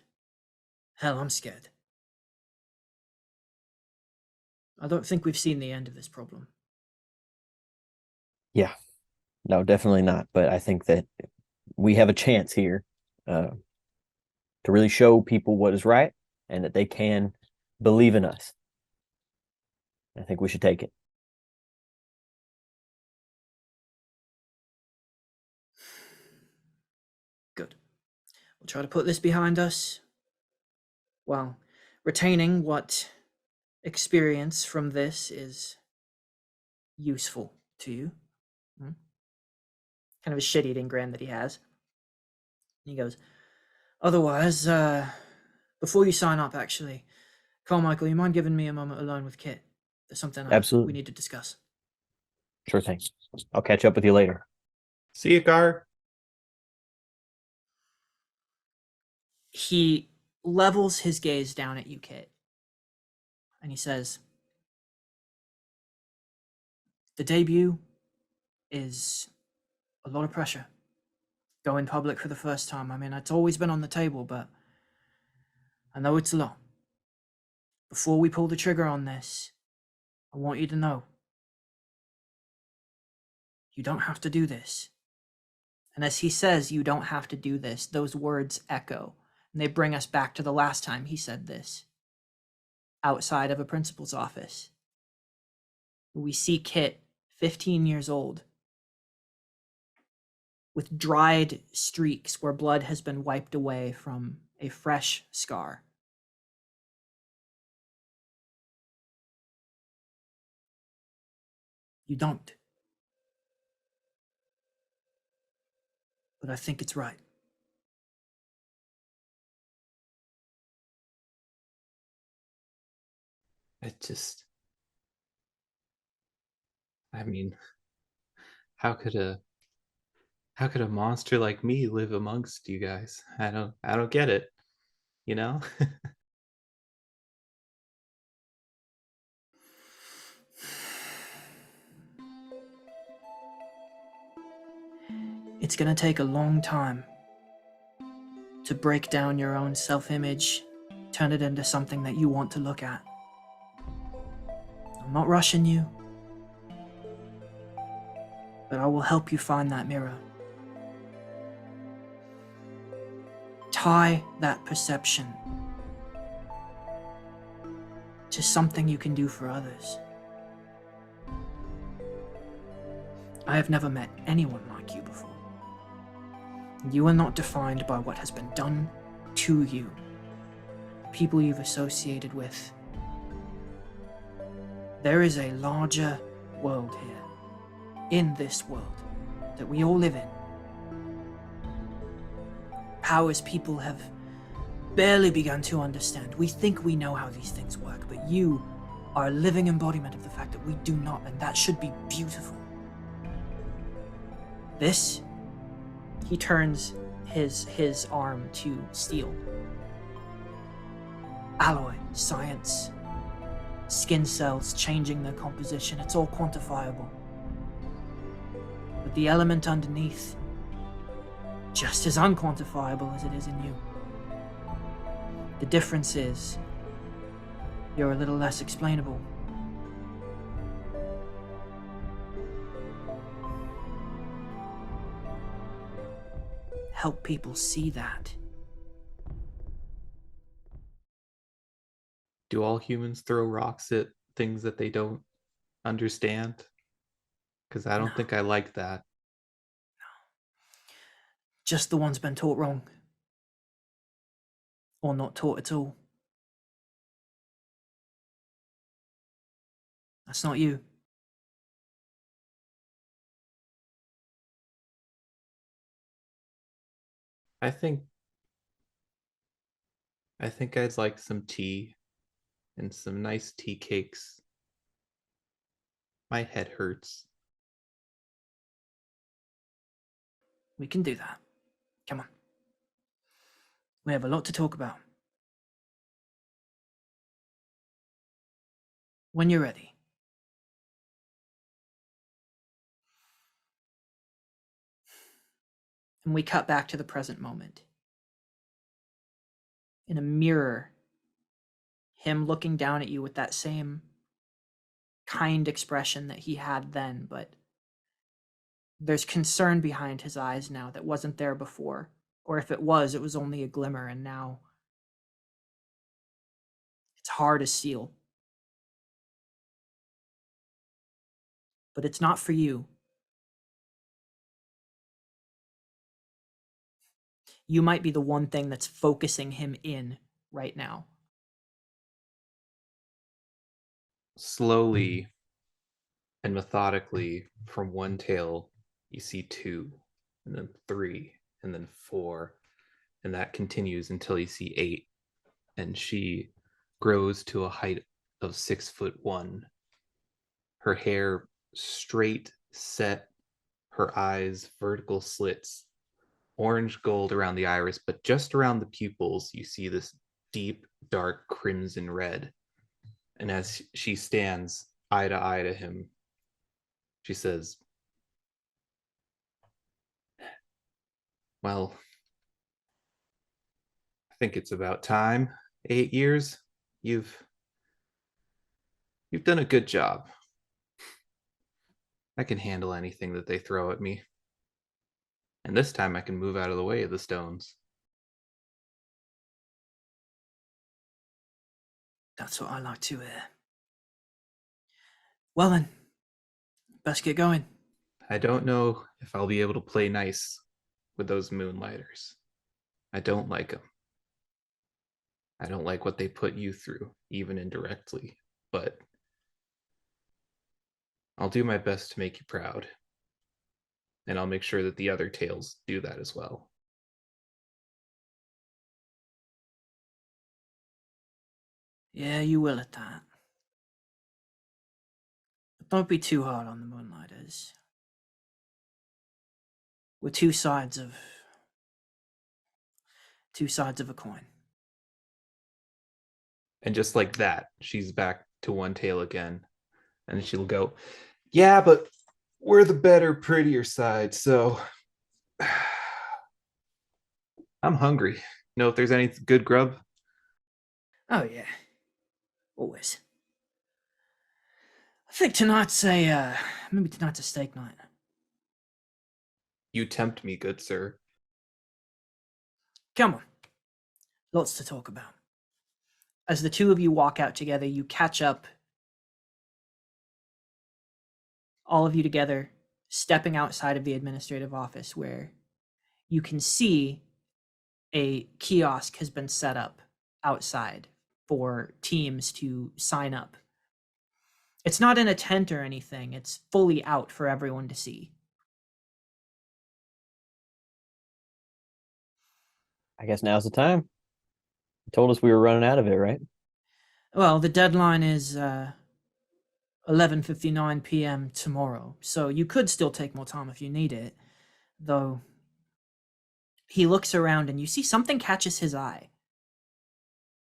Hell, I'm scared. I don't think we've seen the end of this problem. Yeah. No, definitely not. But I think that we have a chance here to really show people what is right and that they can believe in us. I think we should take it. Good. We'll try to put this behind us while retaining what experience from this is useful to you. Kind of a shit-eating grin that he has. He goes, "Otherwise, before you sign up, actually, Carmichael, you mind giving me a moment alone with Kit? There's something Absolutely. we need to discuss." Sure thing. I'll catch up with you later. See you, Gar. He levels his gaze down at you, Kit, and he says, "The debut is a lot of pressure. Going public for the first time. I mean, it's always been on the table, but I know it's a lot. Before we pull the trigger on this, I want you to know you don't have to do this." And as he says, "You don't have to do this," those words echo, and they bring us back to the last time he said this, outside of a principal's office. We see Kit, 15 years old, with dried streaks where blood has been wiped away from a fresh scar. You don't. But I think it's right. I mean, how could a monster like me live amongst you guys? I don't get it, you know? It's gonna take a long time to break down your own self-image, turn it into something that you want to look at. I'm not rushing you, but I will help you find that mirror. Tie that perception to something you can do for others. I have never met anyone like you before. You are not defined by what has been done to you, people you've associated with. There is a larger world here, in this world, that we all live in. Powers people have barely begun to understand. We think we know how these things work, but you are a living embodiment of the fact that we do not, and that should be beautiful. This, he turns his arm to steel. Alloy, science, skin cells changing their composition, it's all quantifiable. But the element underneath, just as unquantifiable as it is in you. The difference is, you're a little less explainable. Help people see that. Do all humans throw rocks at things that they don't understand? Because I don't No. think I like that. Just the one's been taught wrong. Or not taught at all. That's not you. I think I'd like some tea and some nice tea cakes. My head hurts. We can do that. Come on. We have a lot to talk about. When you're ready. And we cut back to the present moment. In a mirror, him looking down at you with that same kind expression that he had then, but there's concern behind his eyes now that wasn't there before. Or if it was only a glimmer, and now it's hard as steel. But it's not for you. You might be the one thing that's focusing him in right now. Slowly and methodically, from one tail, you see 2, and then 3, and then 4, and that continues until you see 8. And she grows to a height of 6'1". Her hair straight set, her eyes vertical slits, orange gold around the iris, but just around the pupils, you see this deep, dark crimson red. And as she stands eye to him, she says, "Well, I think it's about time. 8 years. You've done a good job. I can handle anything that they throw at me. And this time I can move out of the way of the stones." That's what I like to hear. Well then, best get going. I don't know if I'll be able to play nice with those moonlighters. I don't like them. I don't like what they put you through, even indirectly, but I'll do my best to make you proud. And I'll make sure that the other tails do that as well. Yeah, you will at that. But don't be too hard on the Moonlighters. We're two sides of a coin. And just like that, she's back to one tail again. And she'll go, "Yeah, but we're the better, prettier side, so I'm hungry. Know if there's any good grub?" Oh yeah, always. I think maybe tonight's a steak night. "You tempt me, good sir." Come on, lots to talk about. As the two of you walk out together, you catch up, all of you together, stepping outside of the administrative office where you can see a kiosk has been set up outside for teams to sign up. It's not in a tent or anything, it's fully out for everyone to see. I guess now's the time. Told us we were running out of it, right? Well, the deadline is 11:59 p.m. tomorrow, so you could still take more time if you need it. Though he looks around and you see something catches his eye.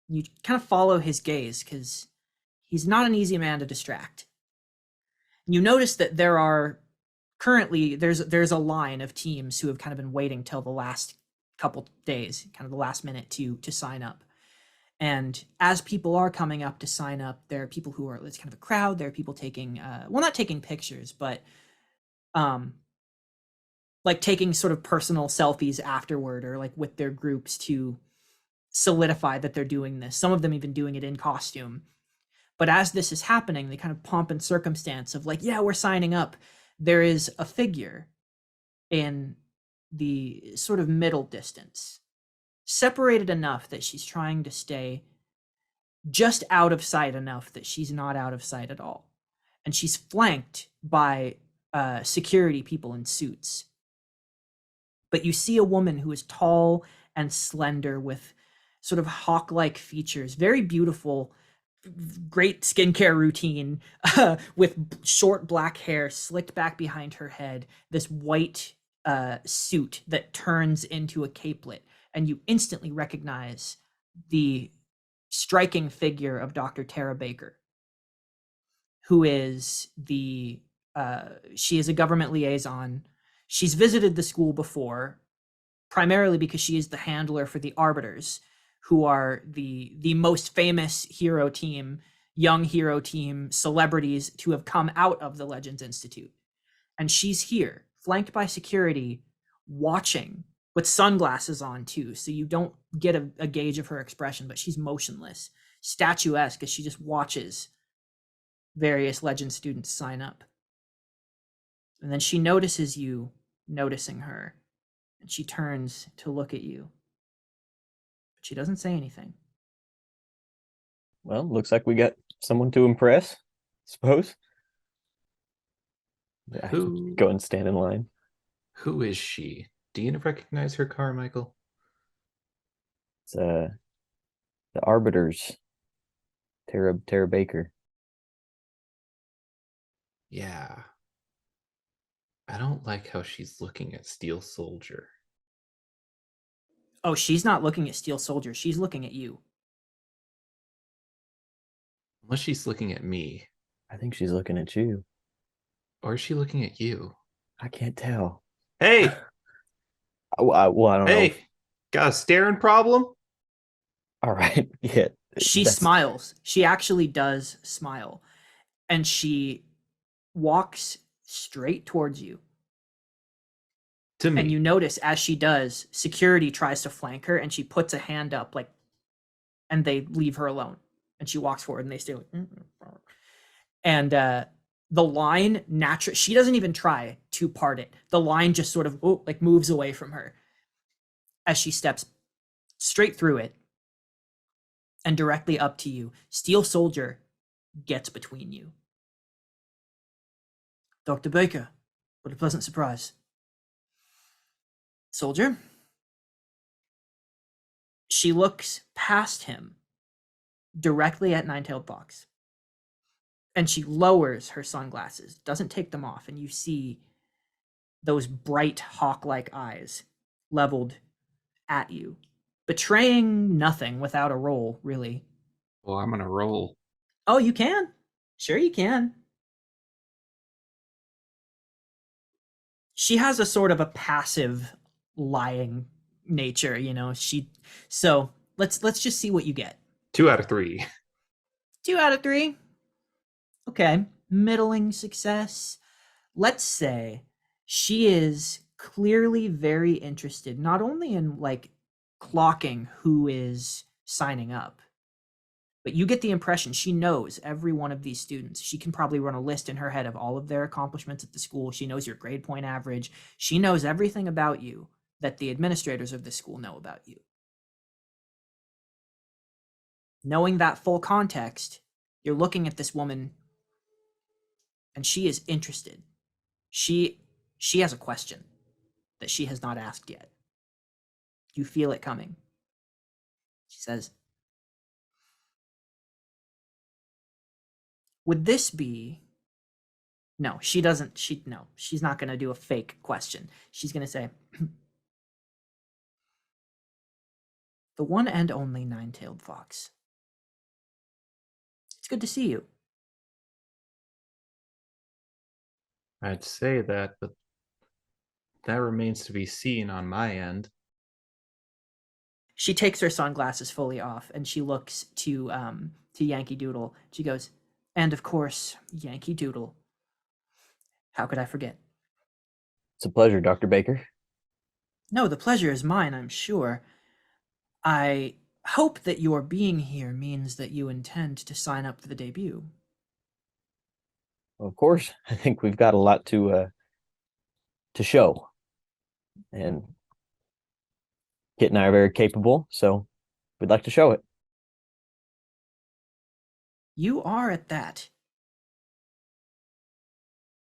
You kind of follow his gaze because he's not an easy man to distract. You notice that there are currently there's a line of teams who have kind of been waiting till the last couple days, kind of the last minute to sign up. And as people are coming up to sign up, there are people who are, it's kind of a crowd. There are people taking well, not taking pictures, but like taking sort of personal selfies afterward, or like with their groups to solidify that they're doing this. Some of them even doing it in costume. But as this is happening, the kind of pomp and circumstance of like, yeah, we're signing up, there is a figure in the sort of middle distance, separated enough that she's trying to stay just out of sight enough that she's not out of sight at all. And she's flanked by security people in suits. But you see a woman who is tall and slender with sort of hawk-like features, very beautiful, great skincare routine, with short black hair slicked back behind her head, this white suit that turns into a capelet, and you instantly recognize the striking figure of Dr. Tara Baker, who is she is a government liaison. She's visited the school before, primarily because she is the handler for the Arbiters, who are the most famous hero team, young hero team celebrities to have come out of the Legends Institute. And she's here, flanked by security, watching, with sunglasses on too, so you don't get a gauge of her expression, but she's motionless, statuesque, as she just watches various Legend students sign up. And then she notices you noticing her, and she turns to look at you. But she doesn't say anything. Well, looks like we got someone to impress, suppose. Yeah, Who go and stand in line. who is she? Do you recognize her, Carmichael? It's the Arbiters, Tara Baker. Yeah. I don't like how she's looking at Steel Soldier. Oh, she's not looking at Steel Soldier. She's looking at you. Unless she's looking at me. I think she's looking at you. Or is she looking at you? I can't tell. Hey! Well, I don't know. Hey! Got a staring problem? All right. Yeah. She smiles. She actually does smile. And she walks straight towards you. To me. And you notice as she does, security tries to flank her, and she puts a hand up, like, and they leave her alone. And she walks forward, and they stay like, and the line naturally, she doesn't even try to part it. The line just sort of like moves away from her as she steps straight through it and directly up to you. Steel Soldier gets between you. Dr. Baker, what a pleasant surprise. Soldier? She looks past him directly at Nine-Tailed Fox. And she lowers her sunglasses, doesn't take them off, and you see those bright hawk-like eyes leveled at you, betraying nothing without a roll, really. Well, I'm gonna roll. Oh, you can. Sure you can. She has a sort of a passive lying nature, you know. So let's just see what you get. 2 out of 3. 2 out of 3. Okay, middling success. Let's say she is clearly very interested, not only in like clocking who is signing up, but you get the impression she knows every one of these students. She can probably run a list in her head of all of their accomplishments at the school. She knows your grade point average. She knows everything about you that the administrators of the school know about you. Knowing that full context, you're looking at this woman and she is interested. She has a question that she has not asked yet. You feel it coming. She says, Would this be... No, she doesn't. No, she's not going to do a fake question. She's going to say, the one and only nine-tailed fox. It's good to see you. I'd say that, but that remains to be seen on my end. She takes her sunglasses fully off and she looks to Yankee Doodle. She goes, and of course, Yankee Doodle. How could I forget? It's a pleasure, Dr. Baker. No, the pleasure is mine, I'm sure. I hope that your being here means that you intend to sign up for the debut. Of course, I think we've got a lot to show, and Kit and I are very capable, so we'd like to show it. You are at that.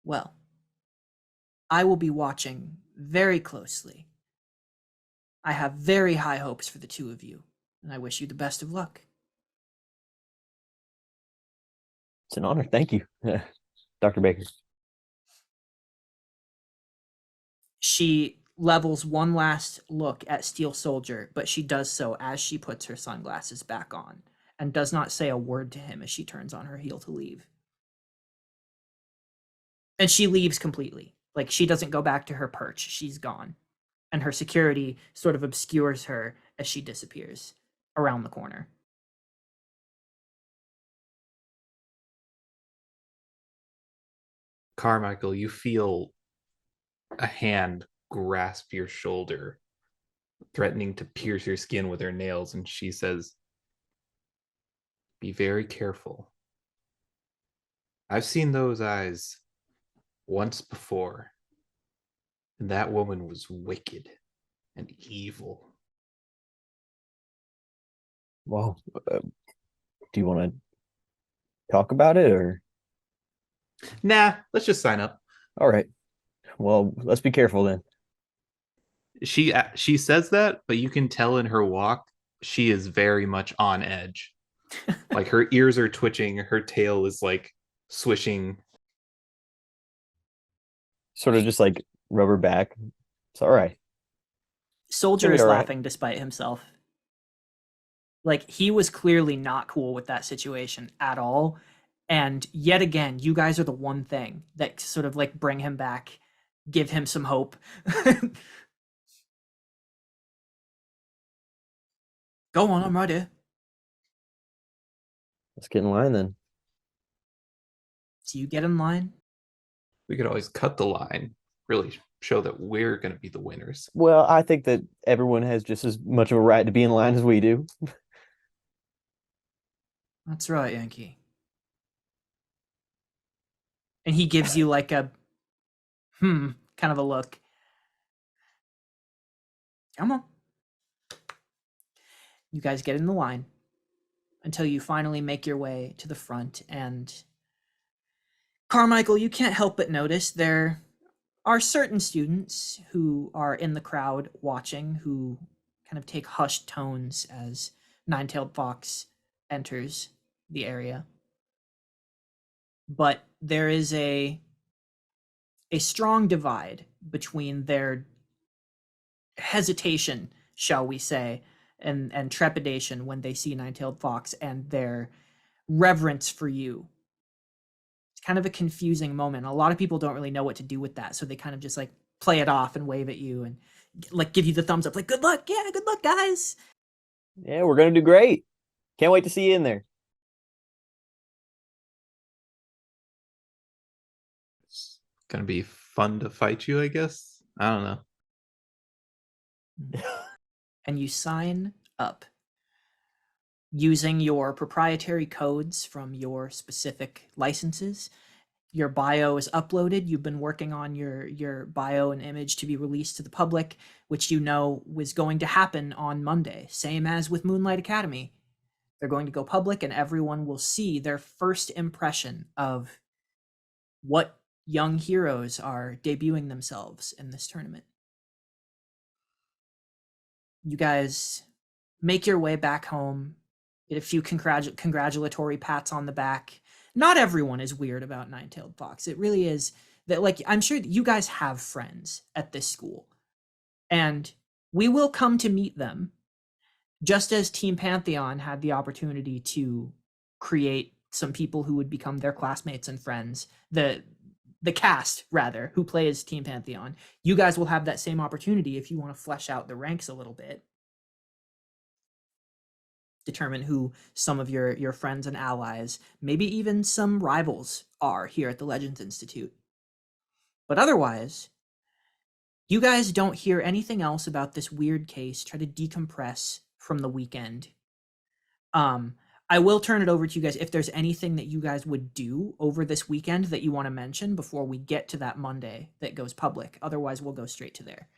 Well, I will be watching very closely. I have very high hopes for the two of you, and I wish you the best of luck. It's an honor. Thank you, Dr. Baker. She levels one last look at Steel Soldier, but she does so as she puts her sunglasses back on and does not say a word to him as she turns on her heel to leave. And she leaves completely. Like, she doesn't go back to her perch. She's gone. And her security sort of obscures her as she disappears around the corner. Carmichael, you feel a hand grasp your shoulder, threatening to pierce your skin with her nails, and she says, be very careful. I've seen those eyes once before, and that woman was wicked and evil. Well, do you want to talk about it, or? Nah, let's just sign up. All right. Well, let's be careful then. She says that, but you can tell in her walk she is very much on edge. Like, her ears are twitching, her tail is like swishing. Sort of just like rubber back. It's all right. Soldier Maybe is all right. laughing despite himself. Like, he was clearly not cool with that situation at all. And yet again, you guys are the one thing that sort of like bring him back, give him some hope. Go on, I'm right here. Let's get in line then. So you get in line. We could always cut the line, really show that we're going to be the winners. Well, I think that everyone has just as much of a right to be in line as we do. That's right, Yankee. And he gives you like a kind of a look. Come on. You guys get in the line until you finally make your way to the front. And Carmichael, you can't help but notice there are certain students who are in the crowd watching who kind of take hushed tones as Nine-Tailed Fox enters the area. But there is a strong divide between their hesitation, shall we say, and trepidation when they see Nine-Tailed Fox and their reverence for you. It's kind of a confusing moment. A lot of people don't really know what to do with that, so they kind of just like play it off and wave at you and like give you the thumbs up, like, good luck, yeah, good luck, guys. Yeah, we're gonna do great. Can't wait to see you in there. It's going to be fun to fight you, I guess. I don't know. And you sign up using your proprietary codes from your specific licenses. Your bio is uploaded. You've been working on your bio and image to be released to the public, which you know was going to happen on Monday. Same as with Moonlight Academy. They're going to go public and everyone will see their first impression of what young heroes are debuting themselves in this tournament. You guys make your way back home, get a few congratulatory pats on the back. not everyone is weird about Nine-Tailed Fox. It really is that, like, I'm sure that you guys have friends at this school, and we will come to meet them, just as Team Pantheon had the opportunity to create some people who would become their classmates and friends. The cast, rather, who plays Team Pantheon. You guys will have that same opportunity if you want to flesh out the ranks a little bit. Determine who some of your friends and allies, maybe even some rivals, are here at the Legends Institute. But otherwise, you guys don't hear anything else about this weird case. Try to decompress from the weekend. I will turn it over to you guys if there's anything that you guys would do over this weekend that you want to mention before we get to that Monday that goes public. Otherwise, we'll go straight to there.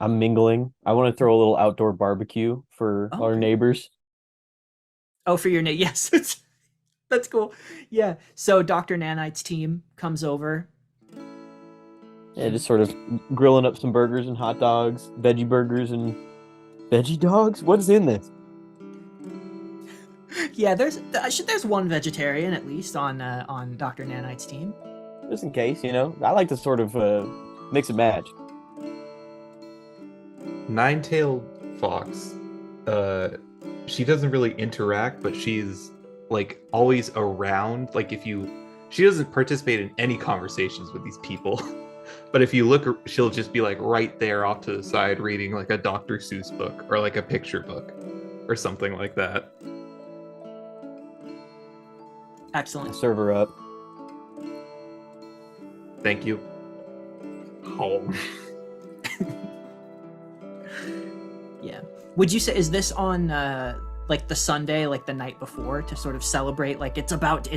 I'm mingling. I want to throw a little outdoor barbecue for our neighbors. Oh, for your yes. That's cool. Yeah. So Dr. Nanite's team comes over. Yeah, just sort of grilling up some burgers and hot dogs, veggie burgers and veggie dogs. What's in this? Yeah, there's one vegetarian at least on Dr. Nanite's team. Just in case, I like to sort of mix and match. Nine-tailed fox. She doesn't really interact, but she's like always around. Like she doesn't participate in any conversations with these people. But if you look, she'll just be like right there off to the side reading like a Dr. Seuss book or like a picture book or something like that. Excellent. Serve her up. Thank you. Home. Yeah. Would you say, is this on like the Sunday, like the night before, to sort of celebrate, like it's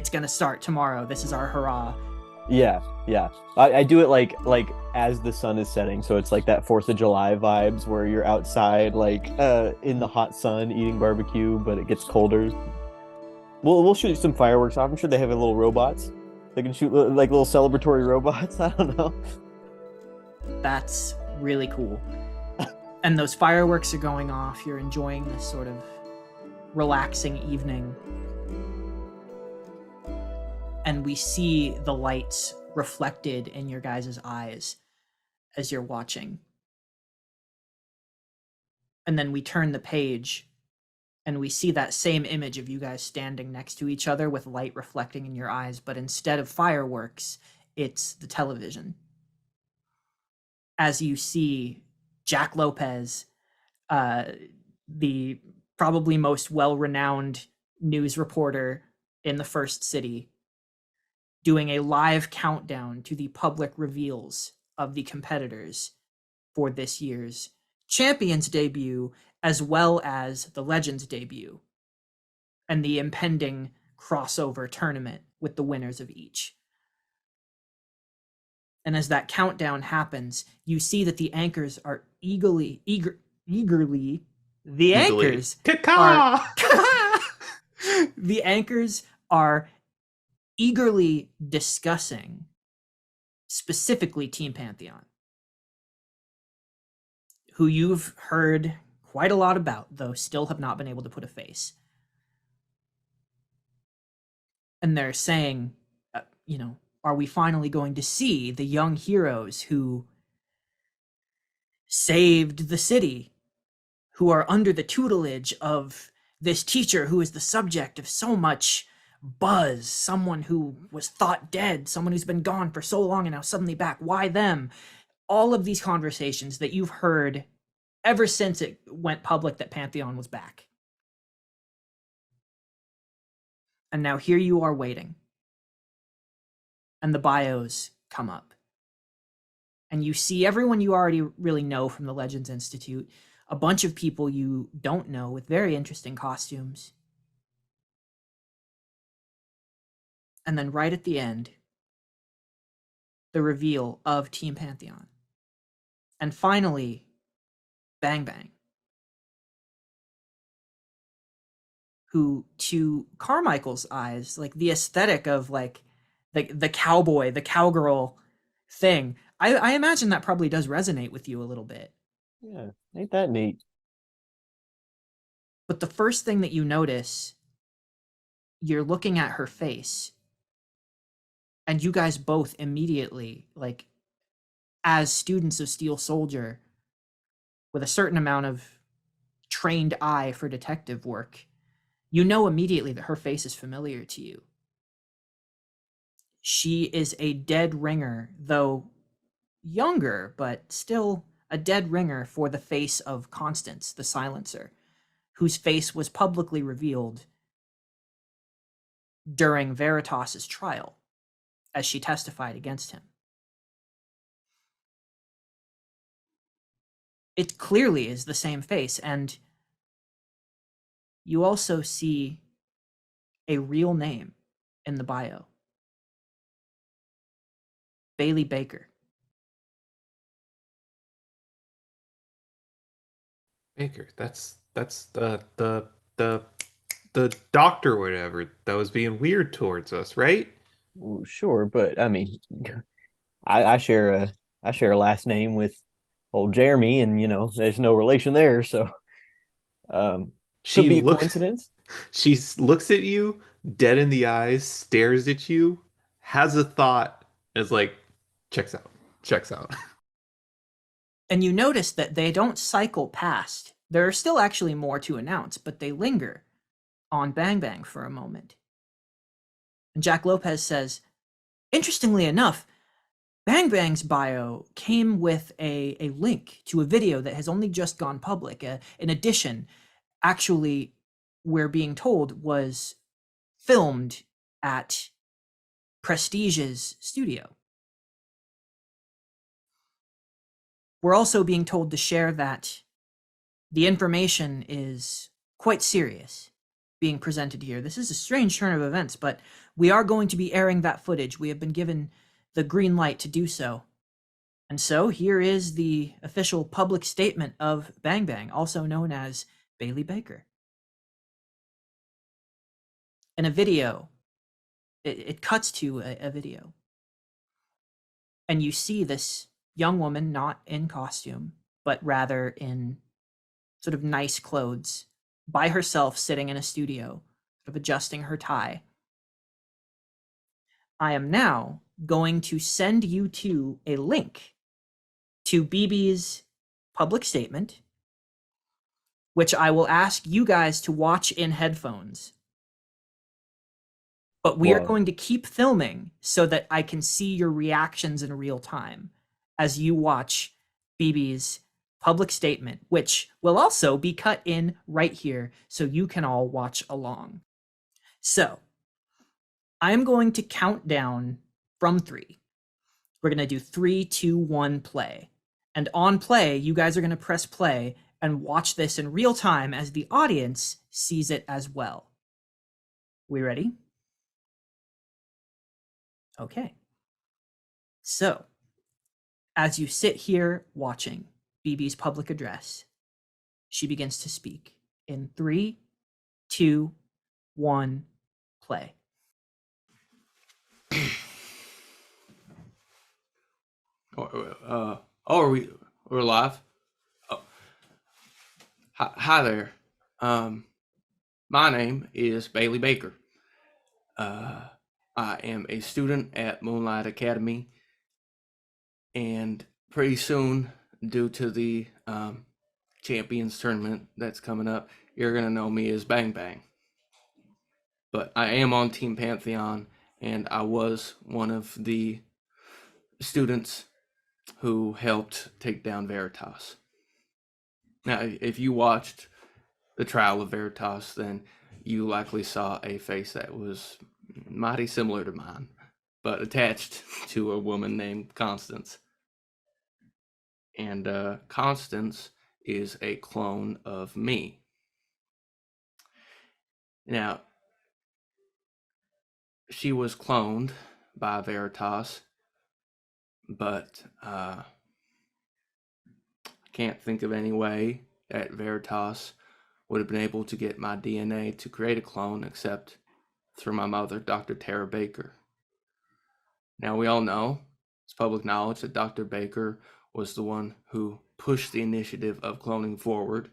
gonna start tomorrow, this is our hurrah? Yeah. I do it like as the sun is setting, so it's like that 4th of July vibes where you're outside like in the hot sun eating barbecue, but it gets colder. We'll shoot some fireworks off. I'm sure they have little robots. They can shoot like little celebratory robots. I don't know. That's really cool. And those fireworks are going off. You're enjoying this sort of relaxing evening. And we see the lights reflected in your guys' eyes as you're watching. And then we turn the page and we see that same image of you guys standing next to each other with light reflecting in your eyes, but instead of fireworks, it's the television. As you see Jack Lopez, the probably most well-renowned news reporter in the first city, doing a live countdown to the public reveals of the competitors for this year's Champions debut, as well as the Legends debut, and the impending crossover tournament with the winners of each. And as that countdown happens, you see that the anchors are eagerly the anchors are the anchors are eagerly discussing specifically Team Pantheon, who you've heard quite a lot about, though still have not been able to put a face. And they're saying, are we finally going to see the young heroes who saved the city, who are under the tutelage of this teacher who is the subject of so much buzz, someone who was thought dead, someone who's been gone for so long and now suddenly back? Why them? All of these conversations that you've heard ever since it went public that Pantheon was back. And now here you are waiting. And the bios come up. And you see everyone you already really know from the Legends Institute, a bunch of people you don't know with very interesting costumes. And then right at the end, the reveal of Team Pantheon. And finally, Bang Bang, who to Carmichael's eyes, like the aesthetic of like the cowboy, the cowgirl thing, I imagine that probably does resonate with you a little bit. Yeah, ain't that neat? But the first thing that you notice you're looking at her face, and you guys both immediately, like, as students of Steel Soldier, with a certain amount of trained eye for detective work, you know immediately that her face is familiar to you. She is a dead ringer, though younger, but still a dead ringer for the face of Constance, the silencer, whose face was publicly revealed during Veritas's trial as she testified against him. It clearly is the same face, and you also see a real name in the bio. Bailey Baker. Baker, that's the doctor or whatever that was being weird towards us, right? Well, sure, but I mean, I share a last name with old Jeremy, and there's no relation there, so could She be a looks coincidence. looks at you dead in the eyes, stares at you, has a thought, is like, checks out, checks out. And you notice that they don't cycle past. There are still actually more to announce, but they linger on Bang Bang for a moment. And Jack Lopez says, interestingly enough, Bang Bang's bio came with a link to a video that has only just gone public. In addition, actually, we're being told was filmed at Prestige's studio. We're also being told to share that the information is quite serious being presented here. This is a strange turn of events, but we are going to be airing that footage. We have been given the green light to do so. And so here is the official public statement of Bang Bang, also known as Bailey Baker. In a video, it cuts to a video. And you see this young woman not in costume, but rather in sort of nice clothes, by herself sitting in a studio, sort of adjusting her tie. I am now going to send you to a link to BB's public statement, which I will ask you guys to watch in headphones. But we are Whoa. going to keep filming so that I can see your reactions in real time as you watch BB's public statement, which will also be cut in right here so you can all watch along. So, I'm going to count down from 3. We're going to do 3, 2, 1, play. And on play, you guys are going to press play and watch this in real time as the audience sees it as well. We ready? Okay. So, as you sit here watching BB's public address, she begins to speak in 3, 2, 1, play. We're live. Oh, hi there. My name is Bailey Baker. I am a student at Moonlight Academy, and pretty soon, due to the Champions tournament that's coming up, you're gonna know me as Bang Bang. But I am on Team Pantheon, and I was one of the students who helped take down Veritas. Now, if you watched the trial of Veritas, then you likely saw a face that was mighty similar to mine, but attached to a woman named Constance. And Constance is a clone of me. Now, she was cloned by Veritas, but I can't think of any way that Veritas would have been able to get my DNA to create a clone except through my mother, Dr. Tara Baker. Now, we all know, it's public knowledge, that Dr. Baker was the one who pushed the initiative of cloning forward.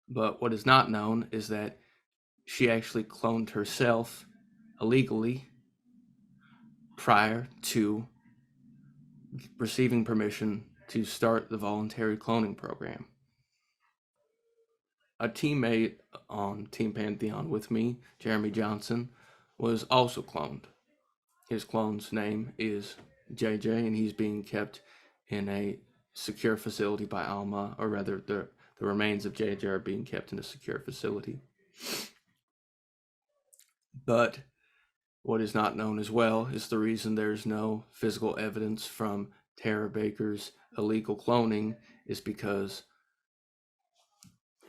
But what is not known is that she actually cloned herself illegally prior to receiving permission to start the voluntary cloning program. A teammate on Team Pantheon with me, Jeremy Johnson, was also cloned. His clone's name is JJ, and he's being kept in a secure facility by Alma, or rather, the remains of JJ are being kept in a secure facility. But what is not known as well is the reason there's no physical evidence from Tara Baker's illegal cloning is because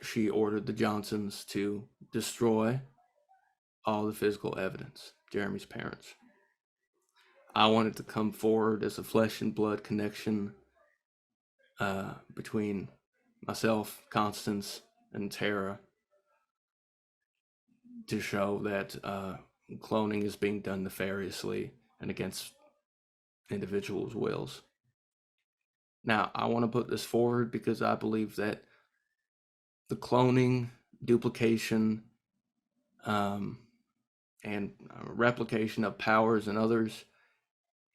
she ordered the Johnsons to destroy all the physical evidence, Jeremy's parents. I wanted to come forward as a flesh and blood connection between myself, Constance, and Tara to show that cloning is being done nefariously and against individuals' wills. Now, I want to put this forward because I believe that the cloning, duplication, and replication of powers and others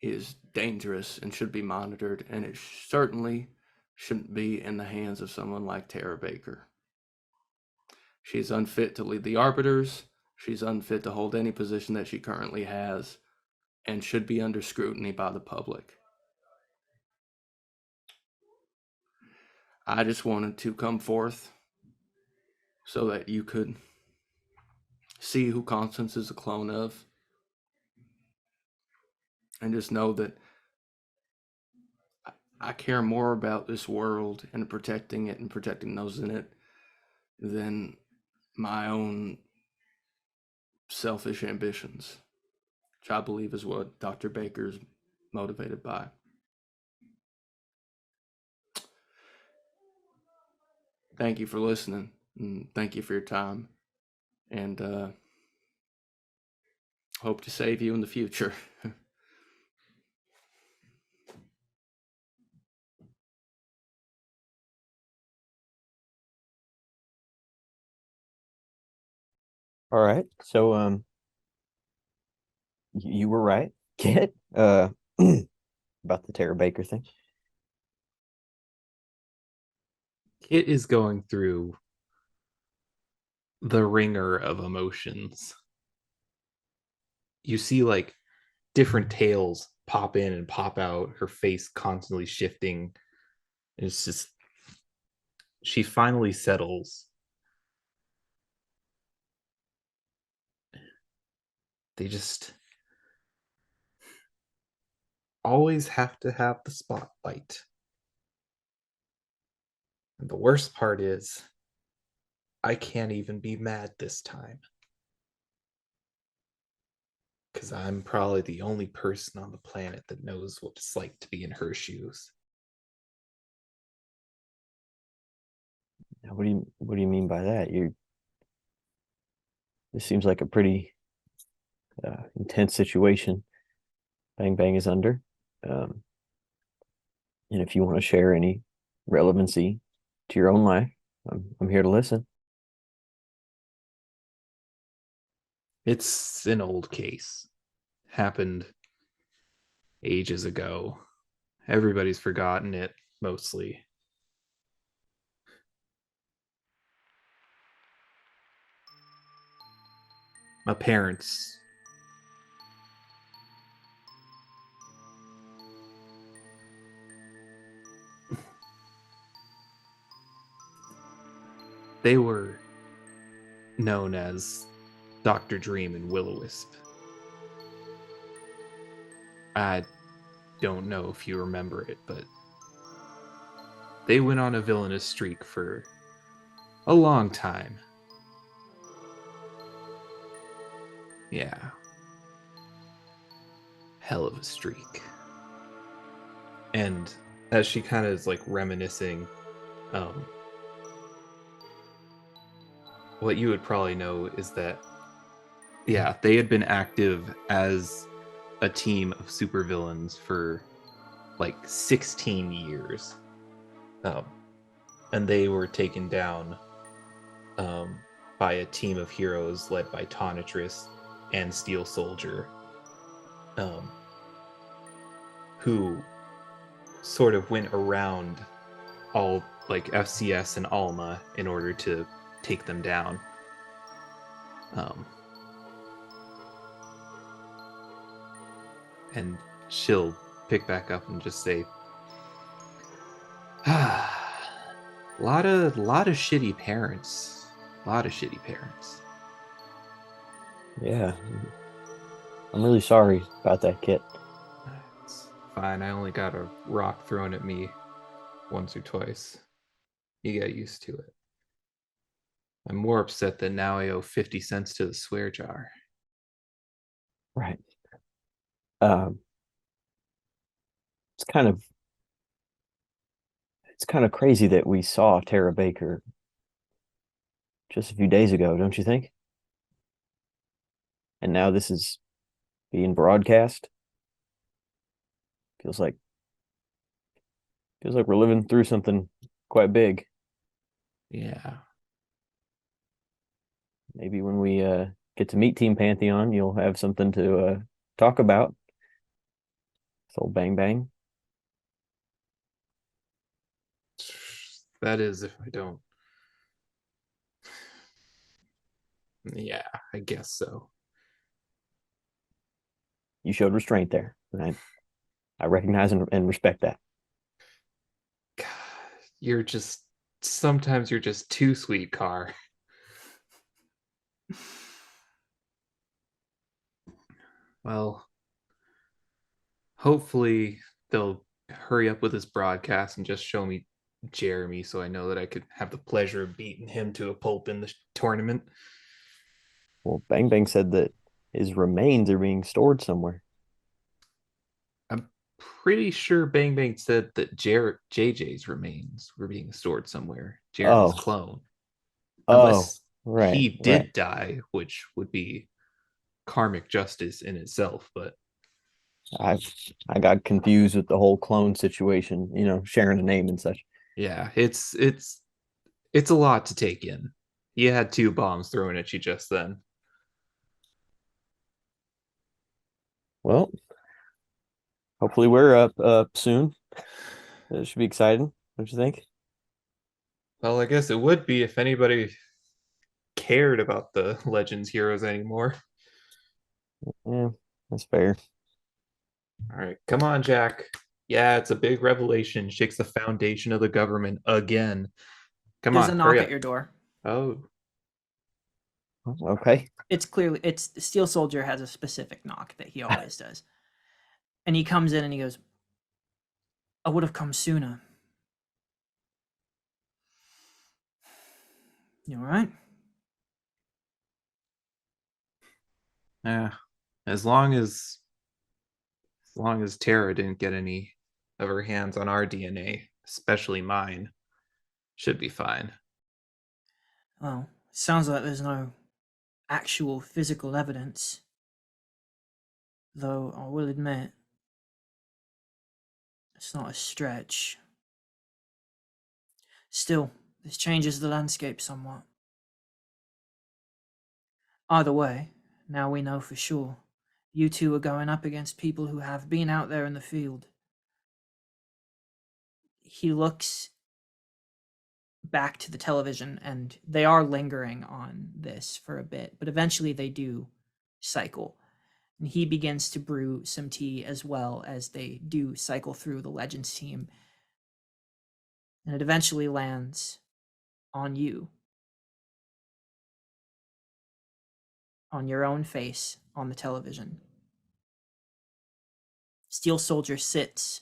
is dangerous and should be monitored, and it certainly shouldn't be in the hands of someone like Tara Baker. She's unfit to lead the Arbiters. She's unfit to hold any position that she currently has, and should be under scrutiny by the public. I just wanted to come forth so that you could see who Constance is a clone of, and just know that I care more about this world and protecting it and protecting those in it than my own selfish ambitions, which I believe is what Dr. Baker's motivated by. Thank you for listening, and thank you for your time, and hope to save you in the future. All right. So you were right, Kit, about the Tara Baker thing. Kit is going through the ringer of emotions. You see like different tales pop in and pop out, her face constantly shifting. It's just, she finally settles. They just always have to have the spotlight. And the worst part is, I can't even be mad this time. Because I'm probably the only person on the planet that knows what it's like to be in her shoes. Now, what do you mean by that? This seems like a pretty intense situation Bang Bang is under. And if you want to share any relevancy to your own life, I'm here to listen. It's an old case. Happened ages ago. Everybody's forgotten it, mostly. My parents, they were known as Dr. Dream and Will-O-Wisp. I don't know if you remember it, but they went on a villainous streak for a long time. Yeah. Hell of a streak. And as she kind of is like reminiscing, what you would probably know is that, yeah, they had been active as a team of supervillains for like 16 years. And they were taken down by a team of heroes led by Tonitrus and Steel Soldier, who sort of went around all like FCS and Alma in order to take them down. And she'll pick back up and just say, lot of shitty parents. A lot of shitty parents. Yeah. I'm really sorry about that, Kit. It's fine. I only got a rock thrown at me once or twice. You get used to it. I'm more upset that now I owe 50 cents to the swear jar. Right. It's kind of crazy that we saw Tara Baker just a few days ago, don't you think? And now this is being broadcast. Feels like we're living through something quite big. Yeah. Maybe when we get to meet Team Pantheon, you'll have something to talk about. This old Bang Bang. That is, if I don't. Yeah, I guess so. You showed restraint there. And I recognize and respect that. God, sometimes you're just too sweet, Car. Well, hopefully they'll hurry up with this broadcast and just show me Jeremy so I know that I could have the pleasure of beating him to a pulp in the tournament. Well, Bang Bang said that his remains are being stored somewhere. I'm pretty sure Bang Bang said that JJ's remains were being stored somewhere. Jeremy's clone. Unless he did die, which would be karmic justice in itself, but I got confused with the whole clone situation, sharing a name and such. Yeah, it's a lot to take in. You had 2 bombs thrown at you just then. Well, hopefully we're up soon. It should be exciting, don't you think? Well, I guess it would be if anybody cared about the Legends heroes anymore. Yeah, that's fair. All right, come on, Jack. Yeah, it's a big revelation. Shakes the foundation of the government again. Come There's on, a knock hurry at up. your door. Oh, Okay. It's Steel Soldier has a specific knock that he always does. And he comes in and he goes, I would have come sooner. You all right? yeah. As long as Tara didn't get any of her hands on our DNA, especially mine, should be fine. Well, sounds like there's no actual physical evidence. Though I will admit, it's not a stretch. Still, this changes the landscape somewhat. Either way, now we know for sure, you two are going up against people who have been out there in the field. He looks back to the television, and they are lingering on this for a bit, but eventually they do cycle. And he begins to brew some tea as well as they do cycle through the Legends team. And it eventually lands on you. On your own face on the television. Steel Soldier sits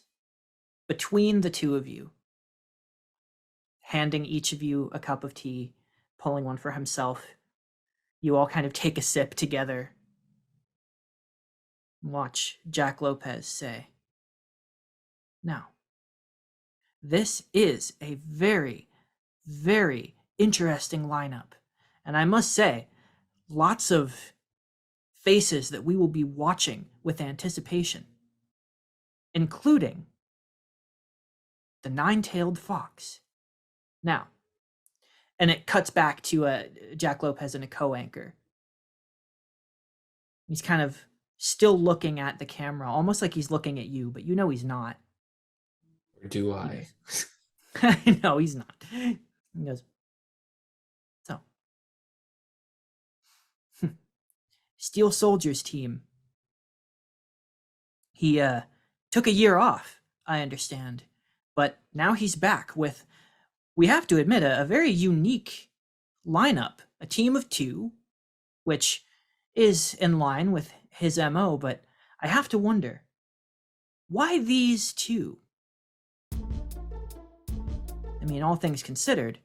between the two of you, handing each of you a cup of tea, pulling one for himself. You all kind of take a sip together. Watch Jack Lopez say, now, this is a very, very interesting lineup. And I must say, lots of faces that we will be watching with anticipation, including the nine-tailed fox. Now, And it cuts back to Jack Lopez and a co-anchor. He's kind of still looking at the camera, almost like he's looking at you, but you know he's not. Or do I? No, he's not. He goes, so. Steel Soldiers team. He took a year off, I understand. But now he's back with, we have to admit, a very unique lineup. A team of 2, which is in line with his MO, but I have to wonder, why these 2? I mean, all things considered.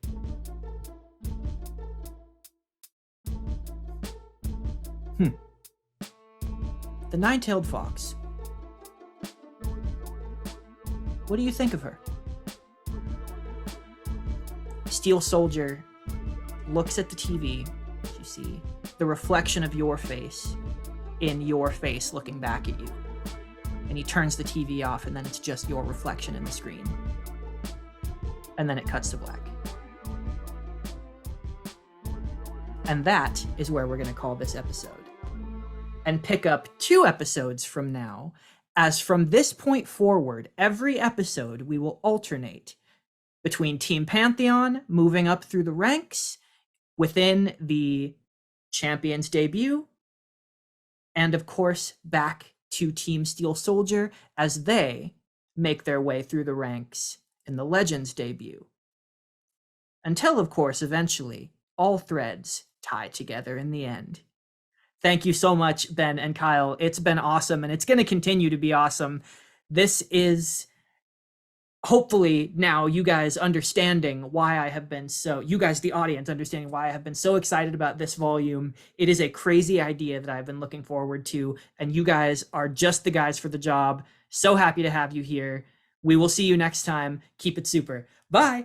The Nine-Tailed Fox. What do you think of her? Steel Soldier looks at the TV. You see the reflection of your face in your face looking back at you. And he turns the TV off, and then it's just your reflection in the screen. And then it cuts to black. And that is where we're going to call this episode. And pick up 2 episodes from now, as from this point forward, every episode we will alternate between Team Pantheon moving up through the ranks within the Champions debut, and of course back to Team Steel Soldier as they make their way through the ranks in the Legends debut. Until, of course, eventually all threads tie together in the end. Thank you so much, Ben and Kyle. It's been awesome, and it's going to continue to be awesome. This is hopefully now you guys understanding why I have been so, you guys, the audience, understanding why I have been so excited about this volume. It is a crazy idea that I've been looking forward to, and you guys are just the guys for the job. So happy to have you here. We will see you next time. Keep it super. Bye.